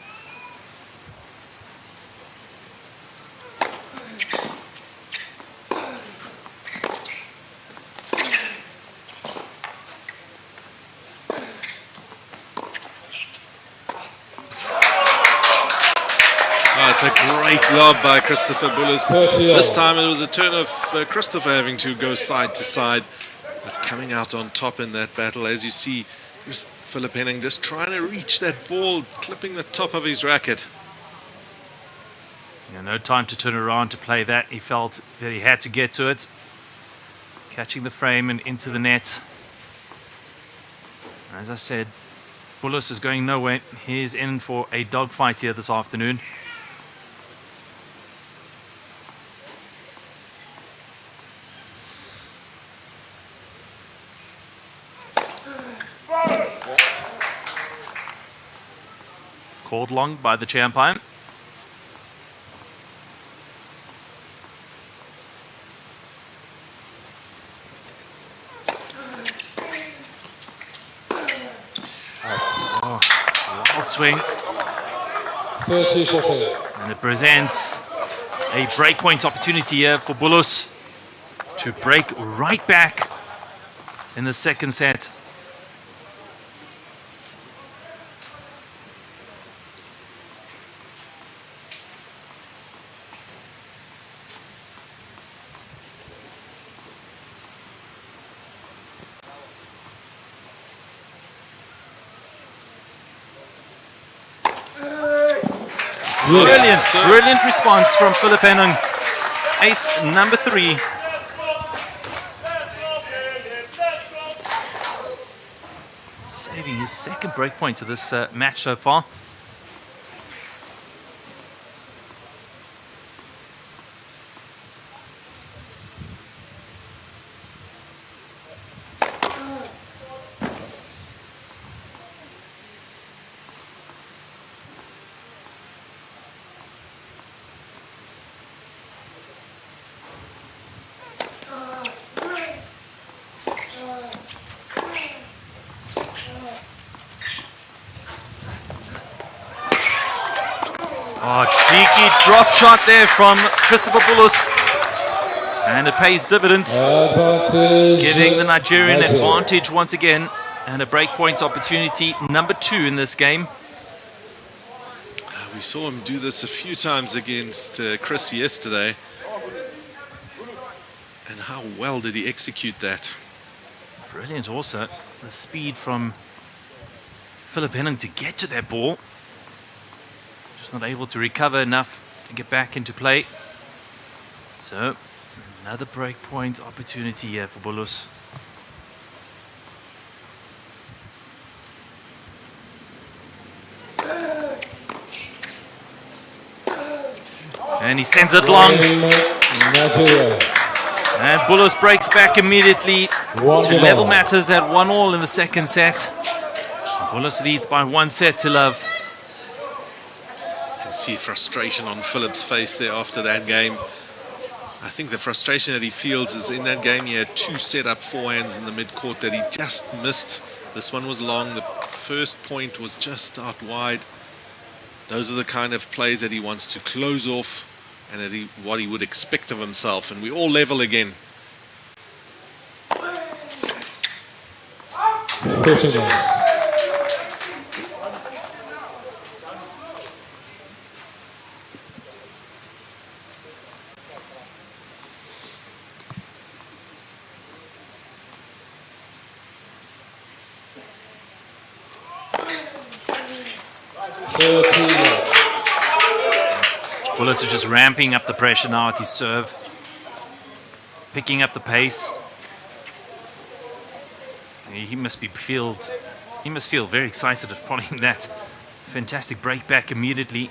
It's a great lob by Christopher Bullis. This time it was a turn of Christopher having to go side to side, but coming out on top in that battle. As you see, there's Philip Henning just trying to reach that ball, clipping the top of his racket. Yeah, no time to turn around to play that. He felt that he had to get to it. Catching the frame and into the net. As I said, Bullis is going nowhere. He's in for a dogfight here this afternoon. Called long by the chair umpire. Wild swing. 30-14. And it presents a breakpoint opportunity here for Bullis to break right back in the second set. Brilliant response from Philip Henning. Ace number 3. Saving his second breakpoint of this match so far. Oh, cheeky drop shot there from Christopher Bullis. And it pays dividends, giving the Nigerian advantage once again. And a breakpoint opportunity number 2 in this game. We saw him do this a few times against Chris yesterday. And how well did he execute that? Brilliant also. The speed from Philip Henning to get to that ball. Just not able to recover enough to get back into play. So, another breakpoint opportunity here for Bullis. And he sends it long. And Bullis breaks back immediately to level matters at 1-1 in the second set. Bullis leads by 1 set to love. See frustration on Philip's face there after that game. I think the frustration that he feels is in that game he had 2 set-up forehands in the mid-court that he just missed. This one was long. The first point was just out wide. Those are the kind of plays that he wants to close off and that what he would expect of himself. And we all level again. 13. Bullis is just ramping up the pressure now with his serve, picking up the pace. He must feel very excited at following that fantastic break back immediately.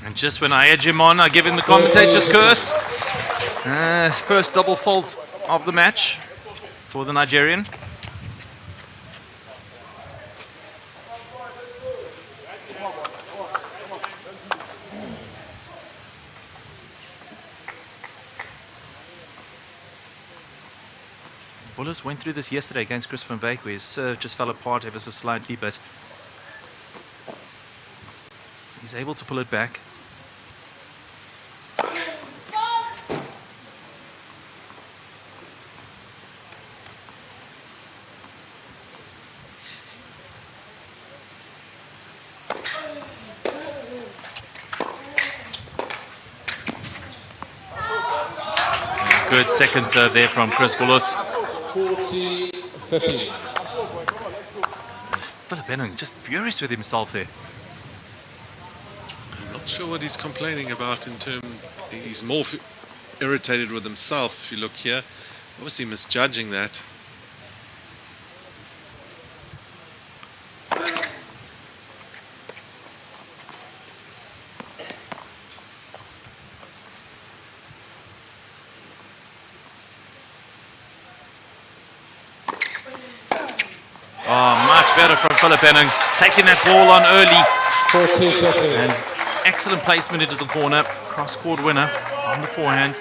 And just when I edge him on, I give him the commentator's curse. First double fault of the match for the Nigerian. Bullis went through this yesterday against Chris van Wyk, where his serve just fell apart ever so slightly, but he's able to pull it back. Good second serve there from Chris Bullis. 40-15. Philip Henning just furious with himself there. I'm not sure what he's complaining about in terms. He's more irritated with himself if you look here. Obviously misjudging that. better from Philip Henning, taking that ball on early. 14-13. And excellent placement into the corner. Cross-court winner on the forehand.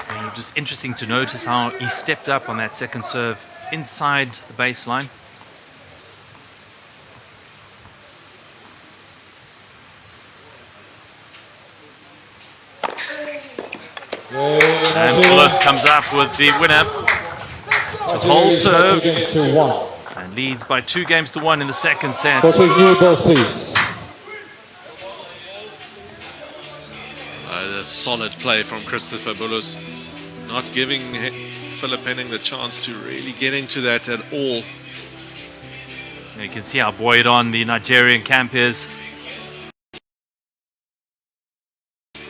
And just interesting to notice how he stepped up on that second serve inside the baseline. And Bullis comes up with the winner to hold serve 2 games to 1. and leads by 2 games to 1 in the second set. Coaches, new balls, please. A solid play from Christopher Bullis, not giving Philip Henning the chance to really get into that at all. You can see how buoyed on the Nigerian camp is.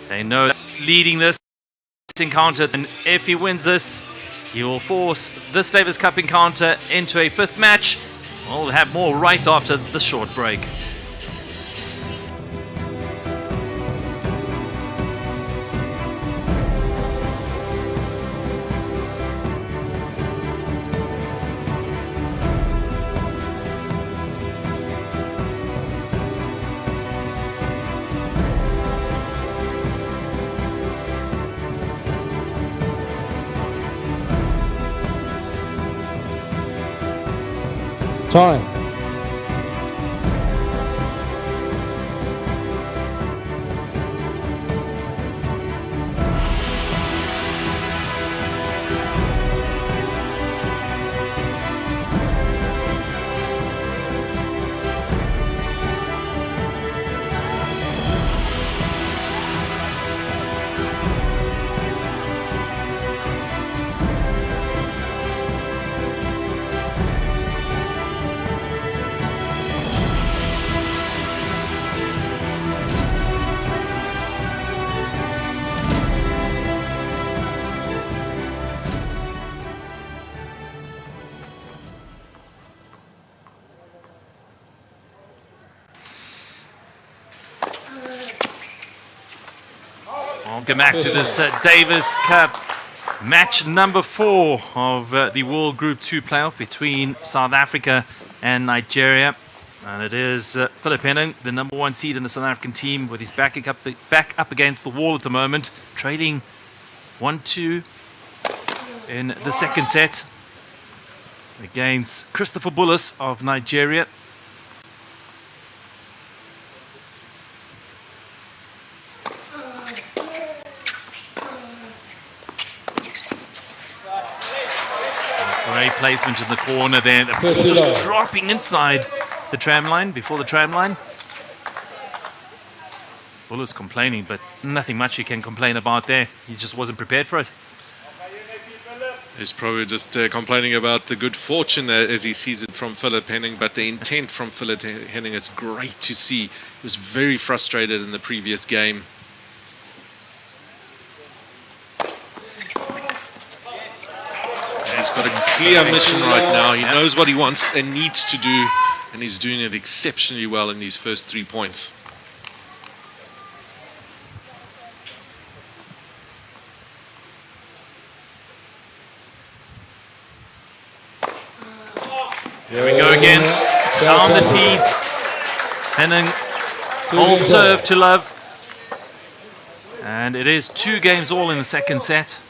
They know that leading this encounter, and if he wins this, he will force this Davis Cup encounter into a 5th match. We'll have more right after the short break. Time. I'll get back to this Davis Cup match number 4 of the World Group 2 playoff between South Africa and Nigeria. And it is Philip Henning, the number 1 seed in the South African team, with his back up against the wall at the moment, trailing 1-2 in the second set against Christopher Bullis of Nigeria. Great placement in the corner there. The ball just dropping inside the tram line, before the tram line. Bullis complaining, but nothing much he can complain about there. He just wasn't prepared for it. He's probably just complaining about the good fortune as he sees it from Philip Henning, but the intent from Philip Henning is great to see. He was very frustrated in the previous game. He's got a clear mission right now. He knows what he wants and needs to do, and he's doing it exceptionally well in these first 3 points. There we go again. Down the tee. Henning hold serve to love. And it is 2 games all in the second set.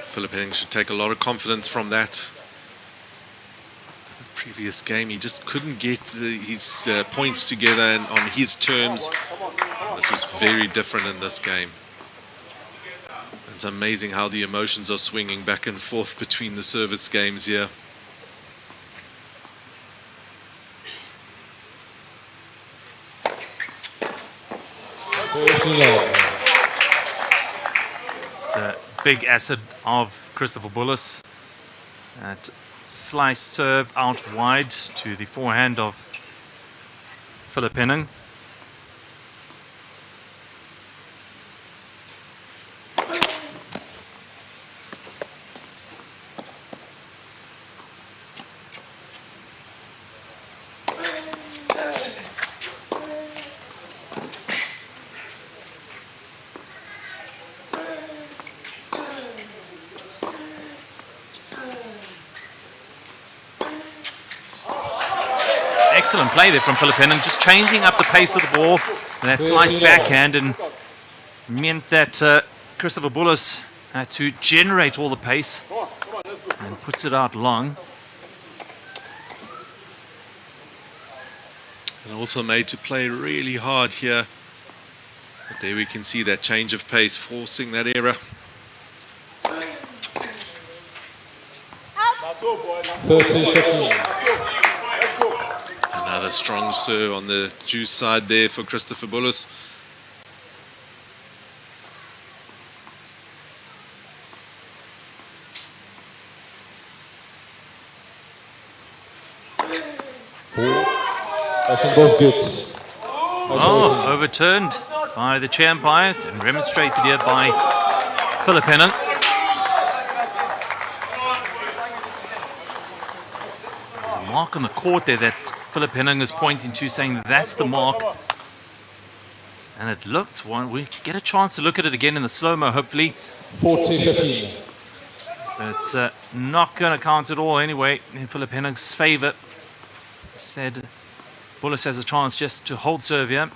Philip Henning should take a lot of confidence from that. The previous game, he just couldn't get his points together and on his terms. This was very different in this game. It's amazing how the emotions are swinging back and forth between the service games here. It's a big asset of Christopher Bullis. That slice serve out wide to the forehand of Philip Henning. excellent play there from Philip Henning, just changing up the pace of the ball. And that slice backhand and meant that Christopher Bullis had to generate all the pace and puts it out long. And also made to play really hard here. But there we can see that change of pace, forcing that error. 13-15. Another strong serve on the juice side there for Christopher Bullis. Both good. Oh, overturned by the chair umpire and remonstrated here by Philip Henning. There's a mark on the court there that Philip Henning is pointing to, saying that that's the mark. And it looked one. We get a chance to look at it again in the slow-mo, hopefully. 14-15. It's not going to count at all anyway in Philip Henning's favor. Instead, Bullis has a chance just to hold serve here.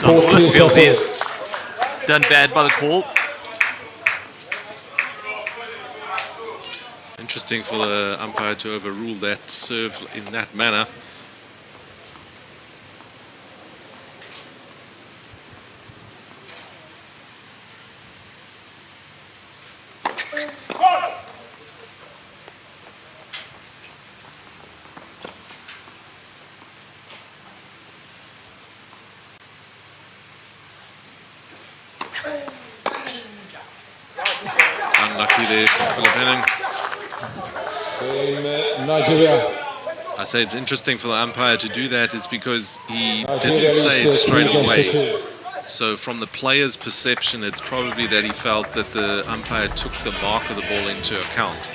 Bullis feels he's done bad by the call. Interesting for the umpire to overrule that serve in that manner. Unlucky there for Philip Henning. Nigeria. I say it's interesting for the umpire to do that is because he didn't say it straight away. So from the player's perception, it's probably that he felt that the umpire took the mark of the ball into account.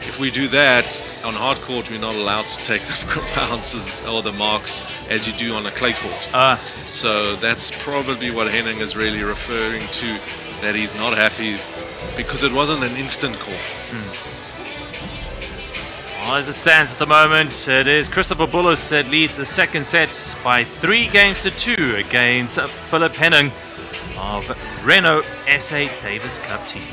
If we do that on hard court, we're not allowed to take the bounces or the marks as you do on a clay court. So that's probably what Henning is really referring to, that he's not happy because it wasn't an instant call. Well, as it stands at the moment, it is Christopher Bullis that leads the second set by 3-2 against Philip Henning of Renault SA Davis Cup team.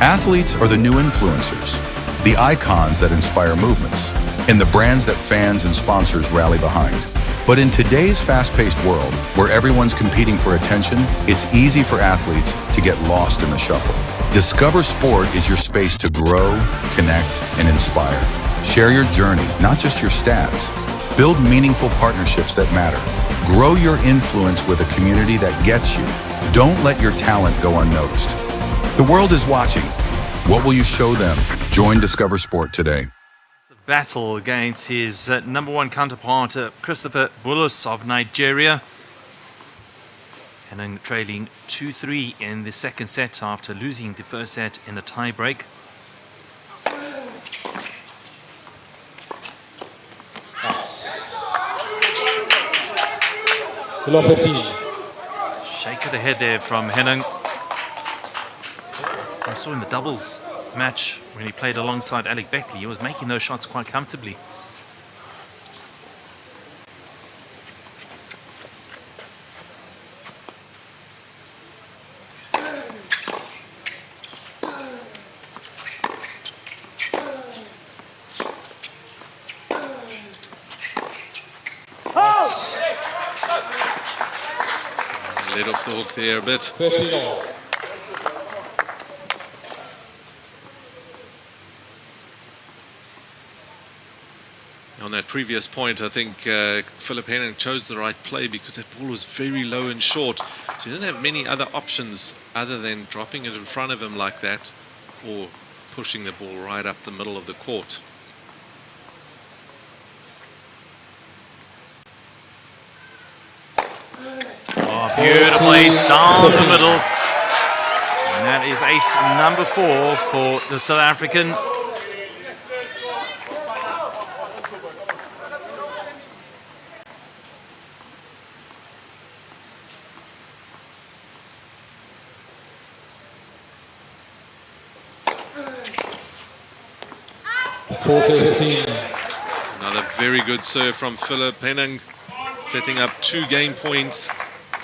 Athletes are the new influencers, the icons that inspire movements, and the brands that fans and sponsors rally behind. But in today's fast-paced world, where everyone's competing for attention, it's easy for athletes to get lost in the shuffle. Discover Sport is your space to grow, connect, and inspire. Share your journey, not just your stats. Build meaningful partnerships that matter. Grow your influence with a community that gets you. Don't let your talent go unnoticed. The world is watching. What will you show them? Join Discover Sport today. Battle against his number one counterpart, Christopher Bullis of Nigeria. And trailing 2-3 in the second set after losing the first set in a tie break. Below 15. Shake of the head there from Henning. I saw in the doubles match when he played alongside Alec Beckley, he was making those shots quite comfortably. Let off the hook there a bit. 13-all. On that previous point, I think Philip Henning chose the right play because that ball was very low and short. So he didn't have many other options other than dropping it in front of him like that or pushing the ball right up the middle of the court. Oh, beautiful ace down the middle. And that is ace number 4 for the South African. Another very good serve from Philip Henning, setting up 2 game points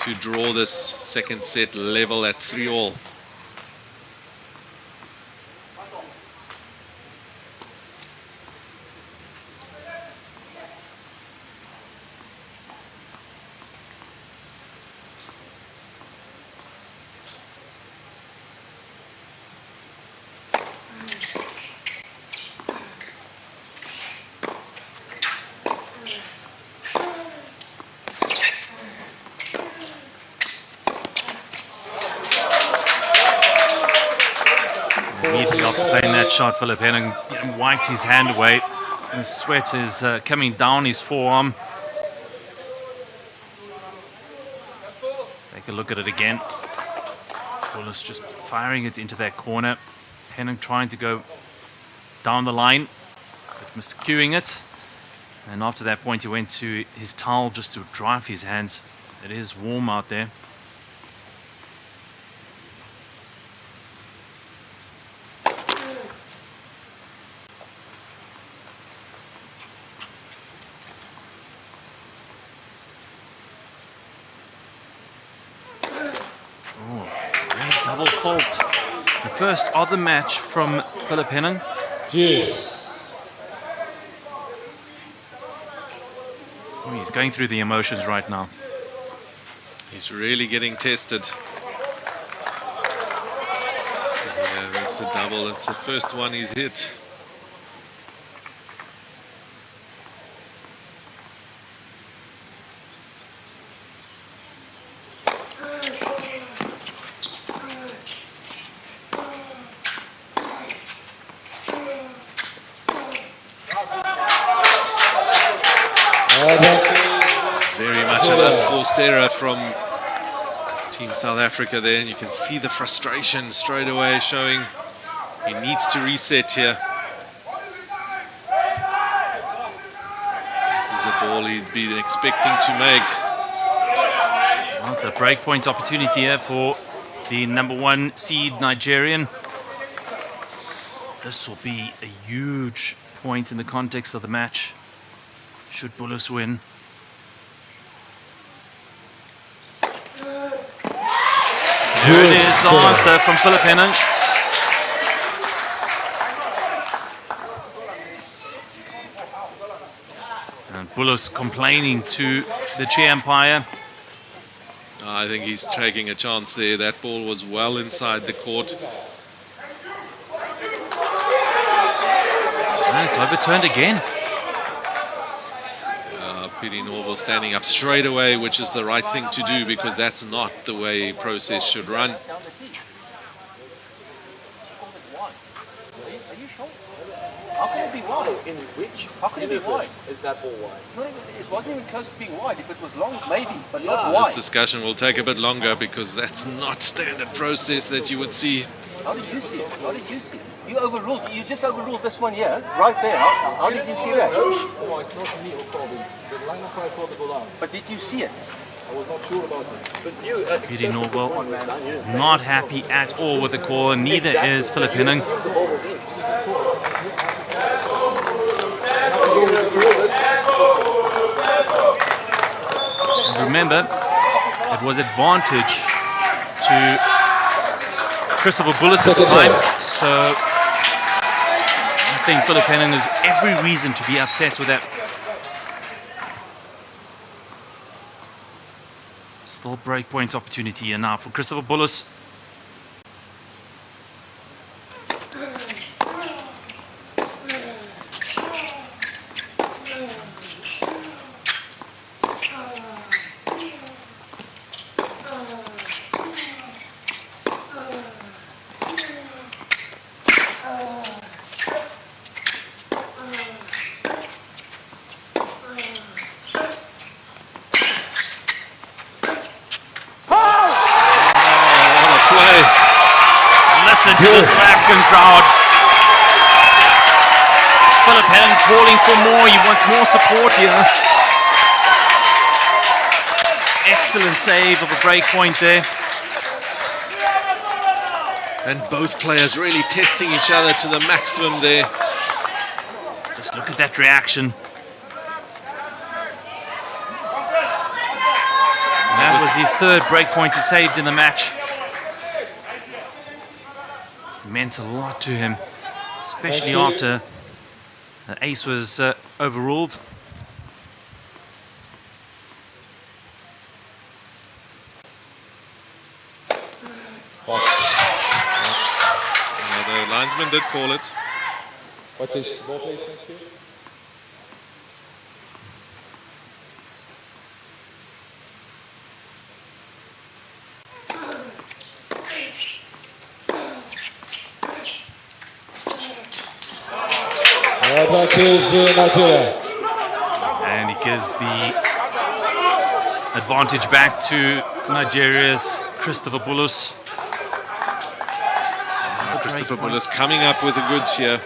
to draw this second set level at 3-all. Immediately after playing that shot, Philip Henning wiped his hand away. The sweat is coming down his forearm. Take a look at it again. Bullis just firing it into that corner. Henning trying to go down the line, but miscuing it. And after that point, he went to his towel just to dry off his hands. It is warm out there. Double fault. The first of the match from Philip Henning. Juice. Oh, he's going through the emotions right now. He's really getting tested. So, yeah, that's a double. It's the first one he's hit. Very much an unforced error from Team South Africa there, and you can see the frustration straight away showing he needs to reset here. This is the ball he'd been expecting to make. Well, it's a breakpoint opportunity here for the #1 seed Nigerian. This will be a huge point in the context of the match. Should Bullis win. Good is the answer from Philip Henning. And Bullis complaining to the chair umpire. I think he's taking a chance there. That ball was well inside the court. And it's overturned again. Piri Norval standing up straight away, which is the right thing to do because that's not the way process should run. How can it be wide? In which How can it be wide? Is that ball wide? It wasn't even close to being wide. If it was long, maybe, but not wide. This discussion will take a bit longer because that's not standard process that you would see. How did you see it? How did you see it? You overruled. You just overruled this one here, right there. How did you see that? No, it's not me who called it. The line umpire called the ball out. But did you see it? I was not sure about it. But you, Piri Norval not happy at all with the call, and neither is Philip Henning. Remember, it was advantage to Christopher Bullis at the time, so I think Philip Henning has every reason to be upset with that. Still breakpoint opportunity here now for Christopher Bullis. Philip Henning calling for more. He wants more support here. Excellent save of a break point there. And both players really testing each other to the maximum there. Just look at that reaction. That was his third break point he saved in the match. Meant a lot to him, especially after the ace was overruled. The linesman did call it. What is ball, please? Thank you. Advantage Nigeria. And he gives the advantage back to Nigeria's Christopher Bullis. Christopher Bullis coming up with the goods here.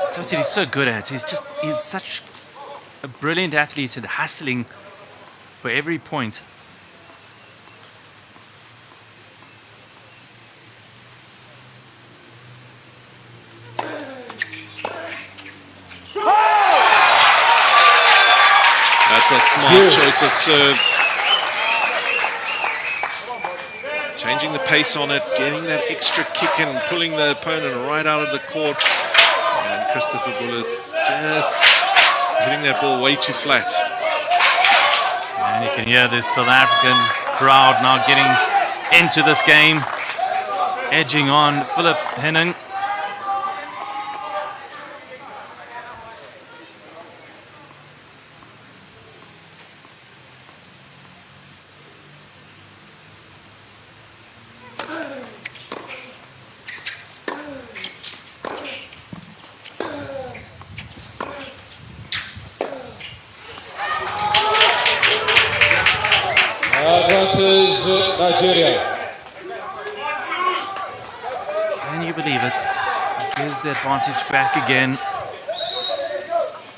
That's what he's so good at. He's such a brilliant athlete and hustling for every point. That's a smart choice of serves. Changing the pace on it, getting that extra kick and pulling the opponent right out of the court. And Christopher Bullis just hitting that ball way too flat. And you can hear this South African crowd now getting into this game, edging on Philip Henning. Advantage Nigeria. Can you believe it? Gives the advantage back again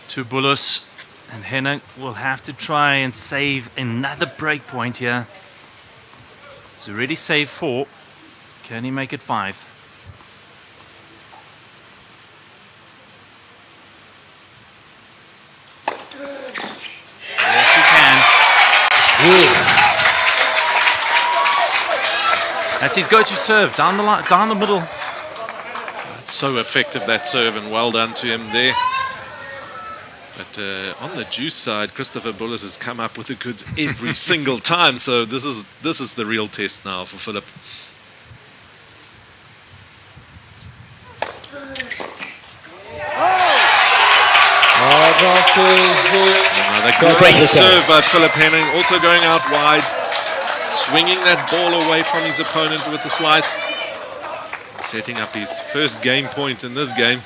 to Bullis, and Henning will have to try and save another break point here. He's already saved 4. Can he make it 5? Yes, he can. Yes. That's his go-to serve, down the line, down the middle. It's so effective, that serve, and well done to him there. But on the juice side, Christopher Bullis has come up with the goods every single time. So this is the real test now for Philip. Another great serve by Philip Henning, also going out wide, swinging that ball away from his opponent with the slice, setting up his first game point in this game.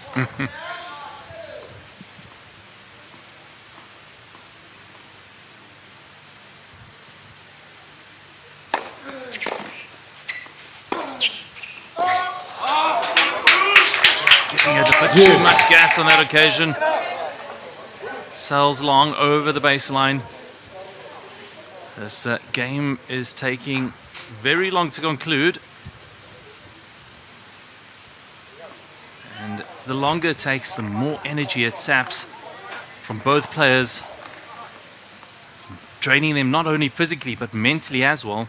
Giving it a bit too much gas on that occasion. Sails long over the baseline. This game is taking very long to conclude. And the longer it takes, the more energy it saps from both players, draining them not only physically but mentally as well.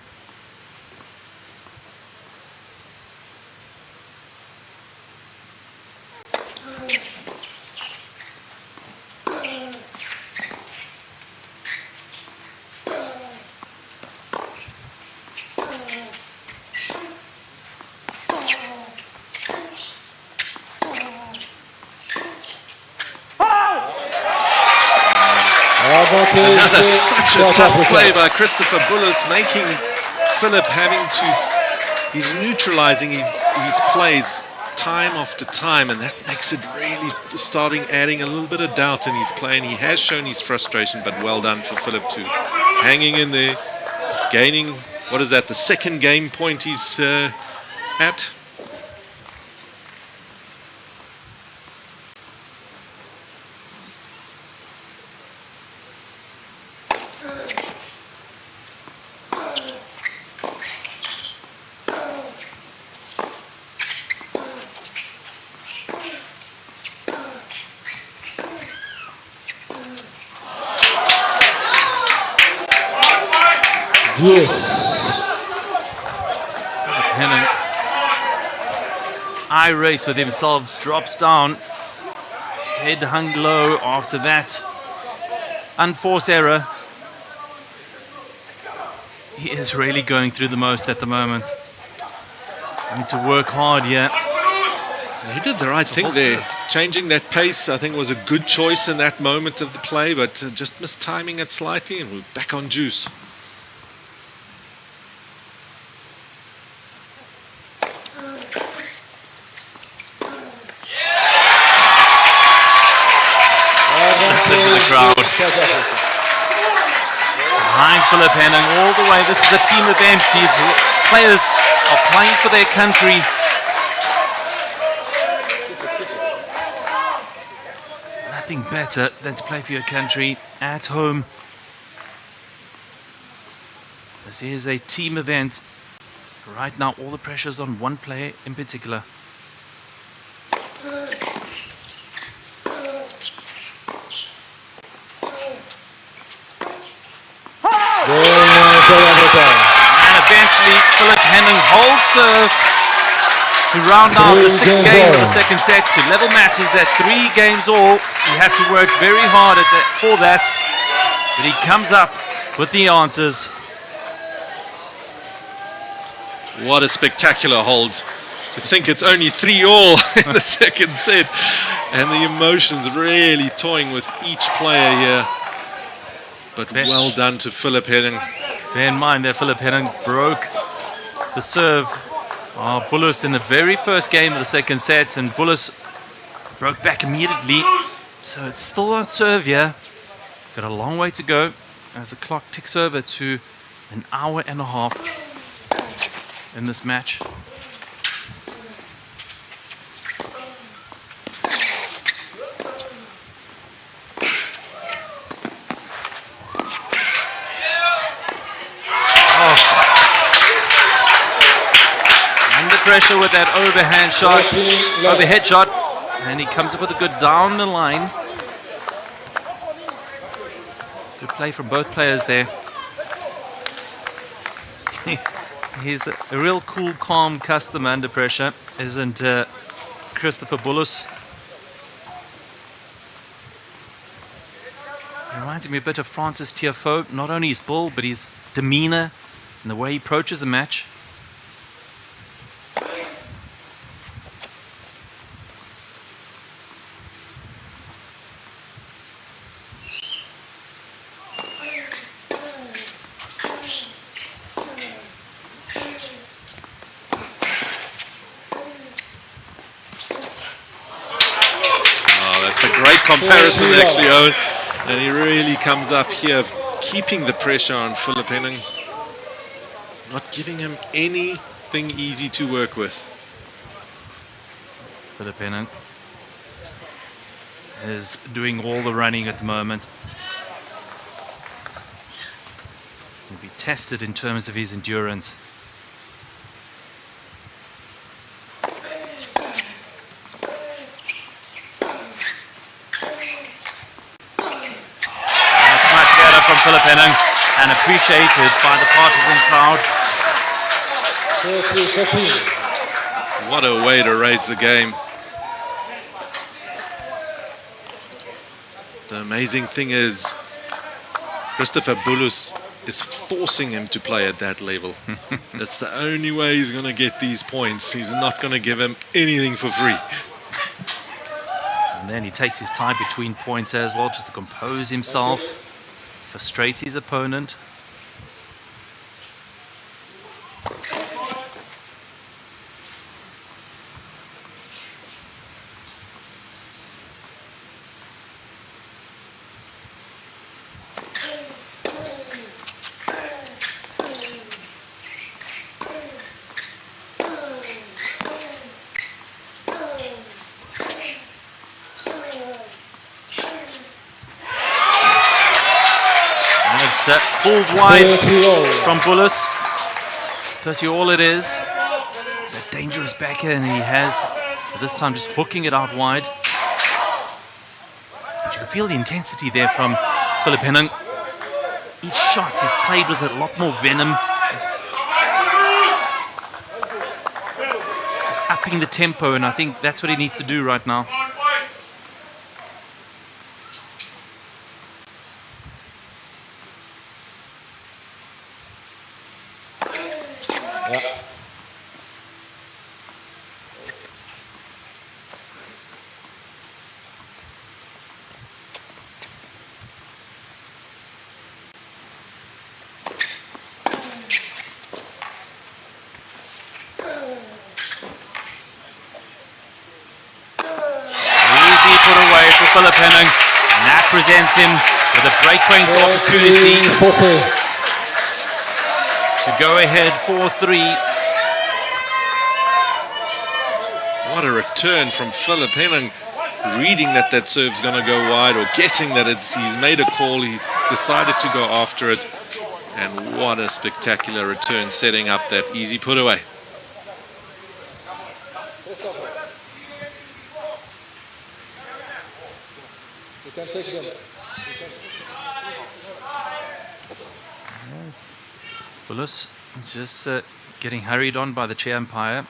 Another such a tough play by Christopher Bullis, making Philip having to, he's neutralizing his plays time after time, and that makes it really adding a little bit of doubt in his play, and he has shown his frustration, but well done for Philip too. Hanging in there, gaining, what is that, the second game point he's at. Deuce. Henning, irate with himself, drops down. Head hung low after that unforced error. He is really going through the most at the moment. Need to work hard here. He did the right thing there. Changing that pace, I think, was a good choice in that moment of the play, but just mistiming it slightly, and we're back on juice. Listen to the crowd. Behind Philip Henning all the way. This is a team event. These players are playing for their country. Nothing better than to play for your country at home. This is a team event. Right now, all the pressure is on one player in particular. And eventually, Philip Henning holds serve to round out the 6th game of the second set to level matches at 3 games all. He had to work very hard for that, but he comes up with the answers. What a spectacular hold. To think it's only 3-all in the second set, and the emotions really toying with each player here. But well done to Philip Henning. Bear in mind that Philip Henning broke the serve of Bullis in the very first game of the second set, and Bullis broke back immediately. So it's still on serve here. Got a long way to go as the clock ticks over to an hour and a half in this match. Pressure with that overhead shot, and he comes up with a good down the line. Good play from both players there. He's a real cool, calm customer under pressure, isn't Christopher Bullis? Reminds me a bit of Francis Tiafoe, not only his ball, but his demeanor and the way he approaches the match. Comparison actually, Owen, and he really comes up here, keeping the pressure on Philip Henning, not giving him anything easy to work with. Philip Henning is doing all the running at the moment. He'll be tested in terms of his endurance. Philip Henning, and appreciated by the partisan crowd. 30-15. What a way to raise the game. The amazing thing is Christopher Bullis is forcing him to play at that level. That's the only way he's going to get these points. He's not going to give him anything for free. And then he takes his time between points as well, just to compose himself. Frustrates his opponent. Pulled wide from Bullis. 30-all it is. It's a dangerous backhand he has. But this time just hooking it out wide. But you can feel the intensity there from Philip Henning. each shot he's played with a lot more venom. He's upping the tempo, and I think that's what he needs to do right now. Philip Henning, and that presents him with a breakpoint opportunity to go ahead 4-3. What a return from Philip Henning, reading that serve's going to go wide, or guessing that he's made a call, he decided to go after it, and what a spectacular return, setting up that easy put away. Bullis is just getting hurried on by the chair umpire.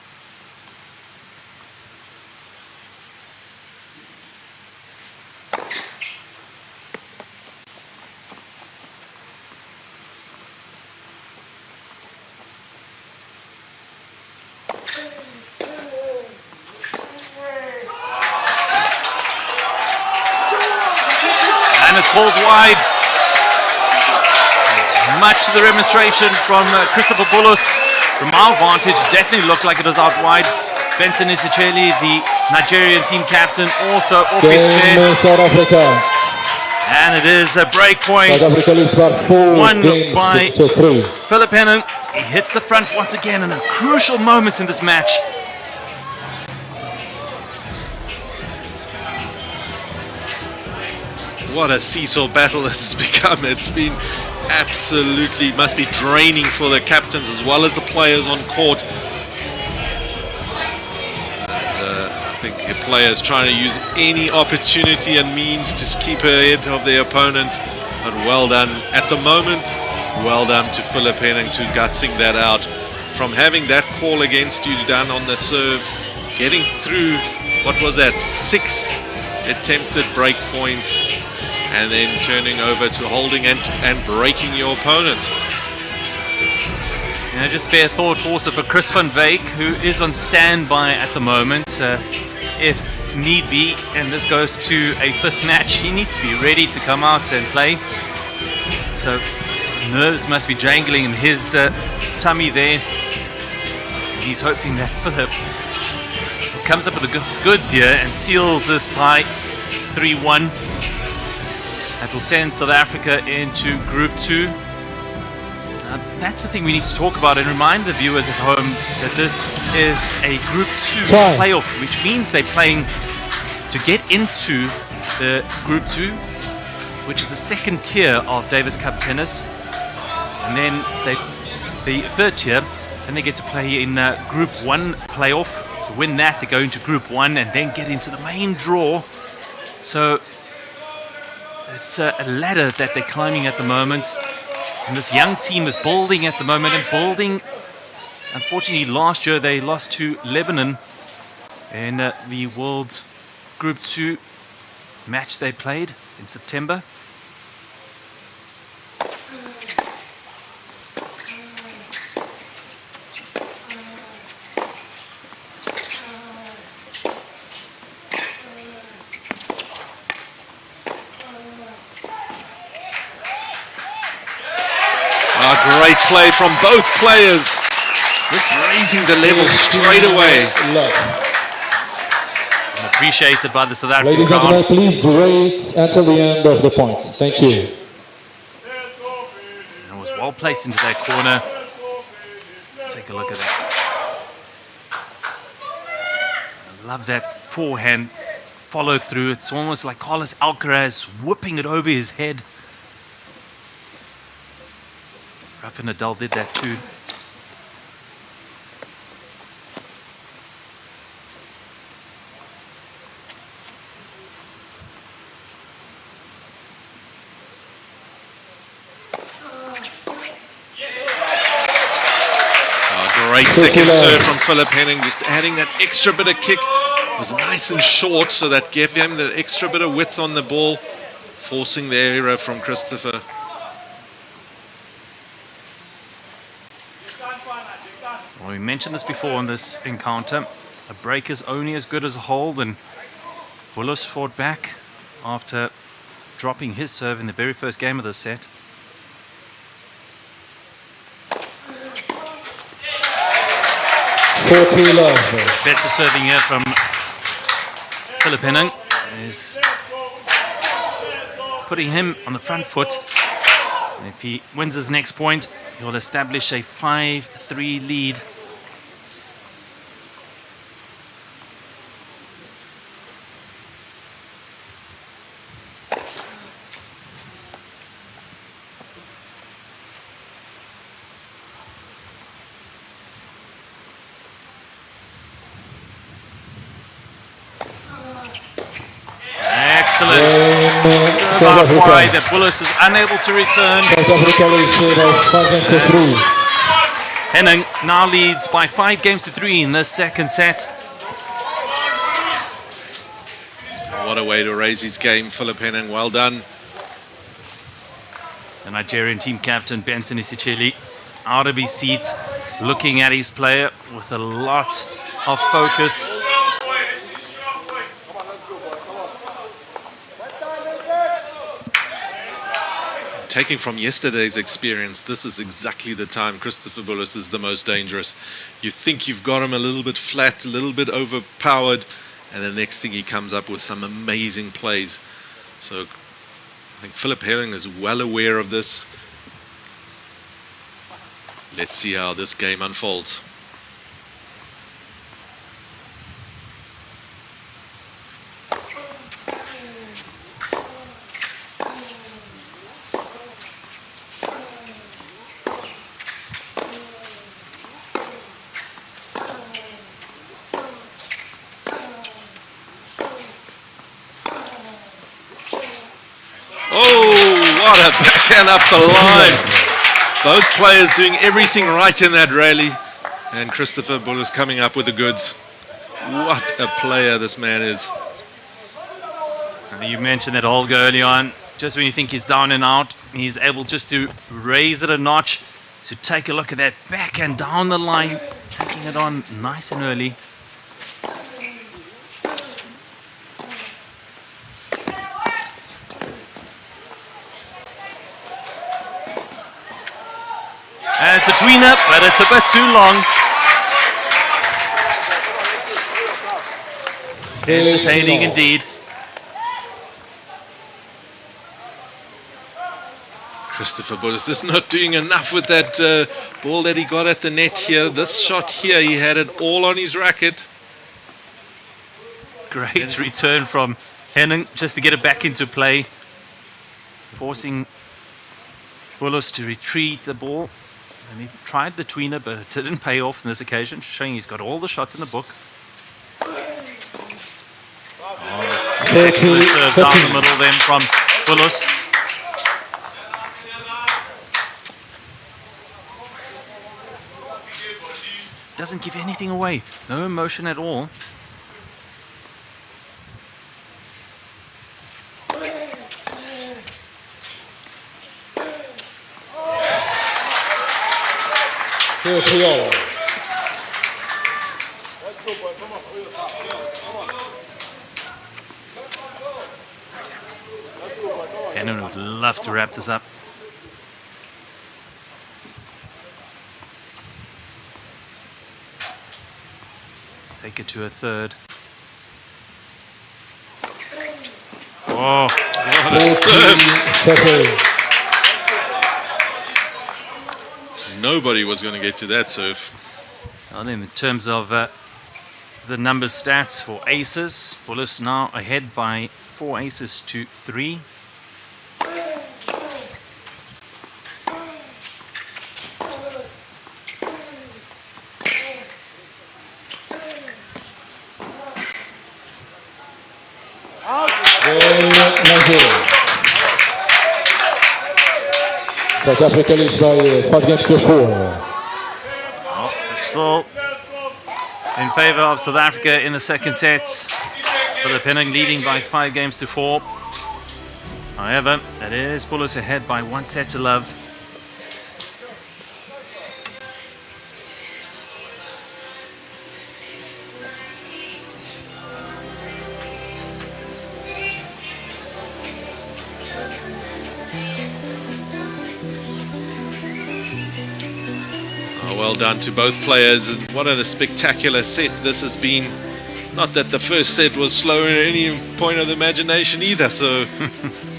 And it's called wide. Much of the remonstration from Christopher Bullis. From our vantage, definitely looked like it was out wide. Benson Isicheli, the Nigerian team captain, also off his chair. South Africa. And it is a break point. South Africa leads by 4 Won games by to 3. Philip Henning. He hits the front once again in a crucial moment in this match. What a seesaw battle this has become. It's been absolutely, must be draining for the captains as well as the players on court. And, I think the players trying to use any opportunity and means to keep ahead of their opponent. But well done at the moment. Well done to Philip Henning to gutsing that out. From having that call against you done on the serve, getting through, what was that, 6 attempted break points, and then turning over to holding and breaking your opponent. You know, just spare thought also for Chris van Wyk, who is on standby at the moment. If need be, and this goes to a 5th match, he needs to be ready to come out and play. So nerves must be jangling in his tummy there. He's hoping that Philip comes up with the goods here and seals this tie 3-1. That will send South Africa into Group 2. That's the thing we need to talk about and remind the viewers at home that this is a Group 2 playoff, which means they're playing to get into the Group 2, which is the 2nd tier of Davis Cup tennis. And then the 3rd tier, then they get to play in Group 1 playoff. To win that, they go into Group 1 and then get into the main draw. So it's a ladder that they're climbing at the moment. And this young team is building at the moment and building. Unfortunately, last year they lost to Lebanon in the World Group 2 match they played in September. Great play from both players. Just raising the level straight away. Appreciated by the South African Ladies and gentlemen, please wait until the end of the points. Thank you. It was well placed into that corner. Take a look at that. I love that forehand follow through. It's almost like Carlos Alcaraz whipping it over his head. Rafa Nadal did that too. Great second serve from Philip Henning, just adding that extra bit of kick. It was nice and short, so that gave him that extra bit of width on the ball, forcing the error from Christopher. Well, we mentioned this before in this encounter. A break is only as good as a hold, and Bullis fought back after dropping his serve in the very first game of the set. Better serving here from Philip Henning is putting him on the front foot. And if he wins his next point, he'll establish a 5-3 lead. Serve out wide that Bullis is unable to return. Henning now leads by 5-3 in this second set. What a way to raise his game, Philip Henning. Well done. The Nigerian team captain, Benson Isicheli, out of his seat, looking at his player with a lot of focus. Taking from yesterday's experience, this is exactly the time Christopher Bullis is the most dangerous. You think you've got him a little bit flat, a little bit overpowered, and the next thing he comes up with some amazing plays. So I think Philip Henning is well aware of this. Let's see how this game unfolds. Backhand up the line. Both players doing everything right in that rally. And Christopher Bullis coming up with the goods. What a player this man is. You mentioned that Olga early on. Just when you think he's down and out, he's able just to raise it a notch. To take a look at that backhand down the line. Taking it on nice and early. And it's a tweener, but it's a bit too long. Entertaining indeed. Christopher Bullis is not doing enough with that ball that he got at the net here. This shot here, he had it all on his racket. Great return from Henning just to get it back into play. Forcing Bullis to retreat the ball. And he tried the tweener, but it didn't pay off on this occasion, showing he's got all the shots in the book. Excellent serve down the middle then from Bullis. Doesn't give anything away. No emotion at all. Henning would love to wrap this up. Take it to a third. Oh, what a serve! Nobody was going to get to that serve. Well, in terms of the number stats for aces, Bullis now ahead by 4 aces to 3. South Africa leads by 5-4. Oh, it's Still in favor of South Africa in the second set. Philip Henning leading by 5 games to 4. However, it is Bullis ahead by 1 set to love. Well done to both players. What a spectacular set this has been. Not that the first set was slow at any point of the imagination either, so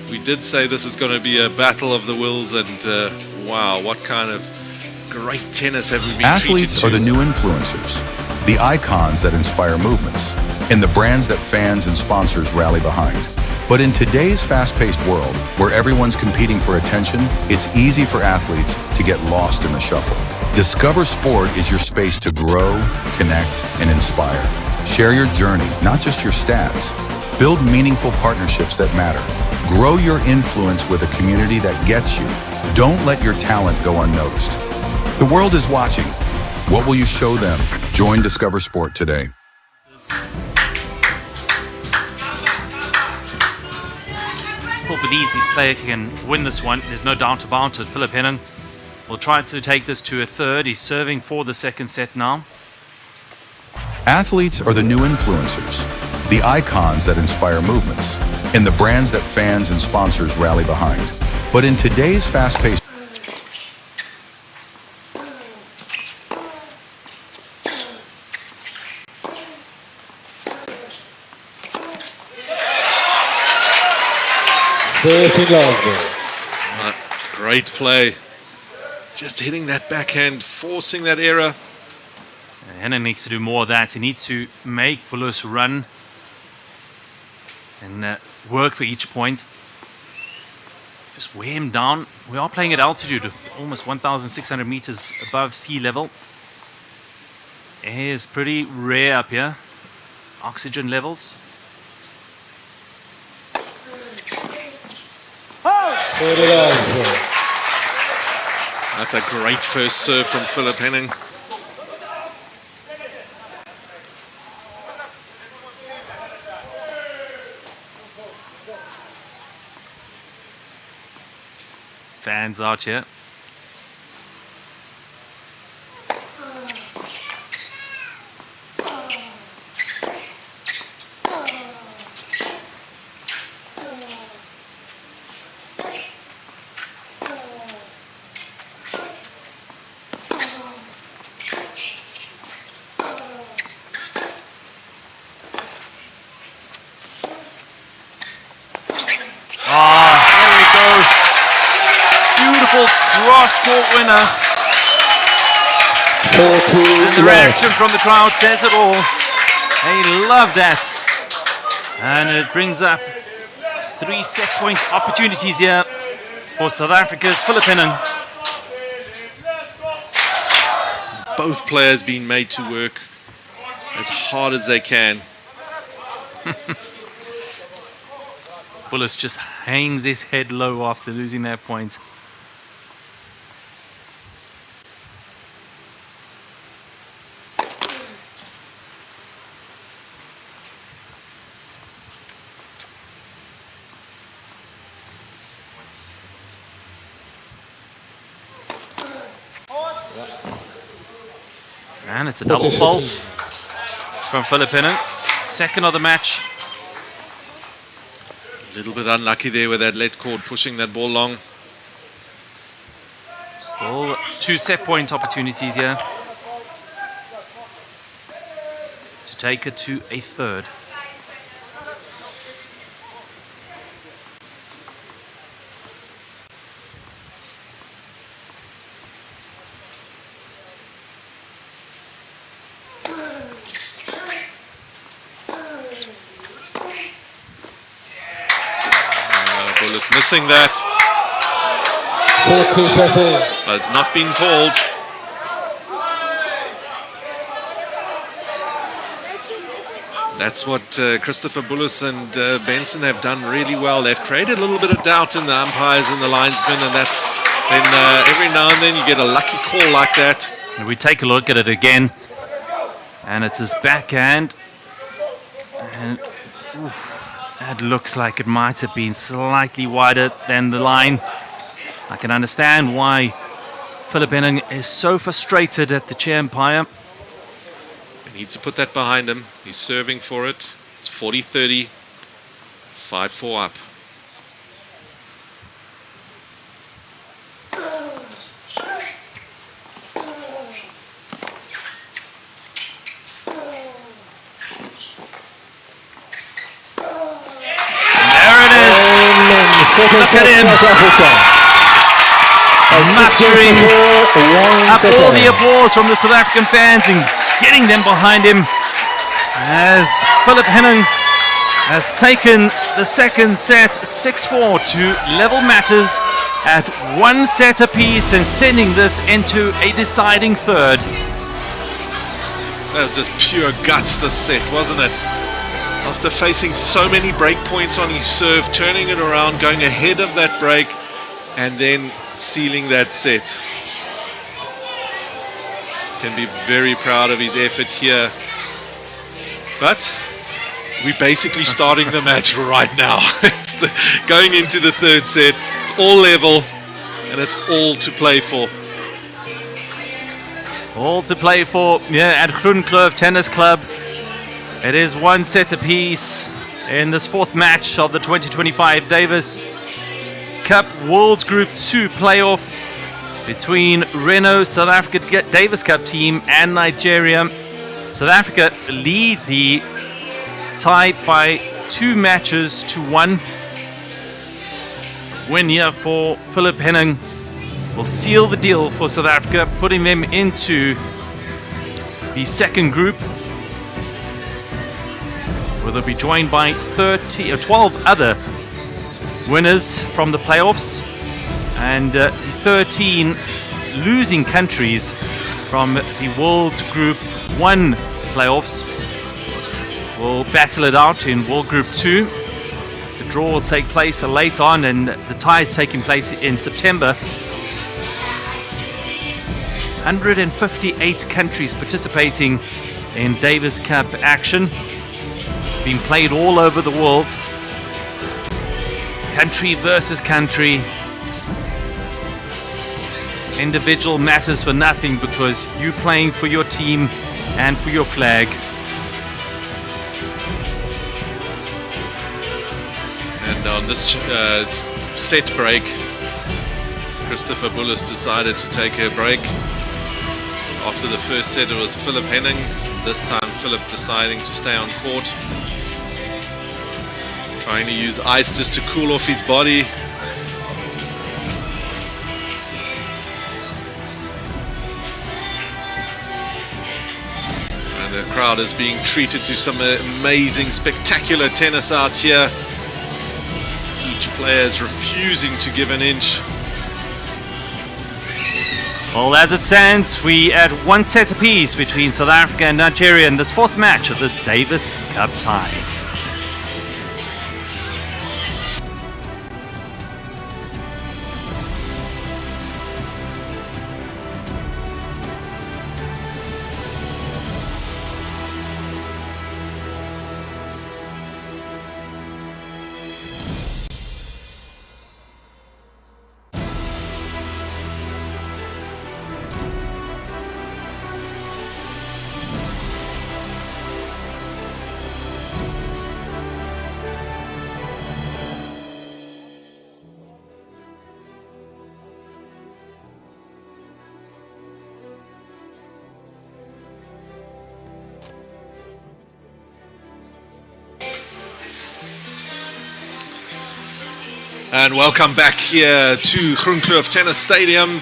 we did say this is going to be a battle of the wills, and wow, what kind of great tennis have we been Athletes treated are to. the new influencers, the icons that inspire movements, and the brands that fans and sponsors rally behind. But in today's fast-paced world, where everyone's competing for attention, it's easy for athletes to get lost in the shuffle. Discover Sport is your space to grow, connect, and inspire. Share your journey, not just your stats. Build meaningful partnerships that matter. Grow your influence with a community that gets you. Don't let your talent go unnoticed. The world is watching. What will you show them? Join Discover Sport today. Still believes his player can win this one. There's no doubt about it. Philip Henning will try to take this to a third. He's serving for the second set now. Athletes are the new influencers, the icons that inspire movements, and the brands that fans and sponsors rally behind. But in today's fast-paced Great play. Just hitting that backhand, forcing that error. Henning needs to do more of that. He needs to make Bullis run and work for each point. Just weigh him down. We are playing at altitude of almost 1,600 meters above sea level. Air is pretty rare up here. Oxygen levels. That's a great first serve from Philip Henning. Fans out here. Beautiful cross-court winner. And the reaction from the crowd says it all. They love that. And it brings up 3 set point opportunities here for South Africa's Philip Henning. Both players being made to work as hard as they can. Bullis just hangs his head low after losing that point. And it's a double fault from Philip Henning. Second of the match. A little bit unlucky there with that let cord pushing that ball long. Still 2 set point opportunities here to take it to a third. Bullis missing that. 14-13. But it's not been called. That's what Christopher Bullis and Benson have done really well. They've created a little bit of doubt in the umpires and the linesmen, and that's then every now and then you get a lucky call like that. And we take a look at it again. And it's his backhand. And that looks like it might have been slightly wider than the line. I can understand why Philip Henning is so frustrated at the chair umpire. He needs to put that behind him. He's serving for it. It's 40-30, 5-4 up. Look at him, mustering up all the applause from the South African fans and getting them behind him as Philip Henning has taken the second set 6-4 to level matters at 1 set apiece and sending this into a deciding third. That was just pure guts, this set, wasn't it? After facing so many break points on his serve, turning it around, going ahead of that break, and then sealing that set. Can be very proud of his effort here. But we're basically starting the match right now. It's going into the third set. It's all level, and it's all to play for. All to play for, yeah, at Groenkloof Tennis Club. It is 1 set apiece in this 4th match of the 2025 Davis Cup World Group 2 playoff between Renault South Africa Davis Cup team and Nigeria. South Africa lead the tie by 2 matches to 1. Win here for Philip Henning will seal the deal for South Africa, putting them into the second group, where they'll be joined by 12 other winners from the playoffs and 13 losing countries from the World Group 1 playoffs will battle it out in World Group 2. The draw will take place late on, and the tie is taking place in September. 158 countries participating in Davis Cup action, being played all over the world. Country versus country. Individual matters for nothing because you playing for your team and for your flag. And on this set break, Christopher Bullis decided to take a break. After the first set, it was Philip Henning. This time, Philip deciding to stay on court. Trying to use ice just to cool off his body. And the crowd is being treated to some amazing, spectacular tennis out here. Each player is refusing to give an inch. Well, as it stands, we at 1 set apiece between South Africa and Nigeria in this 4th match of this Davis Cup tie. And welcome back here to Groenkloof Tennis Stadium.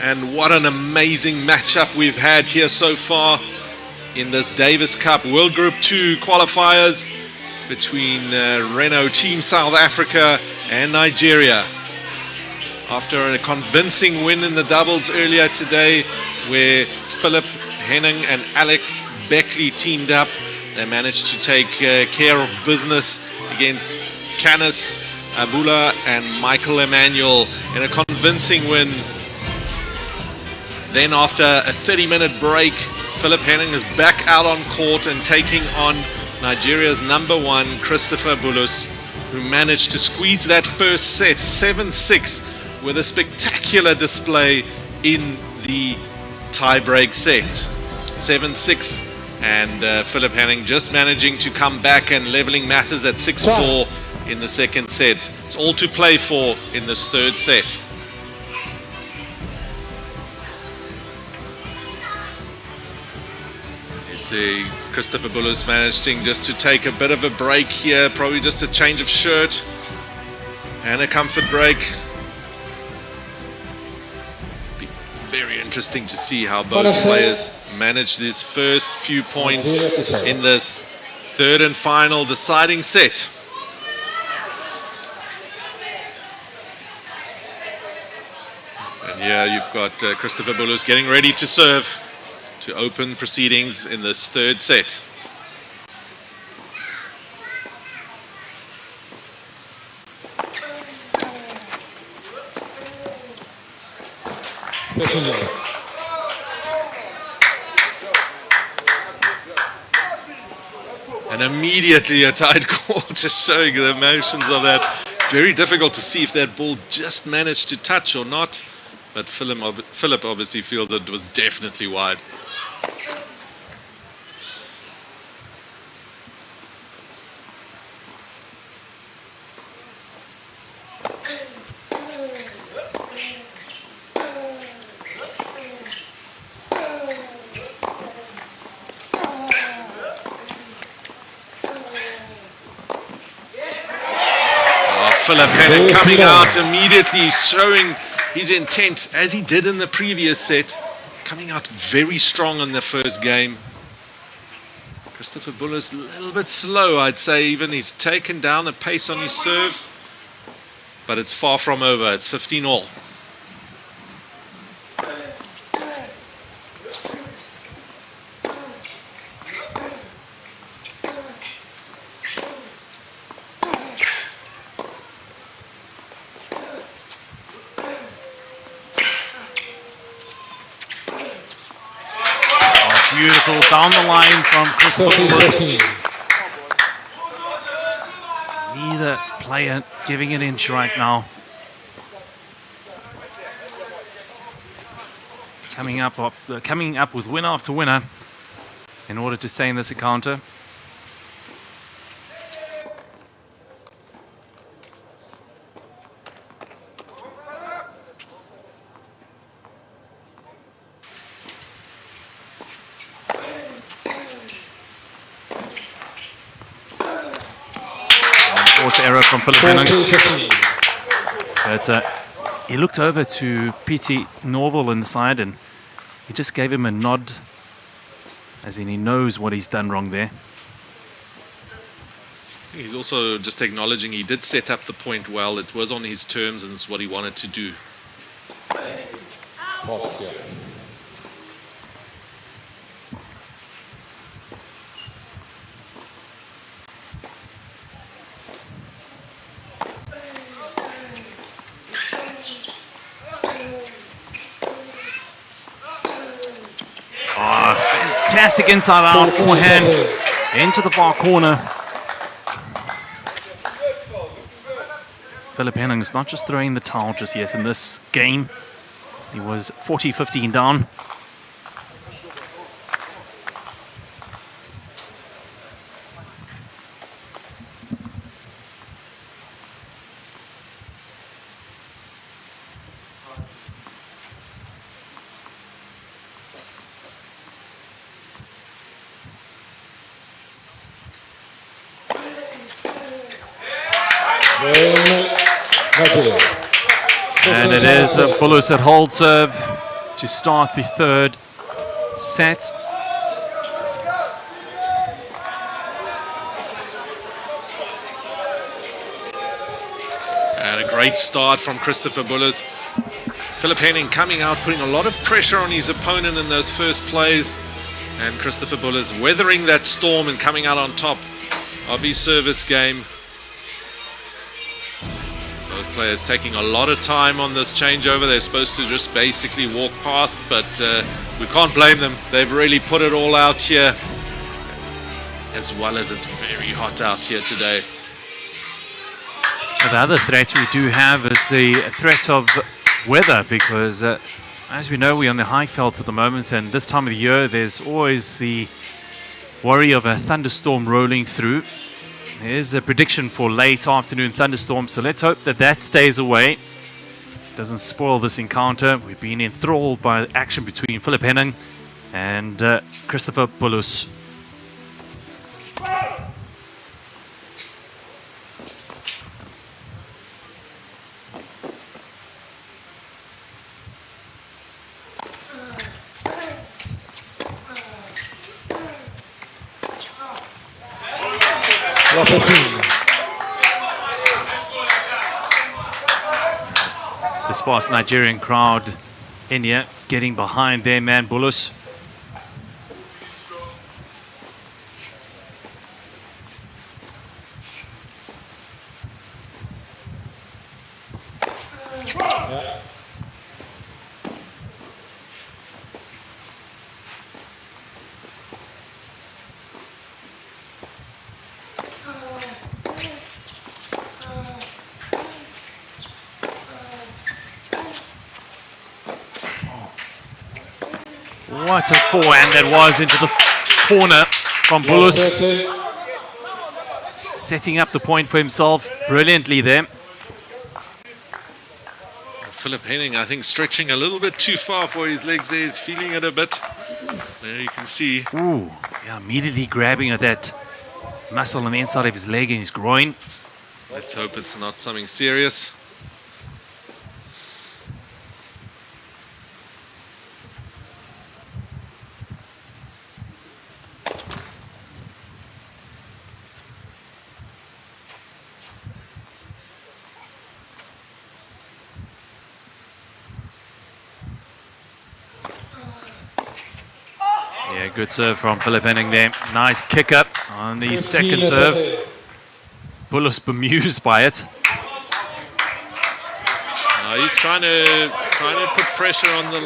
And what an amazing matchup we've had here so far in this Davis Cup World Group 2 qualifiers between Renault Team South Africa and Nigeria. After a convincing win in the doubles earlier today, where Philip Henning and Alec Beckley teamed up, they managed to take care of business against Canis Abula and Michael Emmanuel in a convincing win. Then after a 30-minute break, Philip Henning is back out on court and taking on Nigeria's #1, Christopher Bullis, who managed to squeeze that first set 7-6 with a spectacular display in the tie-break set. 7-6, and Philip Henning just managing to come back and leveling matters at 6-4 in the second set. It's all to play for in this third set. You see Christopher Bullis managing just to take a bit of a break here, probably just a change of shirt and a comfort break. Be very interesting to see how both players manage these first few points in this third and final deciding set. And here you've got Christopher Bullis getting ready to serve to open proceedings in this third set. And immediately a tight call, just showing the emotions of that. Very difficult to see if that ball just managed to touch or not, but Philip obviously feels that it was definitely wide. Philip Henning coming out immediately, showing his intent as he did in the previous set, coming out very strong in the first game. Christopher Bullis a little bit slow, I'd say. Even he's taken down the pace on his serve, but it's far from over. It's 15-all. Beautiful down the line from Christopher Bullis. Neither player giving an inch right now. Coming up with winner after winner in order to stay in this encounter. Error from Philip Henning. But he looked over to P.T. Norval on the side and he just gave him a nod, as in he knows what he's done wrong there. I think he's also just acknowledging he did set up the point well. It was on his terms and it's what he wanted to do. Fantastic inside out forehand into the far corner. Philip Henning is not just throwing the towel just yet in this game. He was 40-15 down. And it is Bullis at hold serve to start the third set. And a great start from Christopher Bullis. Philip Henning coming out, putting a lot of pressure on his opponent in those first plays. And Christopher Bullis weathering that storm and coming out on top of his service game. Both players taking a lot of time on this changeover. They're supposed to just basically walk past, but we can't blame them. They've really put it all out here, as well as it's very hot out here today. The other threat we do have is the threat of weather, because as we know, we're on the high veld at the moment, and this time of the year there's always the worry of a thunderstorm rolling through. There's a prediction for late afternoon thunderstorms, so let's hope that that stays away. Doesn't spoil this encounter. We've been enthralled by the action between Philip Henning and Christopher Bullis. The sparse Nigerian crowd in here getting behind their man Bullis. What a forehand that was into the corner from Bullis. Setting up the point for himself brilliantly there. Philip Henning, I think, stretching a little bit too far for his legs there. He's feeling it a bit. There you can see. Ooh, yeah, immediately grabbing at that muscle on the inside of his leg and his groin. Let's hope it's not something serious. Yeah, good serve from Philip Henning there. Nice kick up on the second serve. Bullis bemused by it. He's trying to put pressure on the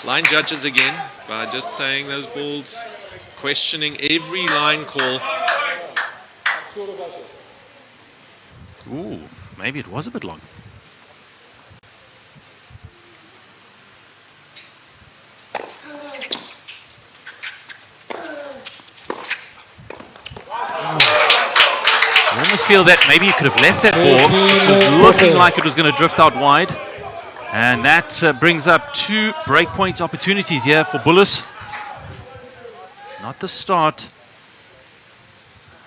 line judges again by just saying those balls, questioning every line call. Ooh, maybe it was a bit long. I almost feel that maybe you could have left that ball. It was looking like it was going to drift out wide. And that brings up two breakpoint opportunities here for Bullis. Not the start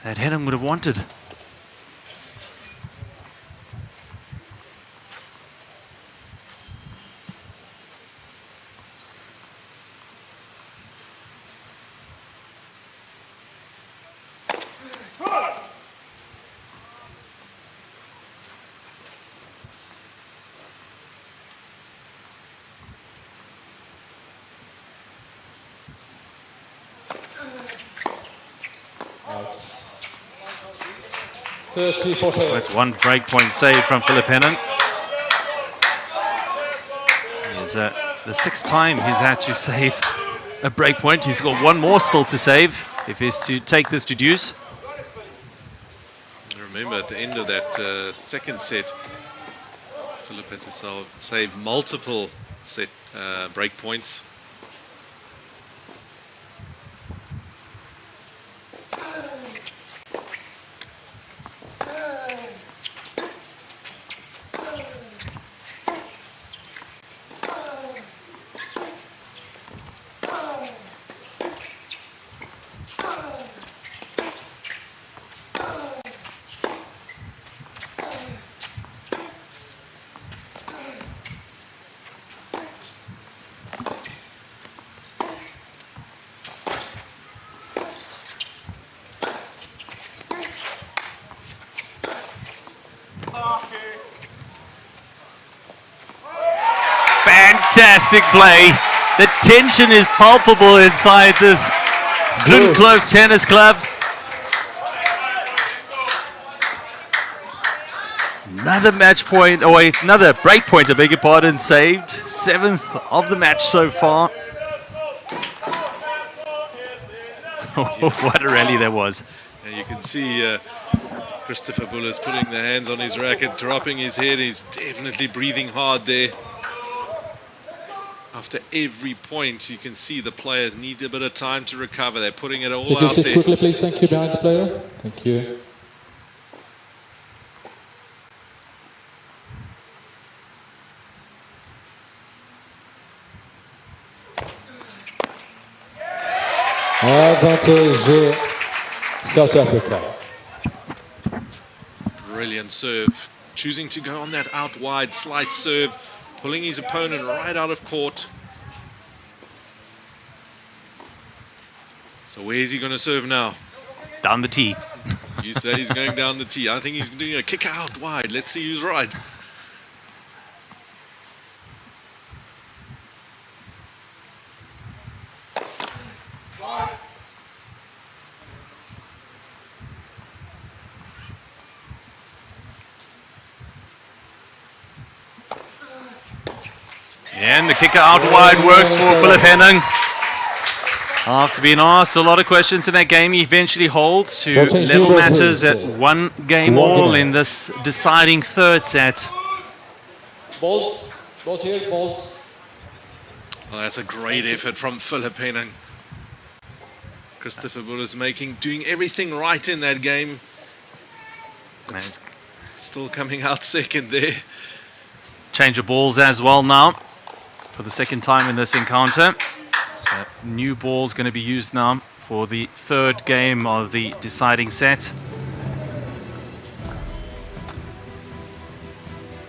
that Henning would have wanted. That's one breakpoint save from Philip Henning. It's the sixth time he's had to save a breakpoint. He's got one more still to save if he's to take this to deuce. Remember, at the end of that second set, Philip had to save multiple set breakpoints. Fantastic play. The tension is palpable inside this Glencloak Tennis Club. Another match point, or wait, another break point, I beg your pardon, saved. 7th of the match so far. What a rally that was. And you can see Christopher Bullis putting the hands on his racket, dropping his head. He's definitely breathing hard there. After every point, you can see the players need a bit of time to recover. They're putting it all Take out your there. quickly, please. Thank you, behind the player. Thank you. Advantage South Africa. Brilliant serve. Choosing to go on that out wide slice serve, pulling his opponent right out of court. So where's he going to serve now? Down the tee. You say he's going down the tee. I think he's doing a kick out wide. Let's see who's right. And the kicker out wide works for Philip Henning. After being asked a lot of questions in that game, he eventually holds to level matters at 1 game all in this deciding 3rd set. Balls here, balls. Well, that's a great effort from Philip Henning. Christopher Bullis doing everything right in that game. It's still coming out second there. Change of balls as well now for the 2nd time in this encounter. So new ball's going to be used now for the 3rd game of the deciding set.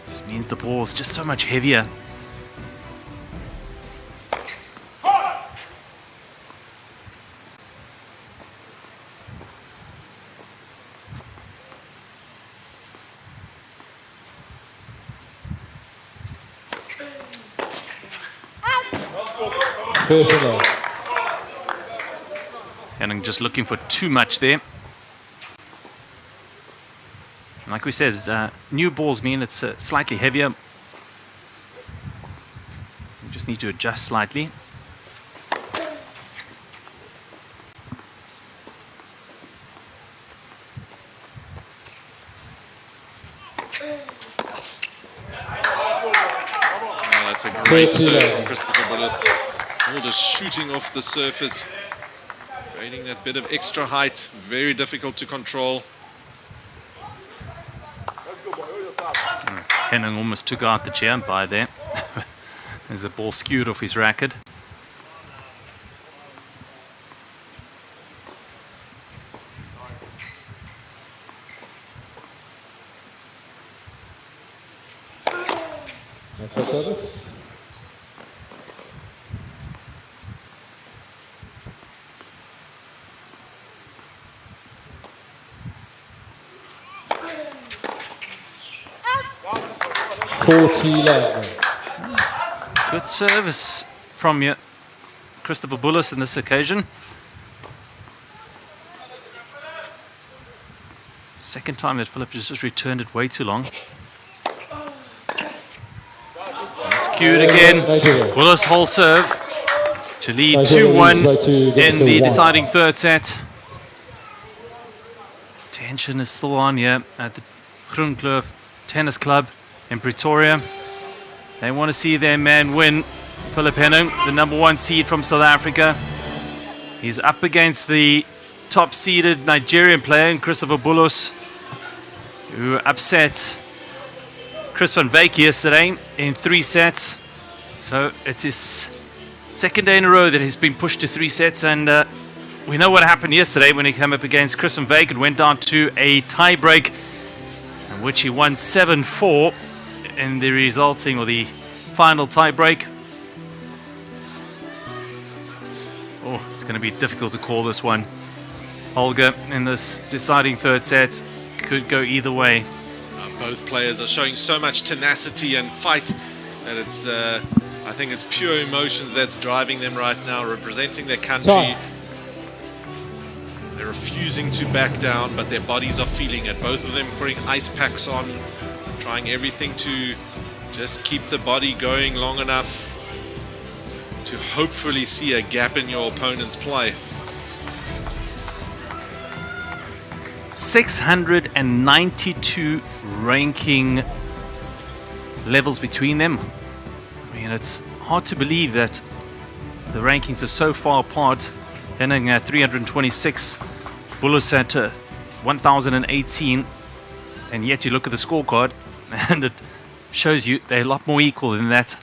Just means the ball's just so much heavier. Henning just looking for too much there. And like we said, new balls mean it's slightly heavier. You just need to adjust slightly. That's a great serve from Christopher Bullis. All just shooting off the surface, creating that bit of extra height. Very difficult to control. Henning almost took out the chair by there as the ball skewed off his racket. Net for service. Good service from you, Christopher Bullis, on this occasion. It's the 2nd time that Philip just returned it way too long. Skewed again. Bullis whole serve to lead 2-1 in the deciding 3rd set. Tension is still on here at the Groenkloof Tennis Club in Pretoria. They want to see their man win. Philip Henning, the #1 seed from South Africa. He's up against the top-seeded Nigerian player, Christopher Bullis, who upset Chris van Wyk yesterday in 3 sets. So it's his 2nd day in a row that he's been pushed to 3 sets. And we know what happened yesterday when he came up against Chris van Wyk and went down to a tie-break, in which he won 7-4. In the resulting, or the final tie-break. Oh, it's going to be difficult to call this one. Olga, in this deciding 3rd set, could go either way. Both players are showing so much tenacity and fight that it's, I think it's pure emotions that's driving them right now, representing their country. They're refusing to back down, but their bodies are feeling it. Both of them putting ice packs on, trying everything to just keep the body going long enough to hopefully see a gap in your opponent's play. 692 ranking levels between them. I mean, it's hard to believe that the rankings are so far apart. Henning at 326, Bullis at 1018, and yet you look at the scorecard and it shows you they're a lot more equal than that.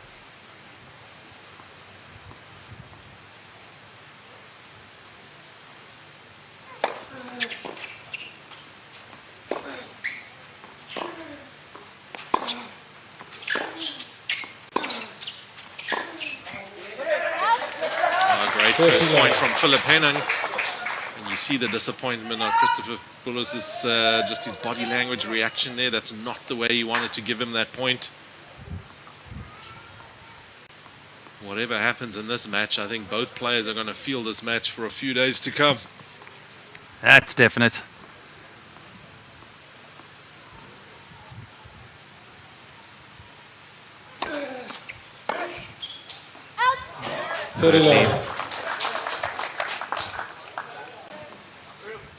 First point from Philip Henning, and you see the disappointment of Christopher Bullis, just his body language reaction there. That's not the way he wanted to give him that point. Whatever happens in this match, I think both players are going to feel this match for a few days to come. That's definite.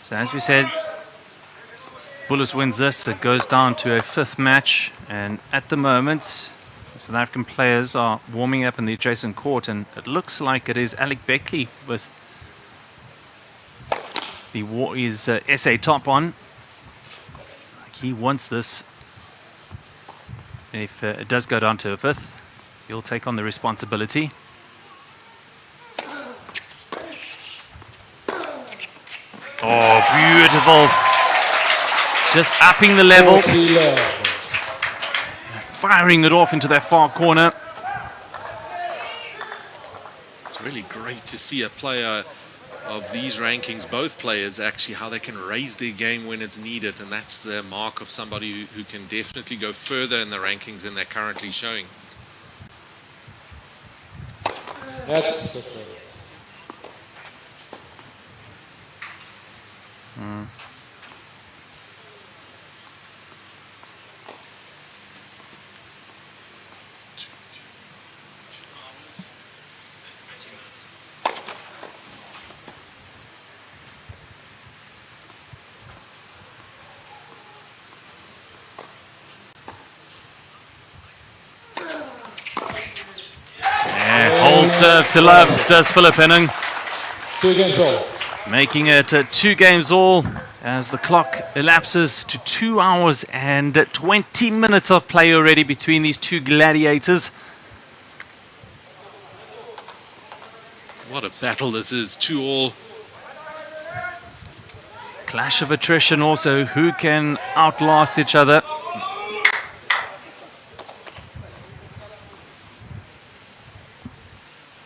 So as we said, Bullis wins this. It goes down to a 5th match, and at the moment, the South African players are warming up in the adjacent court, and it looks like it is Alec Beckley with his SA top on. Like he wants this. If it does go down to a 5th, he'll take on the responsibility. Oh, beautiful. Just upping the level. Firing it off into that far corner. It's really great to see a player of these rankings, both players actually, how they can raise their game when it's needed. And that's the mark of somebody who can definitely go further in the rankings than they're currently showing. Hold serve to love does Philip Henning. 2 games all. Making it 2 games all as the clock elapses to 2 hours and 20 minutes of play already between these two gladiators. What a battle this is, 2-all. Clash of attrition also. Who can outlast each other?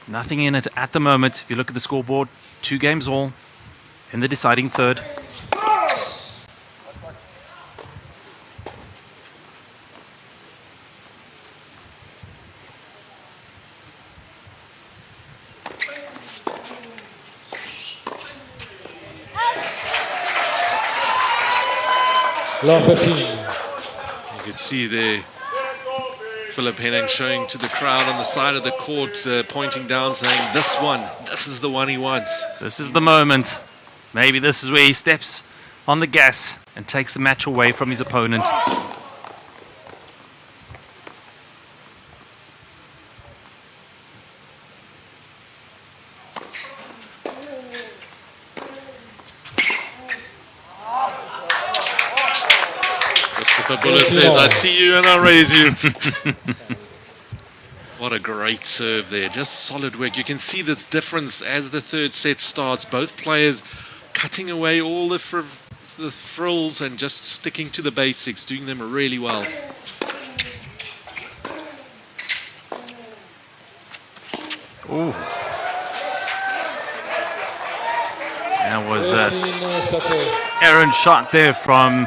Nothing in it at the moment. If you look at the scoreboard, 2 games all in the deciding 3rd. Law 15. You could see there Philip Henning showing to the crowd on the side of the court, pointing down, saying, this is the one he wants. This is the moment. Maybe this is where he steps on the gas and takes the match away from his opponent. Bullis says, I see you and I raise you. What a great serve there. Just solid work. You can see this difference as the 3rd set starts. Both players cutting away all the frills and just sticking to the basics, doing them really well. Ooh. That was an errant shot there from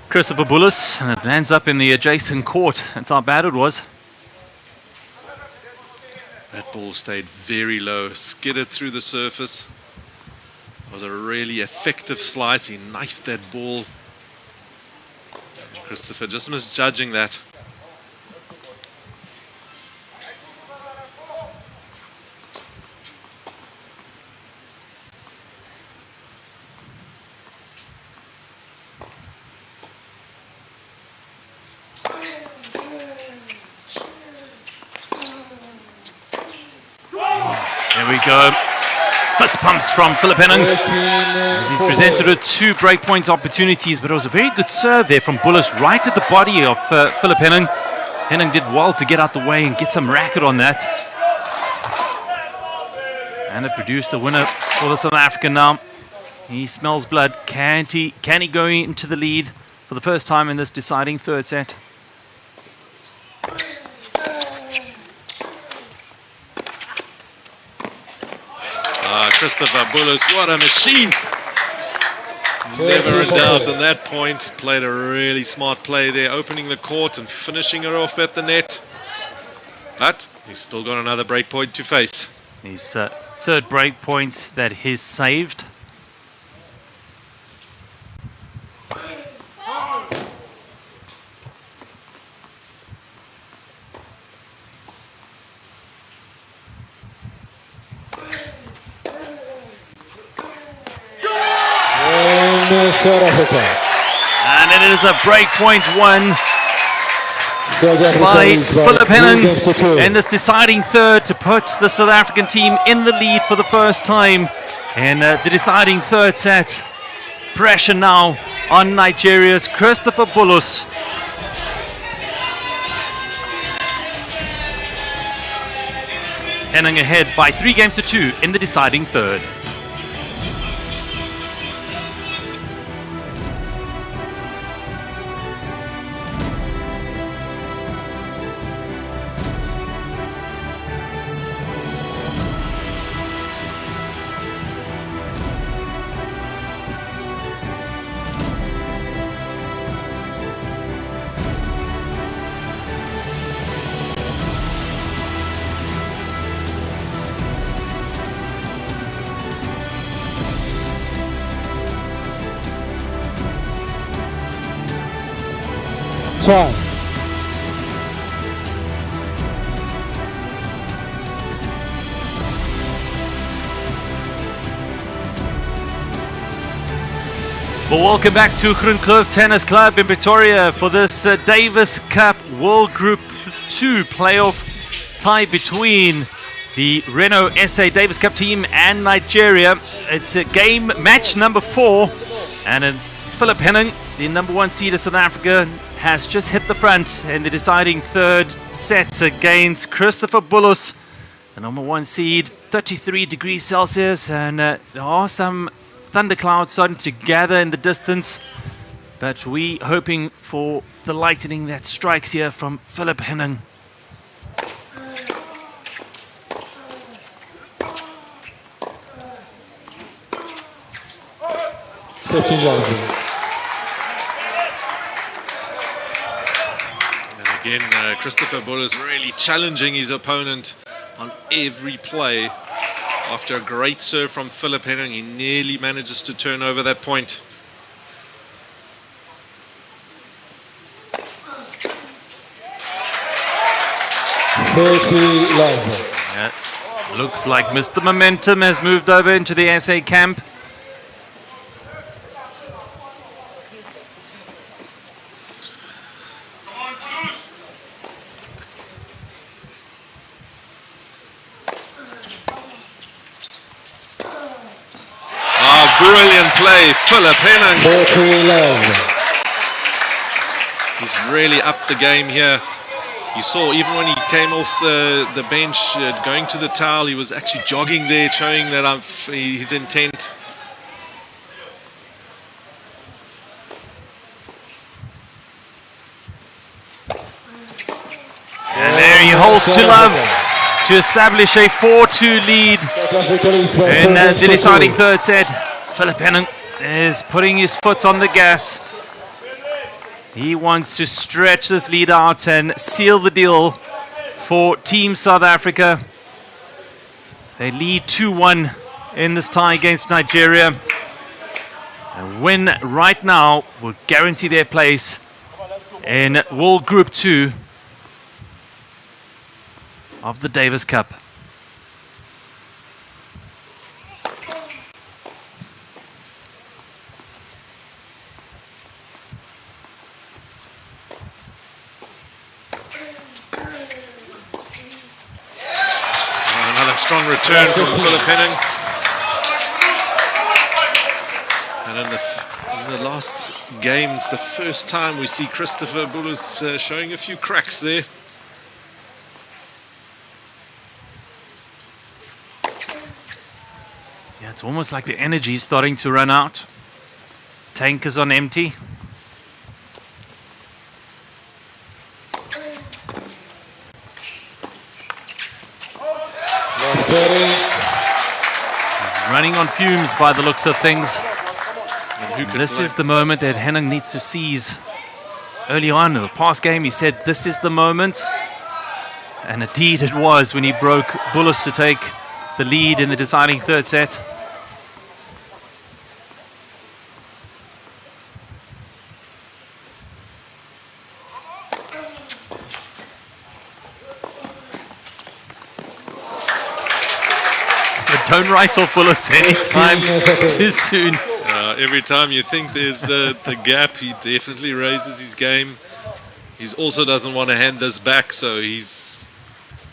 Christopher Bullis, and it lands up in the adjacent court. That's how bad it was. That ball stayed very low, skidded through the surface. It was a really effective slice. He knifed that ball Christopher just misjudging that. There we go. Fist pumps from Philip Henning as he's presented with 2 breakpoint opportunities, but it was a very good serve there from Bullis right at the body of Philip Henning. Henning did well to get out the way and get some racket on that. And it produced the winner for the South African now. He smells blood. Can he go into the lead for the first time in this deciding third set? Christopher Bullis, what a machine! Never in doubt on that point. Played a really smart play there, opening the court and finishing it off at the net. But he's still got another break point to face. His third break point that he's saved. And it is a breakpoint won by Philip Henning in this deciding third to put the South African team in the lead for the first time in the deciding third set. Pressure now on Nigeria's Christopher Bullis. Henning ahead by 3-2 in the deciding third. Time. Well, welcome back to Groenkloof Tennis Club in Pretoria for this Davis Cup World Group 2 playoff tie between the Renault SA Davis Cup team and Nigeria. It's a game match number 4, and Philip Henning, the number 1 seed of South Africa, has just hit the front in the deciding third set against Christopher Bullis, the number 1 seed, 33 degrees Celsius, and there are some thunderclouds starting to gather in the distance, but we hoping for the lightning that strikes here from Philip Henning. Again, Christopher Bullis really challenging his opponent on every play. After a great serve from Philip Henning, he nearly manages to turn over that point. Yeah, looks like Mr. Momentum has moved over into the SA camp. Brilliant play, Philip Henning. He's really upped the game here. You saw even when he came off the bench, going to the towel, he was actually jogging there, showing that his intent. And there he holds to love to establish a 4-2 lead in the deciding third set. Philip Henning is putting his foot on the gas. He wants to stretch this lead out and seal the deal for Team South Africa. They lead 2-1 in this tie against Nigeria. A win right now will guarantee their place in World Group 2 of the Davis Cup. Another strong return from Philip Henning. And in the last games, the first time we see Christopher Bullis showing a few cracks there. Yeah, it's almost like the energy is starting to run out. Tank is on empty. He's running on fumes by the looks of things. This is the moment that Henning needs to seize. Early on in the past game, he said, this is the moment. And indeed it was when he broke Bullis to take the lead in the deciding third set. But don't write off Bullis anytime too soon. Every time you think there's the gap, he definitely raises his game. He also doesn't want to hand this back, so he's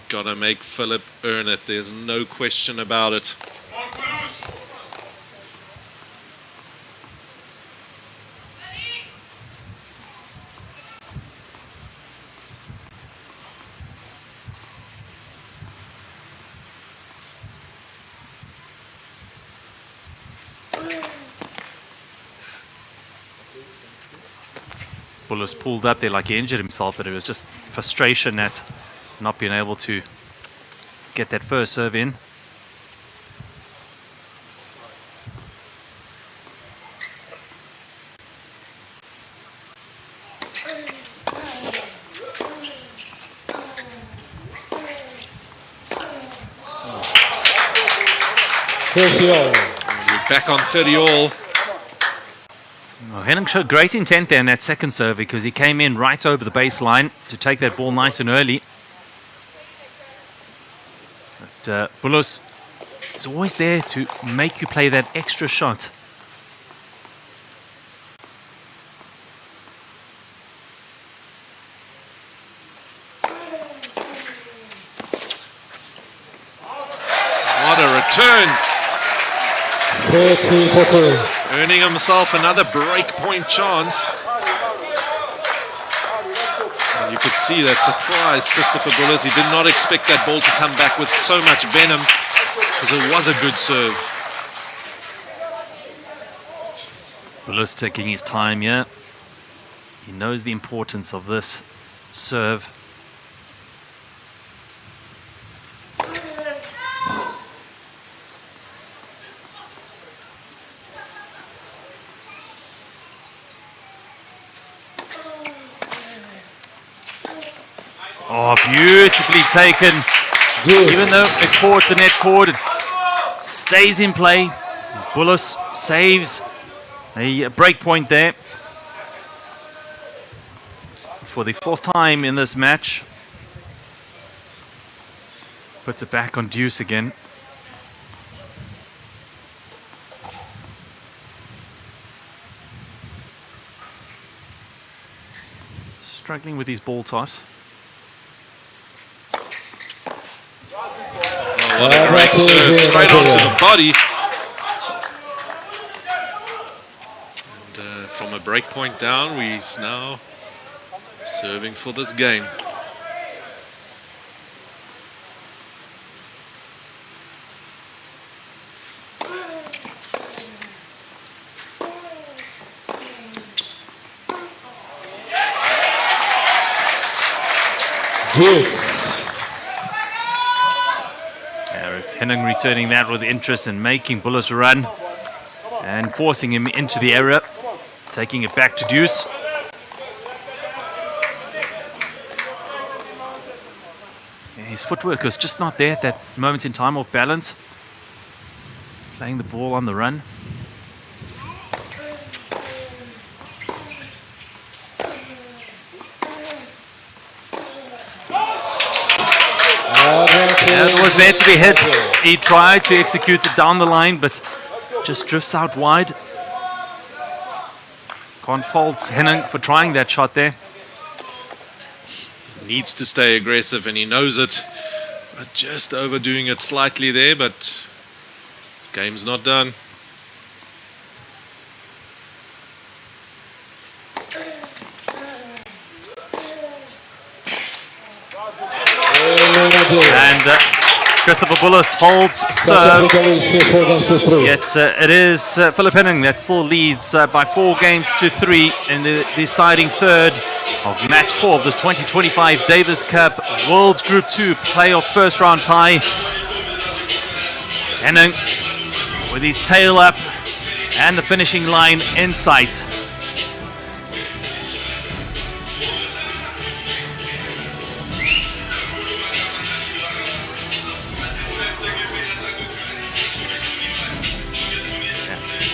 got to make Philip earn it. There's no question about it. Bullis pulled up there like he injured himself, but it was just frustration at not being able to get that first serve in. We're back on 30 all. Well, Henning showed great intent there in that second serve because he came in right over the baseline to take that ball nice and early. But Bullis is always there to make you play that extra shot. What a return! 13-14. Earning himself another breakpoint chance. And you could see that surprised Christopher Bullis. He did not expect that ball to come back with so much venom because it was a good serve. Bullis taking his time here. He knows the importance of this serve. Oh, beautifully taken. Yes. Even though it caught the net cord, it stays in play. Bullis saves a break point there. For the fourth time in this match. Puts it back on deuce again. Struggling with his ball toss. What a great serve, straight onto the body. And from a break point down, he's now serving for this game. Yes. Henning returning that with interest and making Bullis run and forcing him into the area, taking it back to deuce. Yeah, his footwork was just not there at that moment in time, off balance. Playing the ball on the run. was there to be hit. He tried to execute it down the line, but just drifts out wide. Can't fault Henning for trying that shot there. Needs to stay aggressive, and he knows it. But just overdoing it slightly there, but this game's not done. And Christopher Bullis holds serve. Yet it is Philip Henning that still leads by 4 games to 3 in the deciding third of match 4 of this 2025 Davis Cup World's Group 2 playoff first round tie. Henning with his tail up and the finishing line in sight.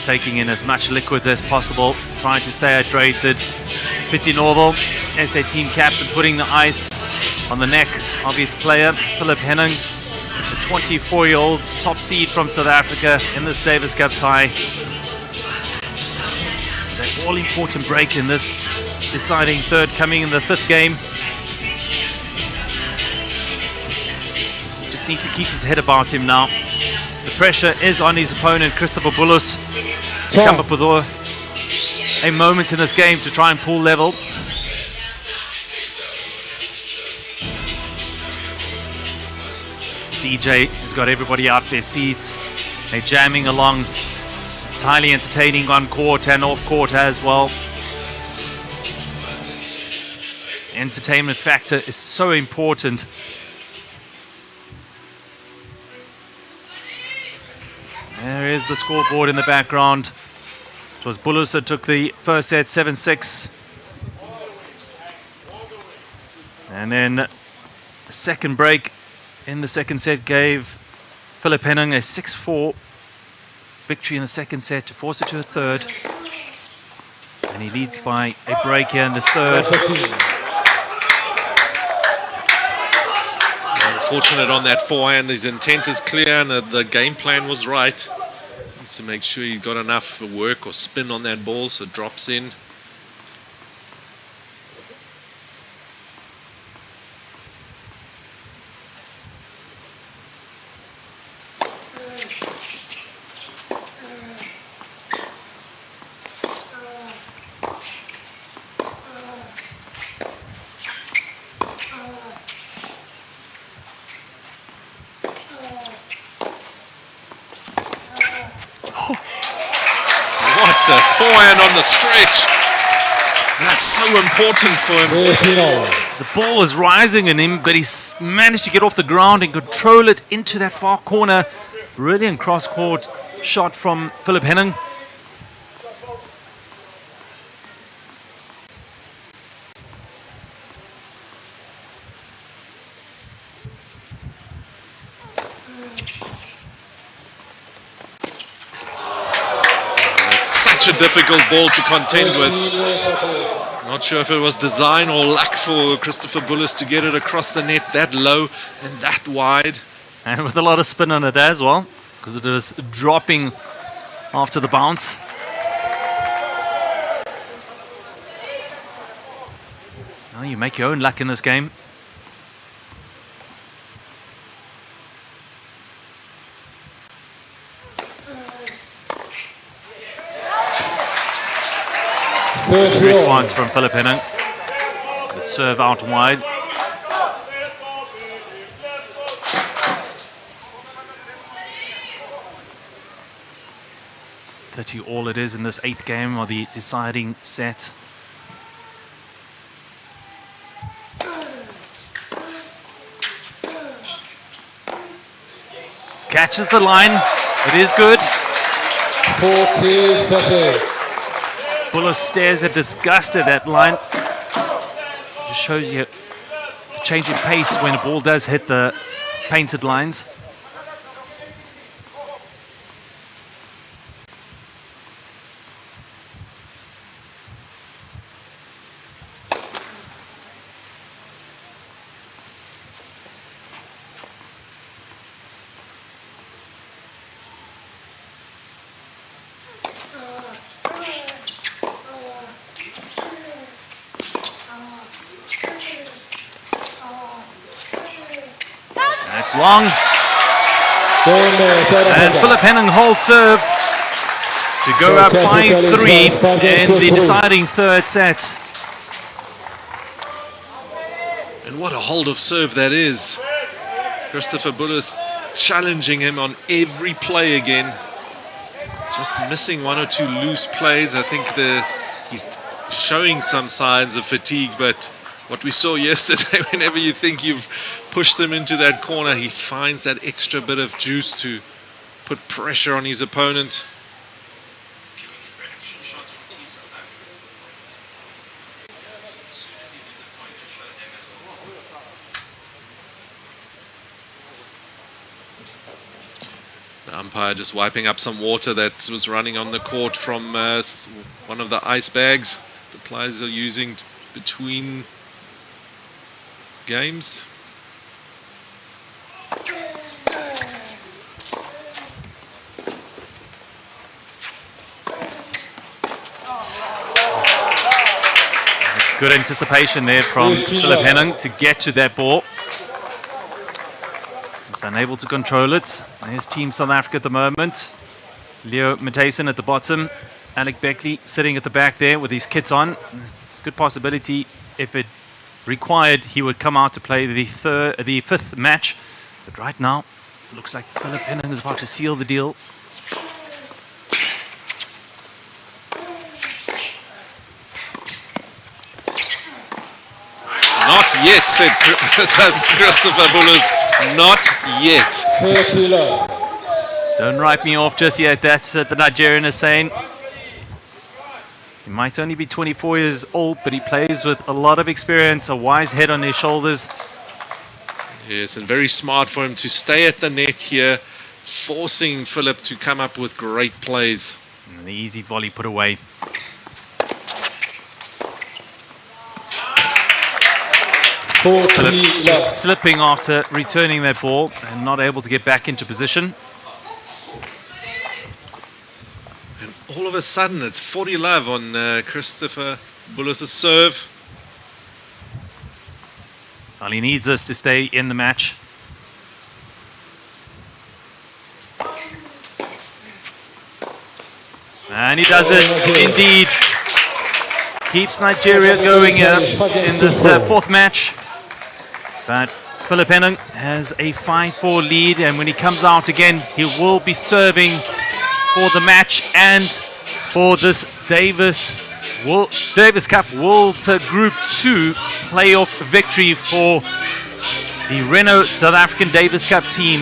Taking in as much liquids as possible, trying to stay hydrated. Pity Norval, SA team captain, putting the ice on the neck of his player, Philip Henning, the 24-year-old top seed from South Africa in this Davis Cup tie. That all-important break in this deciding third coming in the 5th game. Just needs to keep his head about him now. The pressure is on his opponent, Christopher Bullis, to come up with a moment in this game to try and pull level. DJ has got everybody out their seats. They're jamming along. It's highly entertaining on court and off court as well. Entertainment factor is so important. There is the scoreboard in the background. It was Bullis that took the first set 7-6. And then a second break in the second set gave Philip Henning a 6-4 victory in the second set to force it to a third. And he leads by a break here in the third. Unfortunate on that forehand. His intent is clear and the game plan was right. Needs to make sure he's got enough work or spin on that ball so it drops in. What a forehand on the stretch. That's so important for him. The ball was rising in him, but he's managed to get off the ground and control it into that far corner. Brilliant cross-court shot from Philip Henning. Such a difficult ball to contend with. Not sure if it was design or luck for Christopher Bullis to get it across the net that low and that wide. And with a lot of spin on it as well, because it was dropping after the bounce. Well, you make your own luck in this game. Good response from Philip Henning. The serve out wide. $30 all it is in this 8th game of the deciding set. Catches the line. It is good. 40-30. Bullis stares at disgust at that line. Just shows you the change in pace when a ball does hit the painted lines. Long. And Philip Henning holds serve to go up 5-3 in the deciding third set. And what a hold of serve that is. Christopher Bullis challenging him on every play again. Just missing one or two loose plays. I think he's showing some signs of fatigue, but what we saw yesterday, whenever you think you've pushed him into that corner, he finds that extra bit of juice to put pressure on his opponent. The umpire just wiping up some water that was running on the court from one of the ice bags the players are using between games. Good anticipation there from Philip Henning to get to that ball. He's unable to control it. There's Team South Africa at the moment. Leo Matthijssen at the bottom. Alec Beckley sitting at the back there with his kit on. Good possibility, if it required, he would come out to play the fifth match. But right now, it looks like Philip Henning is about to seal the deal. Not yet, says Christopher Bullis. Not yet. Don't write me off just yet. That's what the Nigerian is saying. He might only be 24 years old, but he plays with a lot of experience, a wise head on his shoulders. Yes, and very smart for him to stay at the net here, forcing Philip to come up with great plays. And the easy volley put away. Philip just slipping after returning that ball and not able to get back into position. And all of a sudden, it's 40-love on Christopher Bullis' serve. Well, he needs us to stay in the match. And he does it, indeed. Keeps Nigeria going in this fourth match. But Philip Henning has a 5-4 lead, and when he comes out again, he will be serving for the match and for this Davis Cup World Group 2 playoff victory for the Renault South African Davis Cup team.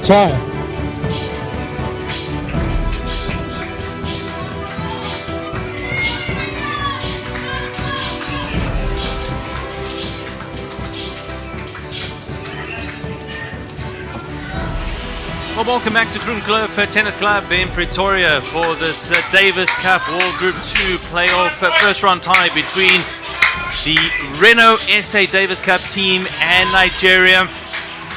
Time. Well, welcome back to Groen Kloof Tennis Club in Pretoria for this Davis Cup World Group 2 playoff first round tie between the Renault SA Davis Cup team and Nigeria.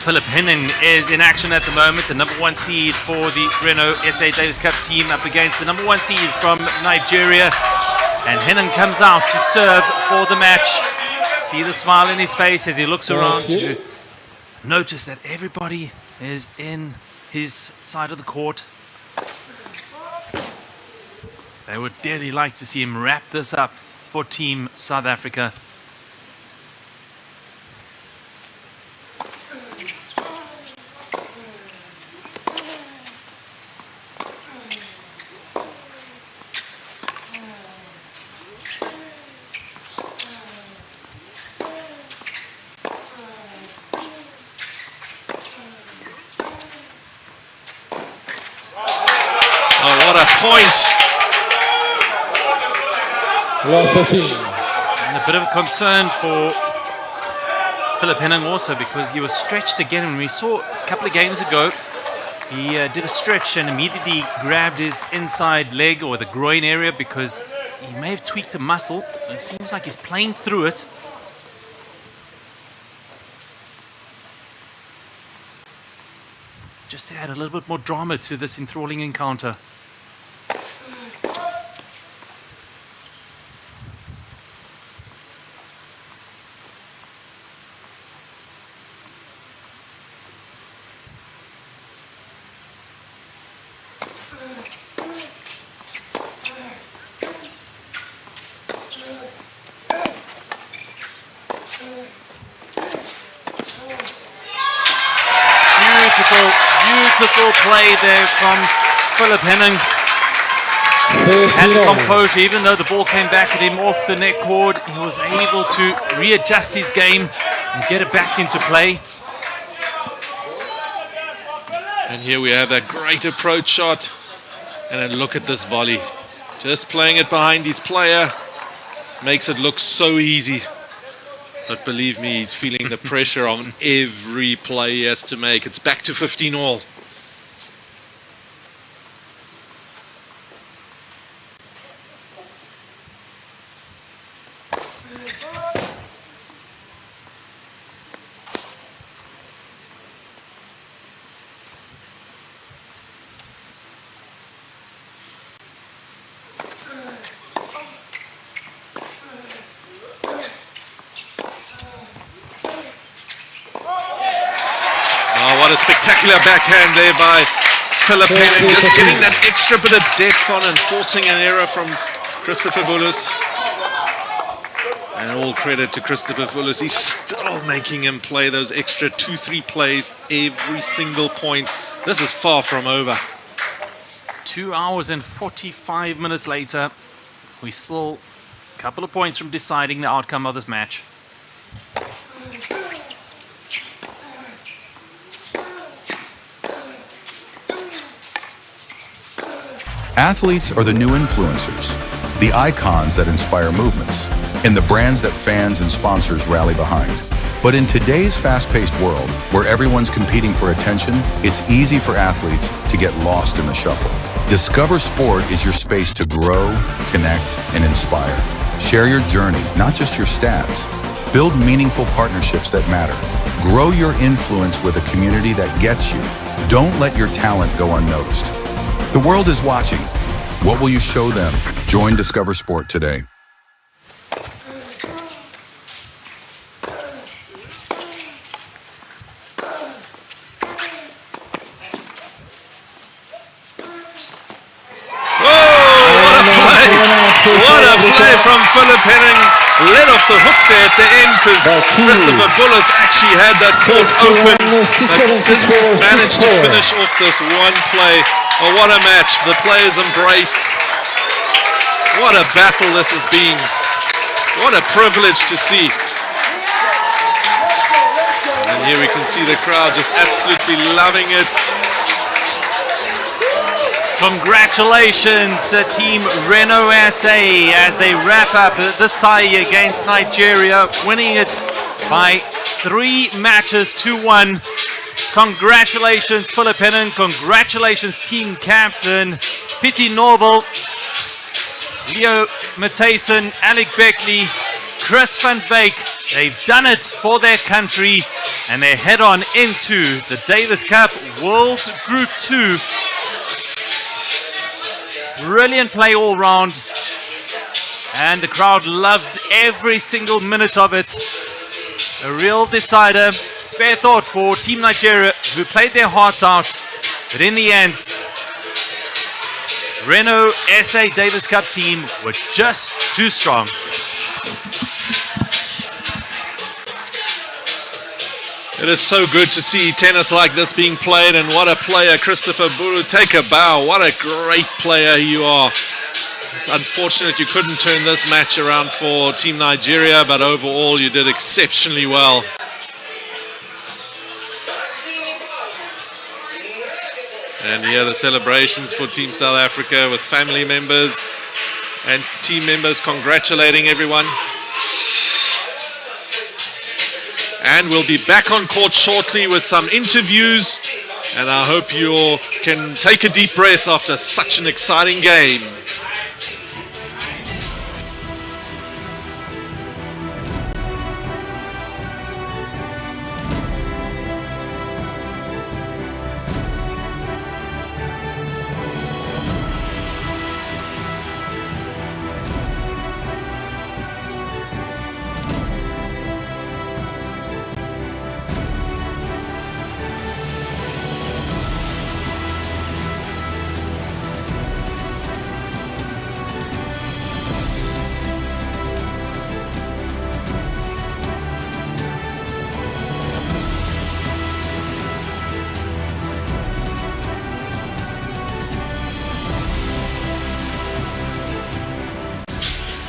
Philip Henning is in action at the moment, the number 1 seed for the Renault SA Davis Cup team up against the number 1 seed from Nigeria. And Henning comes out to serve for the match. See the smile in his face as he looks around to notice that everybody is in his side of the court. They would dearly like to see him wrap this up for Team South Africa. point. Love 13. And a bit of a concern for Philip Henning also, because he was stretched again. And we saw a couple of games ago, he did a stretch and immediately grabbed his inside leg or the groin area because he may have tweaked a muscle. It seems like he's playing through it. Just to add a little bit more drama to this enthralling encounter. Beautiful play there from Philip Henning. And composure, even though the ball came back at him off the net cord, he was able to readjust his game and get it back into play. And here we have that great approach shot. And then look at this volley. Just playing it behind his player makes it look so easy. But believe me, he's feeling the pressure on every play he has to make. It's back to 15 all. What a spectacular backhand there by Philip Henning, just getting that extra bit of depth on and forcing an error from Christopher Bullis. And all credit to Christopher Bullis. He's still making him play those extra 2-3 plays every single point. This is far from over. 2 hours and 45 minutes later, we still a couple of points from deciding the outcome of this match. Athletes are the new influencers, the icons that inspire movements, and the brands that fans and sponsors rally behind. But in today's fast-paced world, where everyone's competing for attention, it's easy for athletes to get lost in the shuffle. Discover Sport is your space to grow, connect, and inspire. Share your journey, not just your stats. Build meaningful partnerships that matter. Grow your influence with a community that gets you. Don't let your talent go unnoticed. The world is watching. What will you show them? Join Discover Sport today. What a play from Philip Henning. Let off the hook there at the end because Christopher Bullis actually had that court open, but didn't manage to finish off this one play. Oh, what a match. The players embrace. What a battle this has been. What a privilege to see. And here we can see the crowd just absolutely loving it. Congratulations, Team Renault SA, as they wrap up this tie against Nigeria, winning it by 3 matches to 1. Congratulations, Philip Henning. Congratulations, team captain Pietie Norville, Leo Matthijssen, Alec Beckley, Chris van Wyk. They've done it for their country, and they head on into the Davis Cup World Group 2. Brilliant play all round, and the crowd loved every single minute of it. A real decider. Spare thought for Team Nigeria, who played their hearts out, but in the end, Renault SA Davis Cup team were just too strong. It is so good to see tennis like this being played, and what a player, Christopher Bullis. Take a bow. What a great player you are. It's unfortunate you couldn't turn this match around for Team Nigeria, but overall you did exceptionally well. And here the celebrations for Team South Africa with family members and team members congratulating everyone. And we'll be back on court shortly with some interviews. And I hope you all can take a deep breath after such an exciting game.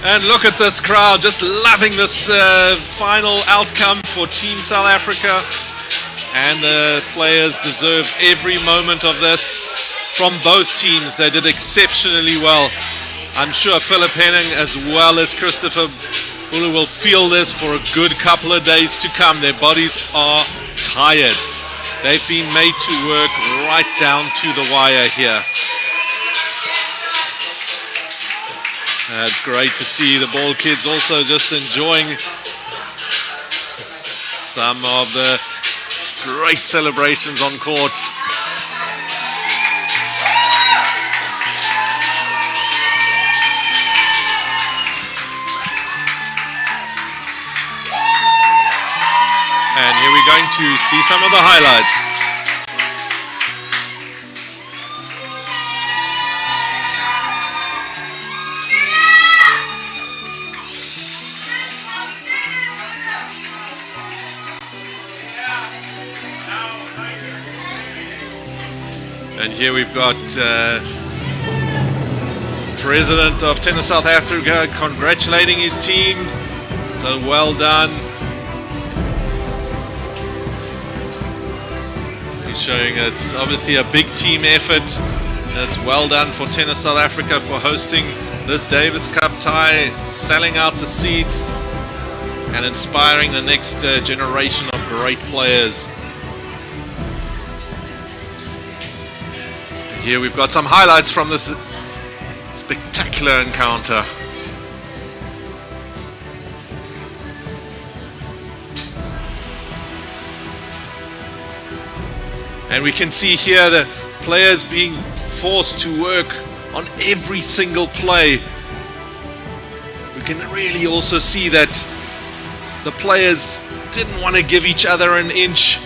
And look at this crowd, just loving this final outcome for Team South Africa. And the players deserve every moment of this from both teams. They did exceptionally well. I'm sure Philip Henning as well as Christopher Bullis will feel this for a good couple of days to come. Their bodies are tired. They've been made to work right down to the wire here. It's great to see the ball kids also just enjoying some of the great celebrations on court. And here we're going to see some of the highlights. And here we've got President of Tennis South Africa congratulating his team. So well done. He's showing it's obviously a big team effort. And it's well done for Tennis South Africa for hosting this Davis Cup tie, selling out the seats and inspiring the next generation of great players. Here we've got some highlights from this spectacular encounter. And we can see here the players being forced to work on every single play. We can really also see that the players didn't want to give each other an inch.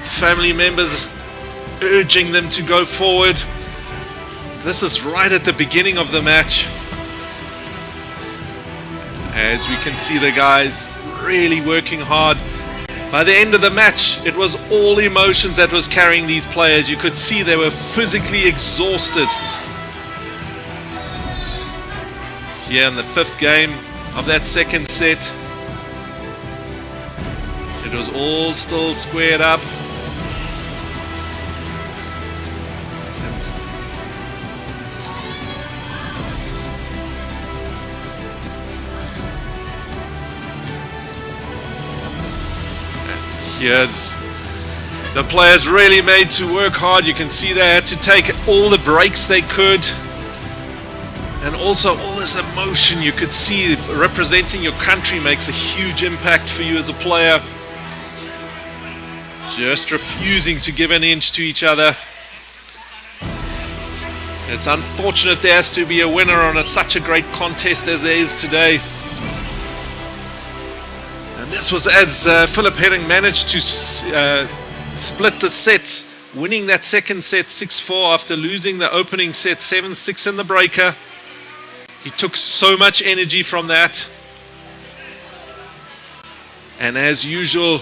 Family members urging them to go forward. This is right at the beginning of the match. As we can see the guys really working hard. By the end of the match, it was all emotions that was carrying these players. You could see they were physically exhausted. Here in the fifth game of that second set, it was all still squared up. Here's the players really made to work hard. You can see they had to take all the breaks they could. And also all this emotion you could see representing your country makes a huge impact for you as a player. Just refusing to give an inch to each other. It's unfortunate there has to be a winner on such a great contest as there is today. This was as Philip Henning managed to split the sets, winning that second set 6-4 after losing the opening set 7-6 in the breaker. He took so much energy from that. And as usual,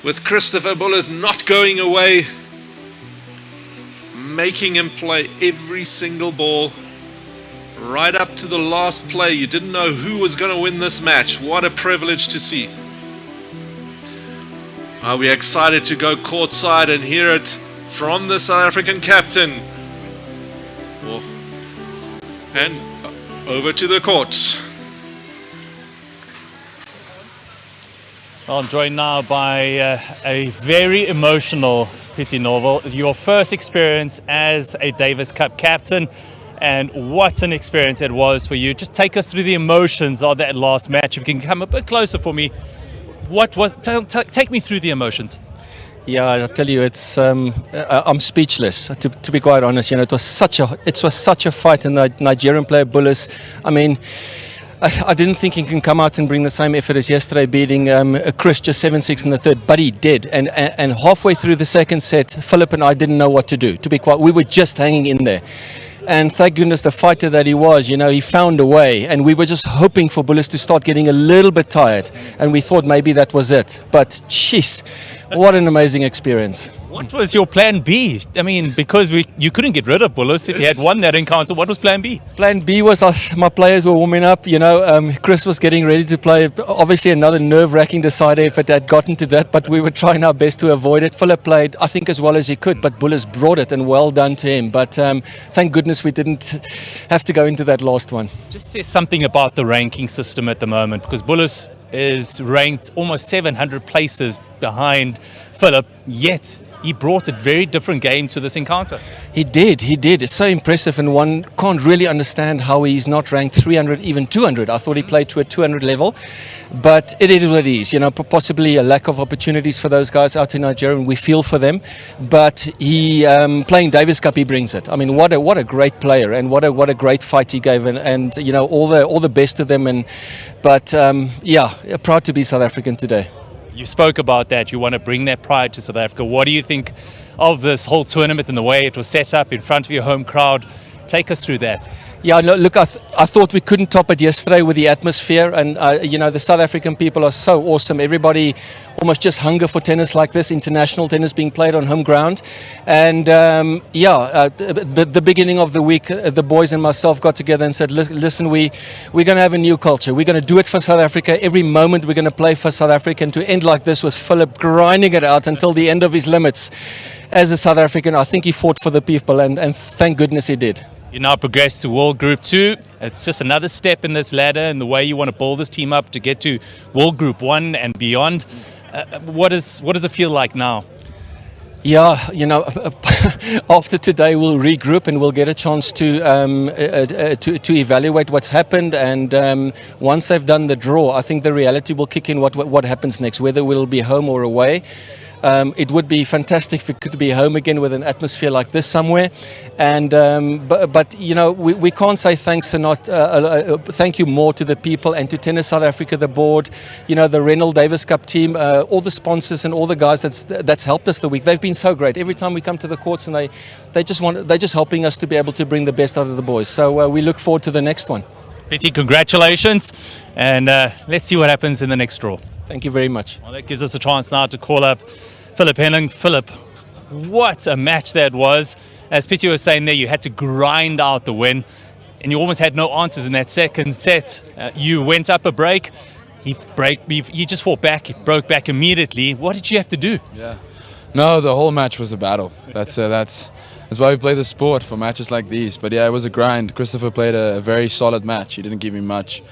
with Christopher Bullis not going away, making him play every single ball. Right up to the last play, you didn't know who was going to win this match. What a privilege to see. We're excited to go courtside and hear it from the South African captain. And over to the court. Well, I'm joined now by a very emotional Pity Norval. Your first experience as a Davis Cup captain, and what an experience it was for you. Just take us through the emotions of that last match. If you can come a bit closer for me, take me through the emotions. Yeah, I tell you, it's I'm speechless. To be quite honest, it was such a fight, and the Nigerian player Bullis. I mean, I didn't think he can come out and bring the same effort as yesterday, beating Chris just 7-6 in the third, but he did. And halfway through the second set, Philip and I didn't know what to do. To be quite, we were just hanging in there. And thank goodness, the fighter that he was, he found a way. And we were just hoping for Bullis to start getting a little bit tired. And we thought maybe that was it. But, jeez, what an amazing experience. What was your plan B? I mean, because you couldn't get rid of Bullis if you had won that encounter. What was plan B? Plan B was my players were warming up. Chris was getting ready to play. Obviously, another nerve-wracking decider if it had gotten to that. But we were trying our best to avoid it. Philip played, I think, as well as he could. But Bullis brought it, and well done to him. But thank goodness we didn't have to go into that last one. Just say something about the ranking system at the moment, because Bullis is ranked almost 700 places behind Philip, yet he brought a very different game to this encounter. He did. It's so impressive, and one can't really understand how he's not ranked 300, even 200. I thought he played to a 200 level, but it is what it is. Possibly a lack of opportunities for those guys out in Nigeria, and we feel for them. But he, playing Davis Cup, he brings it. I mean, what a great player, and what a great fight he gave, and all the best to them. But proud to be South African today. You spoke about that. You want to bring that pride to South Africa. What do you think of this whole tournament and the way it was set up in front of your home crowd? Take us through that. Yeah, no, look, I thought we couldn't top it yesterday with the atmosphere, and the South African people are so awesome. Everybody almost just hunger for tennis like this, international tennis being played on home ground. And the beginning of the week, the boys and myself got together and said, listen, we're going to have a new culture. We're going to do it for South Africa. Every moment we're going to play for South Africa. And to end like this was Philip grinding it out until the end of his limits. As a South African, I think he fought for the people, and thank goodness he did. You now progress to World Group 2. It's just another step in this ladder and the way you want to build this team up to get to World Group 1 and beyond. What does it feel like now? Yeah, after today we'll regroup and we'll get a chance to evaluate what's happened. And once they've done the draw, I think the reality will kick in what happens next, whether we'll be home or away. It would be fantastic if we could be home again with an atmosphere like this somewhere. And but we can't say thanks and not thank you more to the people and to Tennis South Africa, the board, the Reynolds Davis Cup team, all the sponsors and all the guys that's helped us the week. They've been so great. Every time we come to the courts, and they're just helping us to be able to bring the best out of the boys. So we look forward to the next one. Pity, congratulations, and let's see what happens in the next draw. Thank you very much. Well, that gives us a chance now to call up Philip Henning. Philip, what a match that was. As Pity was saying there, you had to grind out the win, and you almost had no answers in that second set. You went up a break. He just fought back. He broke back immediately. What did you have to do? Yeah, no, the whole match was a battle. That's why we play the sport, for matches like these. But yeah, it was a grind. Christopher played a very solid match. He didn't give me much.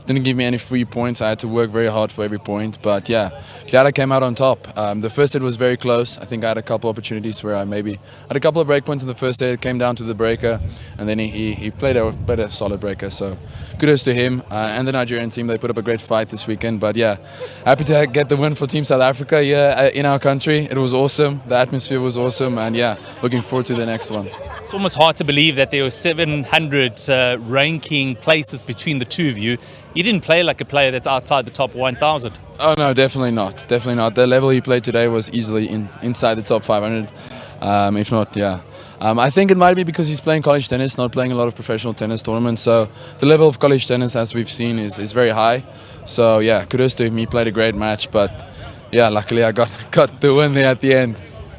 Didn't give me any free points. I had to work very hard for every point. But yeah, glad I came out on top. The first set was very close. I think I had a couple opportunities where I maybe had a couple of break points in the first set. It came down to the breaker, and then he played a solid breaker. So kudos to him and the Nigerian team. They put up a great fight this weekend. But yeah, happy to get the win for Team South Africa here in our country. It was awesome. The atmosphere was awesome, and yeah, looking forward to the next one. It's almost hard to believe that there were 700 ranking places between the two of you. You didn't play like a player that's outside the top 1,000. Oh no, definitely not. Definitely not. The level he played today was easily inside the top 500, if not, yeah. I think it might be because he's playing college tennis, not playing a lot of professional tennis tournaments. So the level of college tennis, as we've seen, is very high. So yeah, kudos to him. He played a great match, but yeah, luckily I got the win there at the end.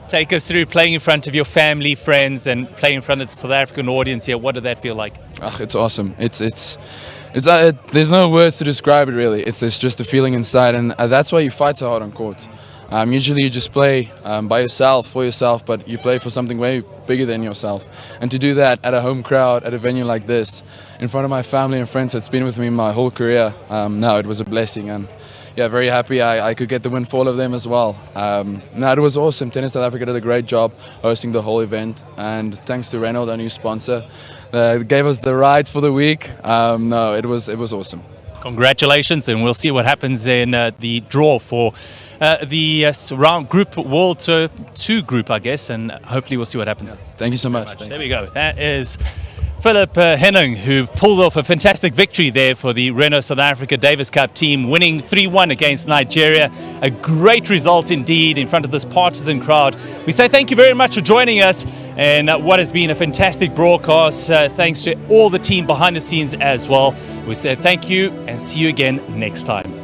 Take us through playing in front of your family, friends, and playing in front of the South African audience here. What did that feel like? It's awesome. It's there's no words to describe it really. It's just a feeling inside, and that's why you fight so hard on court. Usually you just play by yourself, for yourself, but you play for something way bigger than yourself. And to do that at a home crowd, at a venue like this, in front of my family and friends that's been with me my whole career, no, it was a blessing. And yeah, very happy I could get the win for all of them as well. No, it was awesome. Tennis South Africa did a great job hosting the whole event. And thanks to Renault, our new sponsor, gave us the rides for the week. No, it was awesome. Congratulations, and we'll see what happens in the draw for the round group World Tour 2 group, I guess, and hopefully we'll see what happens. Thank you so much. There we go. That is Philip Henning, who pulled off a fantastic victory there for the Renault South Africa Davis Cup team, winning 3-1 against Nigeria. A great result indeed in front of this partisan crowd. We say thank you very much for joining us and what has been a fantastic broadcast. Thanks to all the team behind the scenes as well. We say thank you and see you again next time.